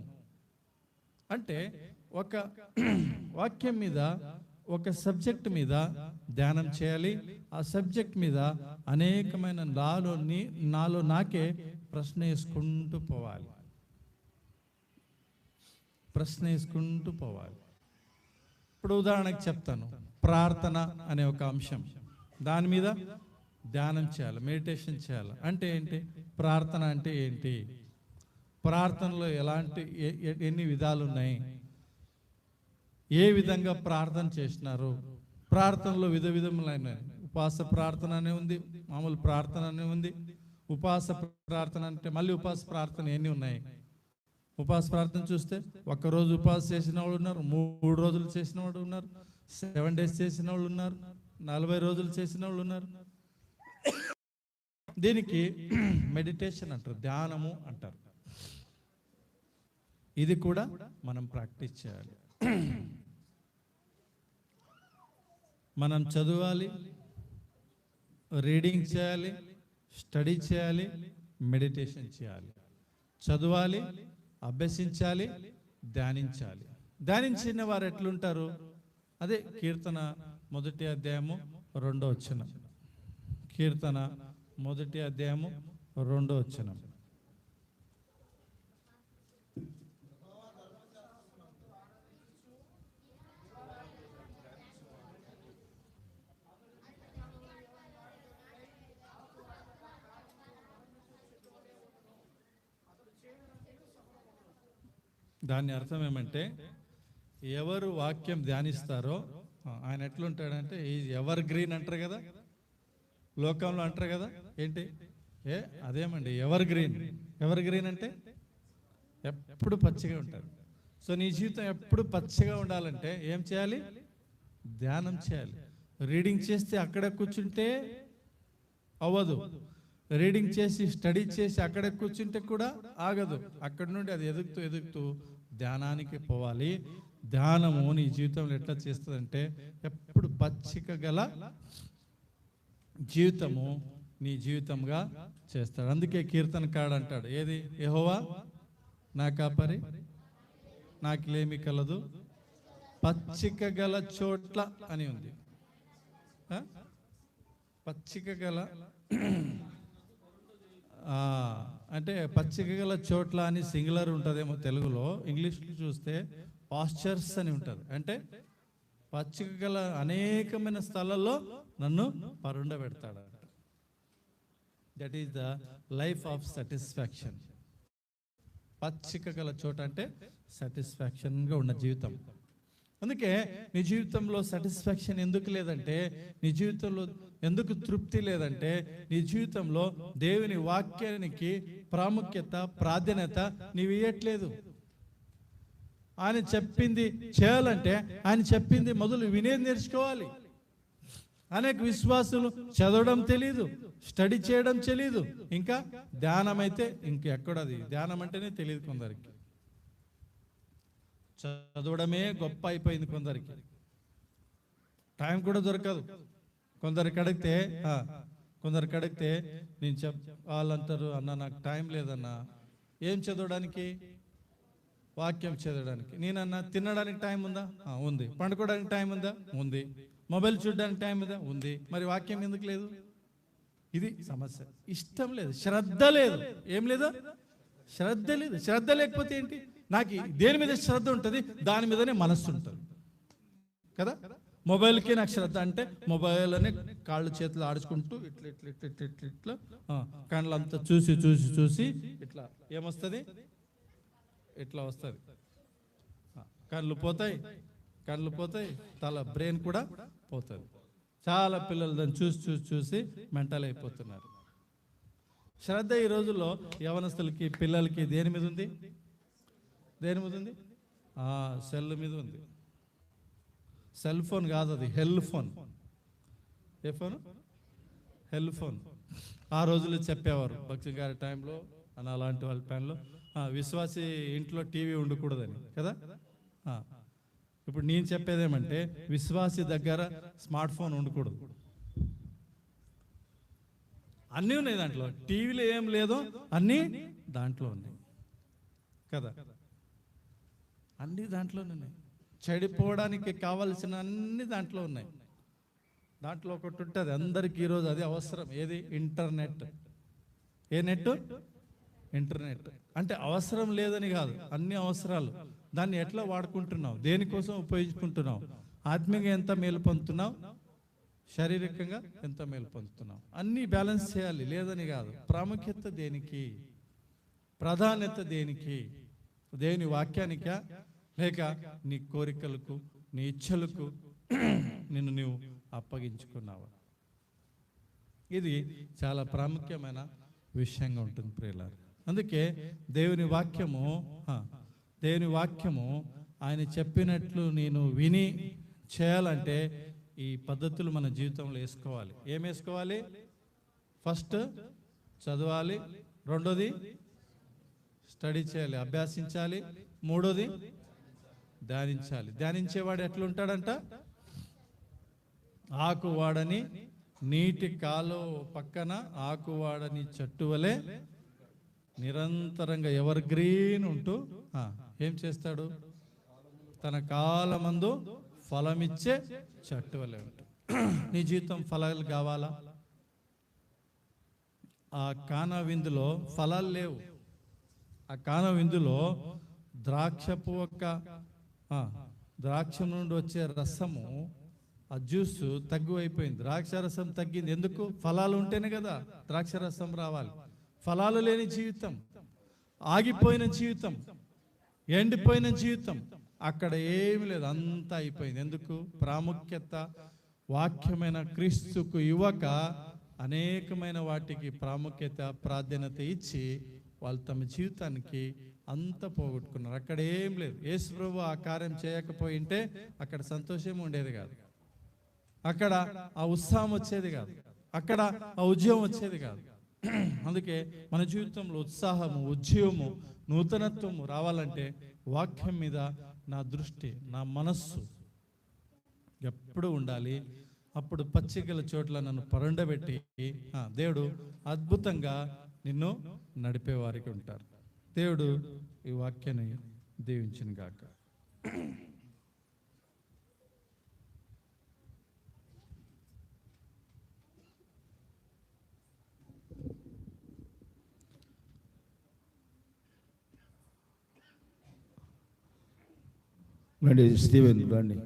అంటే ఒక వాక్యం మీద, ఒక సబ్జెక్ట్ మీద ధ్యానం చేయాలి. ఆ సబ్జెక్ట్ మీద అనేకమైన నాలో నాకే ప్రశ్న వేసుకుంటూ పోవాలి, ప్రశ్న వేసుకుంటూ పోవాలి. ఇప్పుడు ఉదాహరణకు చెప్తాను, ప్రార్థన అనే ఒక అంశం, దాని మీద ధ్యానం చేయాలి, మెడిటేషన్ చేయాలి. అంటే ఏంటి, ప్రార్థన అంటే ఏంటి, ప్రార్థనలో ఎలాంటి ఎన్ని విధాలు ఉన్నాయి, ఏ విధంగా ప్రార్థన చేసినారు, ప్రార్థనలో విధములైన ఉపవాస ప్రార్థన అనే ఉంది, మామూలు ప్రార్థన అనే ఉంది. ఉపవాస ప్రార్థన అంటే మళ్ళీ ఉపవాస ప్రార్థన ఎన్ని ఉన్నాయి. ఉపవాస ప్రార్థన చూస్తే ఒక్కరోజు ఉపవాస చేసిన వాళ్ళు ఉన్నారు, 3 రోజులు చేసిన వాళ్ళు ఉన్నారు, 7 days చేసిన వాళ్ళు ఉన్నారు, 40 రోజులు చేసిన వాళ్ళు ఉన్నారు. దీనికి మెడిటేషన్ అంటారు, ధ్యానము అంటారు. ఇది కూడా మనం ప్రాక్టీస్ చేయాలి. మనం చదవాలి, రీడింగ్ చేయాలి, స్టడీ చేయాలి, మెడిటేషన్ చేయాలి. చదవాలి, అభ్యసించాలి, ధ్యానించాలి. ధ్యానించిన వారు ఎట్లుంటారు, అదే కీర్తన 1వ అధ్యాయము 2వ వచనం. కీర్తన 1వ అధ్యాయము 2వ వచనం. దాని అర్థం ఏమంటే, ఎవరు వాక్యం ధ్యానిస్తారో ఆయన ఎట్లుంటాడంటే ఎవర్ గ్రీన్ అంటారు కదా, లోకంలో అంటారు కదా. ఏంటి అదేమండి ఎవర్ గ్రీన్. ఎవర్ గ్రీన్ అంటే ఎప్పుడు పచ్చిగా ఉంటారు. సో నీ జీవితం ఎప్పుడు పచ్చిగా ఉండాలంటే ఏం చేయాలి, ధ్యానం చేయాలి. రీడింగ్ చేస్తే అక్కడ కూర్చుంటే అవ్వదు, రీడింగ్ చేసి స్టడీ చేసి అక్కడ కూర్చుంటే కూడా ఆగదు. అక్కడి నుండి అది ఎదుగుతూ ధ్యానానికి పోవాలి. ధ్యానము నీ జీవితంలో ఎట్లా చేస్తుందంటే ఎప్పుడు పచ్చిక గల జీవితము నీ జీవితంగా చేస్తాడు. అందుకే కీర్తనకాడు అంటాడు, ఏది, యెహోవా నా కాపరి, నాకులేమి కలదు, పచ్చిక గల చోట్ల అని ఉంది. పచ్చిక గల అంటే పచ్చిక గల చోట్ల అని సింగులర్ ఉంటుందేమో తెలుగులో. ఇంగ్లీష్లో చూస్తే పాస్చర్స్ అని ఉంటుంది. అంటే పచ్చిక గల అనేకమైన స్థలాల్లో నన్ను పరుండబెడతాడు. That is the life of satisfaction. పచ్చిక గల చోట అంటే సాటిస్ఫాక్షన్గా ఉన్న జీవితం. అందుకే నీ జీవితంలో సాటిస్ఫాక్షన్ ఎందుకు లేదంటే, నీ జీవితంలో ఎందుకు తృప్తి లేదంటే, నీ జీవితంలో దేవుని వాక్యానికి ప్రాముఖ్యత, ప్రాధాన్యత నీవు ఇవ్వట్లేదు. ఆయన చెప్పింది చేయాలంటే ఆయన చెప్పింది మొదలు వినేది నేర్చుకోవాలి. అనేక విశ్వాసులు చదవడం తెలీదు, స్టడీ చేయడం తెలీదు, ఇంకా ధ్యానం అయితే ఇంకెక్కడది ధ్యానం అంటేనే తెలియదు కొందరికి. చదవడమే గొప్ప అయిపోయింది కొందరికి, టైం కూడా దొరకదు. కొందరికి అడిగితే నేను వాళ్ళంటారు, అన్న నాకు టైం లేదన్నా. ఏం చదవడానికి? వాక్యం చదవడానికి. నేనన్నా తినడానికి టైం ఉందా? ఉంది. పండుకోవడానికి టైం ఉందా? ఉంది. మొబైల్ చూడడానికి టైం ఉందా? ఉంది. మరి వాక్యం ఎందుకు లేదు? ఇది సమస్య. ఇష్టం లేదు, శ్రద్ధ లేదు. ఏం లేదా? శ్రద్ధ లేదు. శ్రద్ధ లేకపోతే ఏంటి? నాకు దేని మీద శ్రద్ధ ఉంటుంది, దాని మీదనే మనస్సు ఉంటుంది కదా. మొబైల్కి నాకు శ్రద్ధ అంటే మొబైల్ అనే కాళ్ళు చేతులు ఆడుచుకుంటూ ఇట్లా కళ్ళంతా చూసి ఇట్లా ఏమొస్తుంది, ఇట్లా వస్తుంది. కళ్ళు పోతాయి, తల బ్రెయిన్ కూడా పోతుంది. చాలా పిల్లలు దాన్ని చూసి మెంటల్ అయిపోతున్నారు. శ్రద్ధ ఈ రోజుల్లో యవనస్తులకి పిల్లలకి దేని మీద ఉంది? సెల్ మీద ఉంది. సెల్ ఫోన్ కాదు, అది హెల్ ఫోన్. ఏ ఫోన్? హెల్ ఫోన్. ఆ రోజుల్లో చెప్పేవారు భక్తి గారి టైంలో అని, అలాంటి వాళ్ళ టైంలో విశ్వాసి ఇంట్లో టీవీ ఉండకూడదని కదా. ఇప్పుడు నేను చెప్పేదేమంటే విశ్వాసి దగ్గర స్మార్ట్ ఫోన్ ఉండకూడదు. అన్నీ ఉన్నాయి దాంట్లో. టీవీలో ఏం లేదో అన్నీ దాంట్లో ఉన్నాయి కదా. అన్నీ దాంట్లోనే ఉన్నాయి. చెడిపోవడానికి కావలసిన అన్ని దాంట్లో ఉన్నాయి. దాంట్లో ఒకటి ఉంటుంది అందరికీ ఈరోజు, అది అవసరం. ఏది? ఇంటర్నెట్. ఏ నెట్? ఇంటర్నెట్. అంటే అవసరం లేదని కాదు, అన్ని అవసరాలు. దాన్ని ఎట్లా వాడుకుంటున్నావు? దేనికోసం ఉపయోగించుకుంటున్నావు? ఆత్మీయంగా ఎంత మేలు పొందుతున్నావు? శారీరకంగా ఎంత మేలు పొందుతున్నావు? అన్నీ బ్యాలెన్స్ చేయాలి, లేదని కాదు. ప్రాముఖ్యత దేనికి? ప్రాధాన్యత దేనికి? దేవుని వాక్యానికా, లేక నీ కోరికలకు, నీ ఇచ్చలకు నిన్ను నీవు అప్పగించుకున్నావా? ఇది చాలా ప్రాముఖ్యమైన విషయంగా ఉంటుంది ప్రియులారా. అందుకే దేవుని వాక్యము ఆయన చెప్పినట్లు నేను విని చేయాలంటే ఈ పద్ధతులు మన జీవితంలో వేసుకోవాలి. ఏం వేసుకోవాలి? ఫస్ట్ చదవాలి, రెండోది స్టడీ చేయాలి, అభ్యాసించాలి, మూడోది ధ్యానించాలి. ధ్యానించేవాడు ఎట్లుంటాడంట? ఆకువాడని నీటి కాలువ పక్కన ఆకువాడని చెట్టు వలె నిరంతరంగా ఎవర్ గ్రీన్ ఉంటూ ఏం చేస్తాడు? తన కాలమందు ఫలమిచ్చే చెట్టు వలె ఉంటాడు. నీ జీవితం ఫలాలు కావాలా? ఆ కానా విందులో ఫలాలు లేవు. ఆ కానా విందులో ద్రాక్షపు ద్రాక్ష నుండి వచ్చే రసము, ఆ జ్యూస్ తగ్గువైపోయింది. ద్రాక్ష రసం తగ్గింది. ఎందుకు? ఫలాలు ఉంటేనే కదా ద్రాక్ష రసం రావాలి. ఫలాలు లేని జీవితం, ఆగిపోయిన జీవితం, ఎండిపోయిన జీవితం, అక్కడ ఏమి లేదు, అంతా అయిపోయింది. ఎందుకు? ప్రాముఖ్యత వాక్యమైన క్రీస్తుకు ఇవ్వక అనేకమైన వాటికి ప్రాముఖ్యత, ప్రాధాన్యత ఇచ్చి వాళ్ళు తమ జీవితానికి అంత పోగొట్టుకున్నారు. అక్కడ ఏం లేదు. యేసు ప్రభు ఆ కార్యం చేయకపోయింటే అక్కడ సంతోషం ఉండేది కాదు, అక్కడ ఆ ఉత్సాహం వచ్చేది కాదు, అక్కడ ఆ ఉద్యమం వచ్చేది కాదు. అందుకే మన జీవితంలో ఉత్సాహము, ఉద్యమము, నూతనత్వము రావాలంటే వాక్యం మీద నా దృష్టి, నా మనస్సు ఎప్పుడు ఉండాలి. అప్పుడు పచ్చికల చోట్ల నన్ను పరుండబెట్టి దేవుడు అద్భుతంగా నిన్ను నడిపేవారికి ఉంటారు. దేవుడు ఈ వాక్యాన్ని దీవించును గాక. రండి స్టీవెన్, రండి.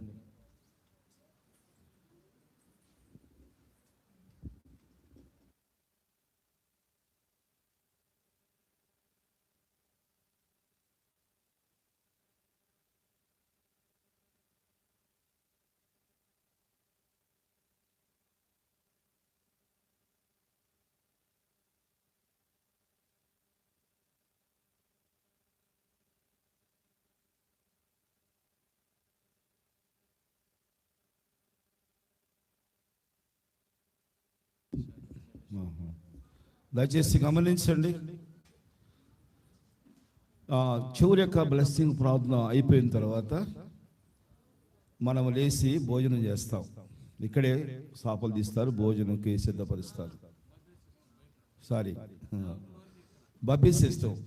దయచేసి గమనించండి. చివరి యొక్క బ్లెస్సింగ్ ప్రార్థన అయిపోయిన తర్వాత మనం లేచి భోజనం చేస్తాం. ఇక్కడే సాపలు తీస్తారు, భోజనంకి సిద్ధపరుస్తారు. బబ్బీ సిస్టమ్.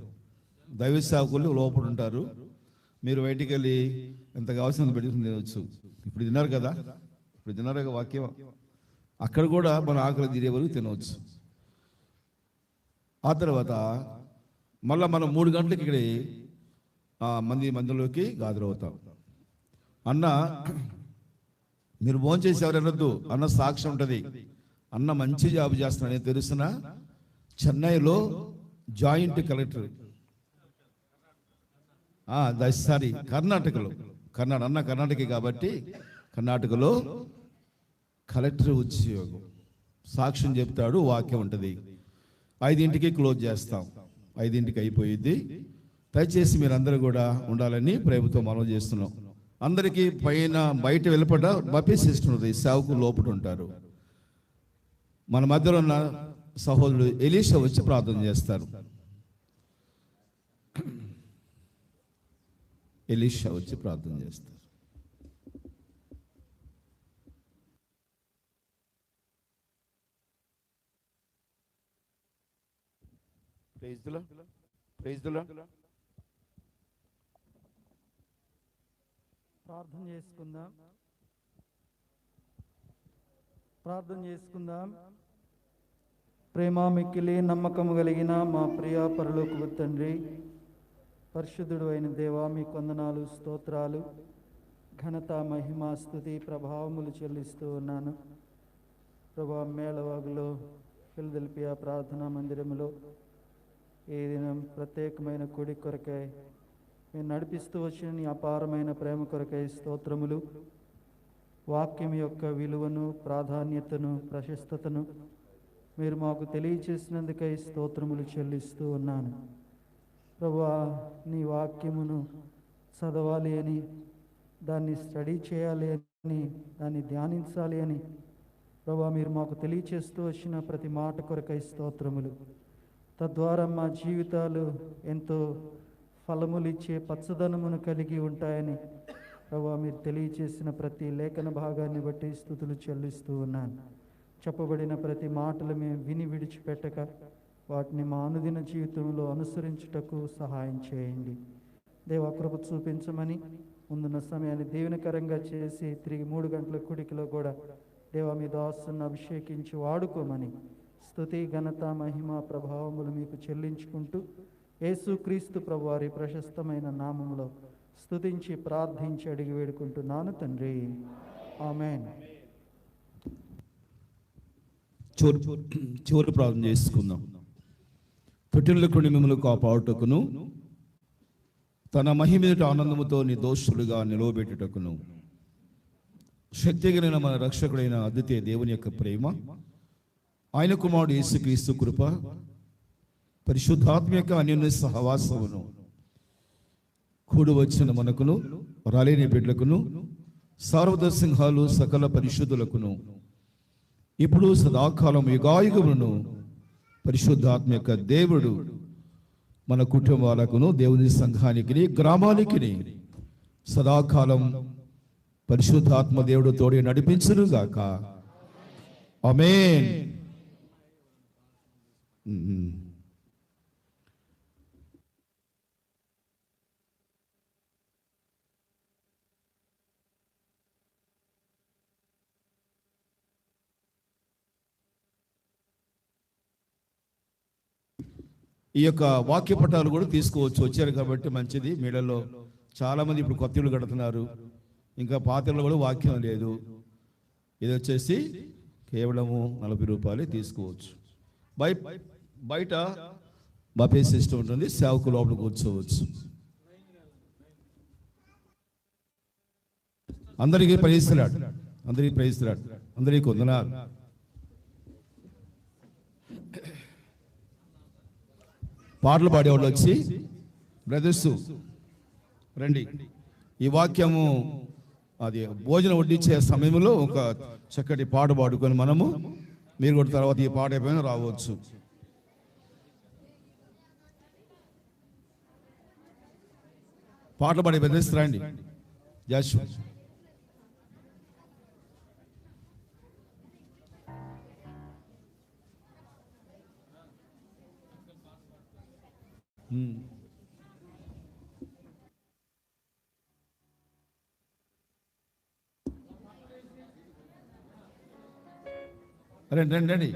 దైవ సేవకులు లోపల ఉంటారు, మీరు బయటికి వెళ్ళి ఎంత కావాల్సిన పెట్టుకుని తినవచ్చు. ఇప్పుడు తిన్నారు కదా, ఇప్పుడు తిన్నారు వాక్యం, అక్కడ కూడా మన ఆకలి తీరే వరకు తినవచ్చు. ఆ తర్వాత మళ్ళీ మనం 3 గంటలకి ఇక్కడ మందిలోకి హాజరవుతాం. అన్న మీరు భోజనం చేసి ఎవరు అనొద్దు, అన్న సాక్ష్యం ఉంటుంది. అన్న మంచి జాబ్ చేస్తున్నాడని తెలుసిన చెన్నైలో జాయింట్ కలెక్టర్, కర్ణాటకలో, అన్న కర్ణాటక కాబట్టి కర్ణాటకలో కలెక్టర్ ఉద్యోగం, సాక్ష్యం చెప్తాడు, వాక్యం ఉంటుంది. 5ంటికి క్లోజ్ చేస్తాం, 5ంటికి అయిపోయిద్ది. దయచేసి మీరందరూ కూడా ఉండాలని ప్రేమతో మనం చేస్తున్నాం. అందరికీ పైన బయట వెళ్ళపడ్డ బఫే సిస్టమ్ ఉంటుంది, సేవకు లోపల ఉంటారు. మన మధ్యలో ఉన్న సహోదరుడు ఎలీషా వచ్చి ప్రార్థన చేస్తారు. ఎలీషా వచ్చి ప్రార్థన చేస్తారు. Praise the Lord. ప్రార్థన చేసుకుందాం. ప్రార్థన చేసుకుందాం. ప్రేమ మిక్కిలి నమ్మకము కలిగిన మా ప్రియ పరలోకపు తండ్రి, పరిశుద్ధుడు అయిన దేవా, మీకు వందనాలు, స్తోత్రాలు, ఘనత, మహిమ, స్తుతి, ప్రభావములు చెల్లిస్తూ ఉన్నాను. ప్రభా, మేళవాగులో ఫిలదెల్ఫియా ప్రార్థనా మందిరములో ఈ దినం ప్రత్యేకమైన కుడి కొరకై మేము నడిపిస్తూ వచ్చిన నీ అపారమైన ప్రేమ కొరకై స్తోత్రములు. వాక్యం యొక్క విలువను, ప్రాధాన్యతను, ప్రశస్తతను మీరు మాకు తెలియచేసినందుకై స్తోత్రములు చెల్లిస్తూ ఉన్నాను. ప్రభువా, నీ వాక్యమును చదవాలి అని, దాన్ని స్టడీ చేయాలి అని, దాన్ని ధ్యానించాలి అని ప్రభువా మీరు మాకు తెలియచేస్తూ వచ్చిన ప్రతి మాట కొరకై స్తోత్రములు. తద్వారా మా జీవితాలు ఎంతో ఫలములిచ్చే పచ్చదనమును కలిగి ఉంటాయని ప్రభువా మీరు తెలియచేసిన ప్రతి లేఖన భాగాన్ని బట్టి స్తుతులు చెల్లిస్తూ ఉన్నాను. చెప్పబడిన ప్రతి మాటలు మేము విని విడిచిపెట్టక వాటిని మా అనుదిన జీవితంలో అనుసరించుటకు సహాయం చేయండి. దేవా, కృప చూపించమని ముందున్న సమయాన్ని దీవెనకరంగా చేసి తిరిగి 3 గంటల కుడికిలో కూడా దేవా మీ దాసును అభిషేకించి వాడుకోమని స్తుతి, ఘనత, మహిమ, ప్రభావములు మీకు చెల్లించుకుంటూ యేసుక్రీస్తు ప్రభువారి ప్రశస్తమైన నామములో స్తుతించి ప్రార్థించి అడిగి వేడుకుంటున్నాను తండ్రి, ఆమేన్. చివరి ప్రార్థన చేసుకుందాం. తొట్టిల్లుకుని మిమ్మల్ని కాపాడుటకును, తన మహిమేట ఆనందముతో నిర్దోషులుగా నిలవబెట్టుటకును, శక్తి కలిగిన మన రక్షకుడైన అద్వితీయ దేవుని యొక్క ప్రేమ, ఆయన కుమారుడు యేసుక్రీస్తు కృప, పరిశుద్ధాత్మ యొక్క అన్యోన్య సహవాసమును కూడి వచ్చిన మనకును, రాలేని బిడ్డలకును, సార్వద సింహాలు సకల పరిశుద్ధులకును, ఇప్పుడు సదాకాలం యుగాయుగమును పరిశుద్ధాత్మ యొక్క దేవుడు మన కుటుంబాలకును, దేవుని సంఘానికి, గ్రామానికి సదాకాలం పరిశుద్ధాత్మ దేవుడు తోడి నడిపించునుగాక. ఆమేన్. ఈ యొక్క వాక్య పటాలు కూడా తీసుకోవచ్చు, వచ్చారు కాబట్టి మంచిది. మీడల్లో చాలా మంది ఇప్పుడు కొత్త ఇళ్ళు కడుతున్నారు, ఇంకా పాత్రలో కూడా వాక్యం లేదు. ఇది వచ్చేసి కేవలము 40 రూపాయలే తీసుకోవచ్చు. బయట బఫే సిస్టమ్ ఉంటుంది, సేవకు లోపల కూర్చోవచ్చు. అందరికీ ప్రైజ్లాడ్, అందరికీ ప్రైజ్లాడ్, అందరికీ వందనాలు. పాటలు పాడేవాళ్ళు వచ్చి బ్రదర్స్ రండి. ఈ వాక్యము అది భోజనం వడ్డించే సమయంలో ఒక చక్కటి పాట పాడుకొని మనము మీరు కూడా తర్వాత ఈ పాట అయిపోయినా రావచ్చు. పాటలు పాడే బ్రదర్స్ రండి. జాషు రండి రండి రండి.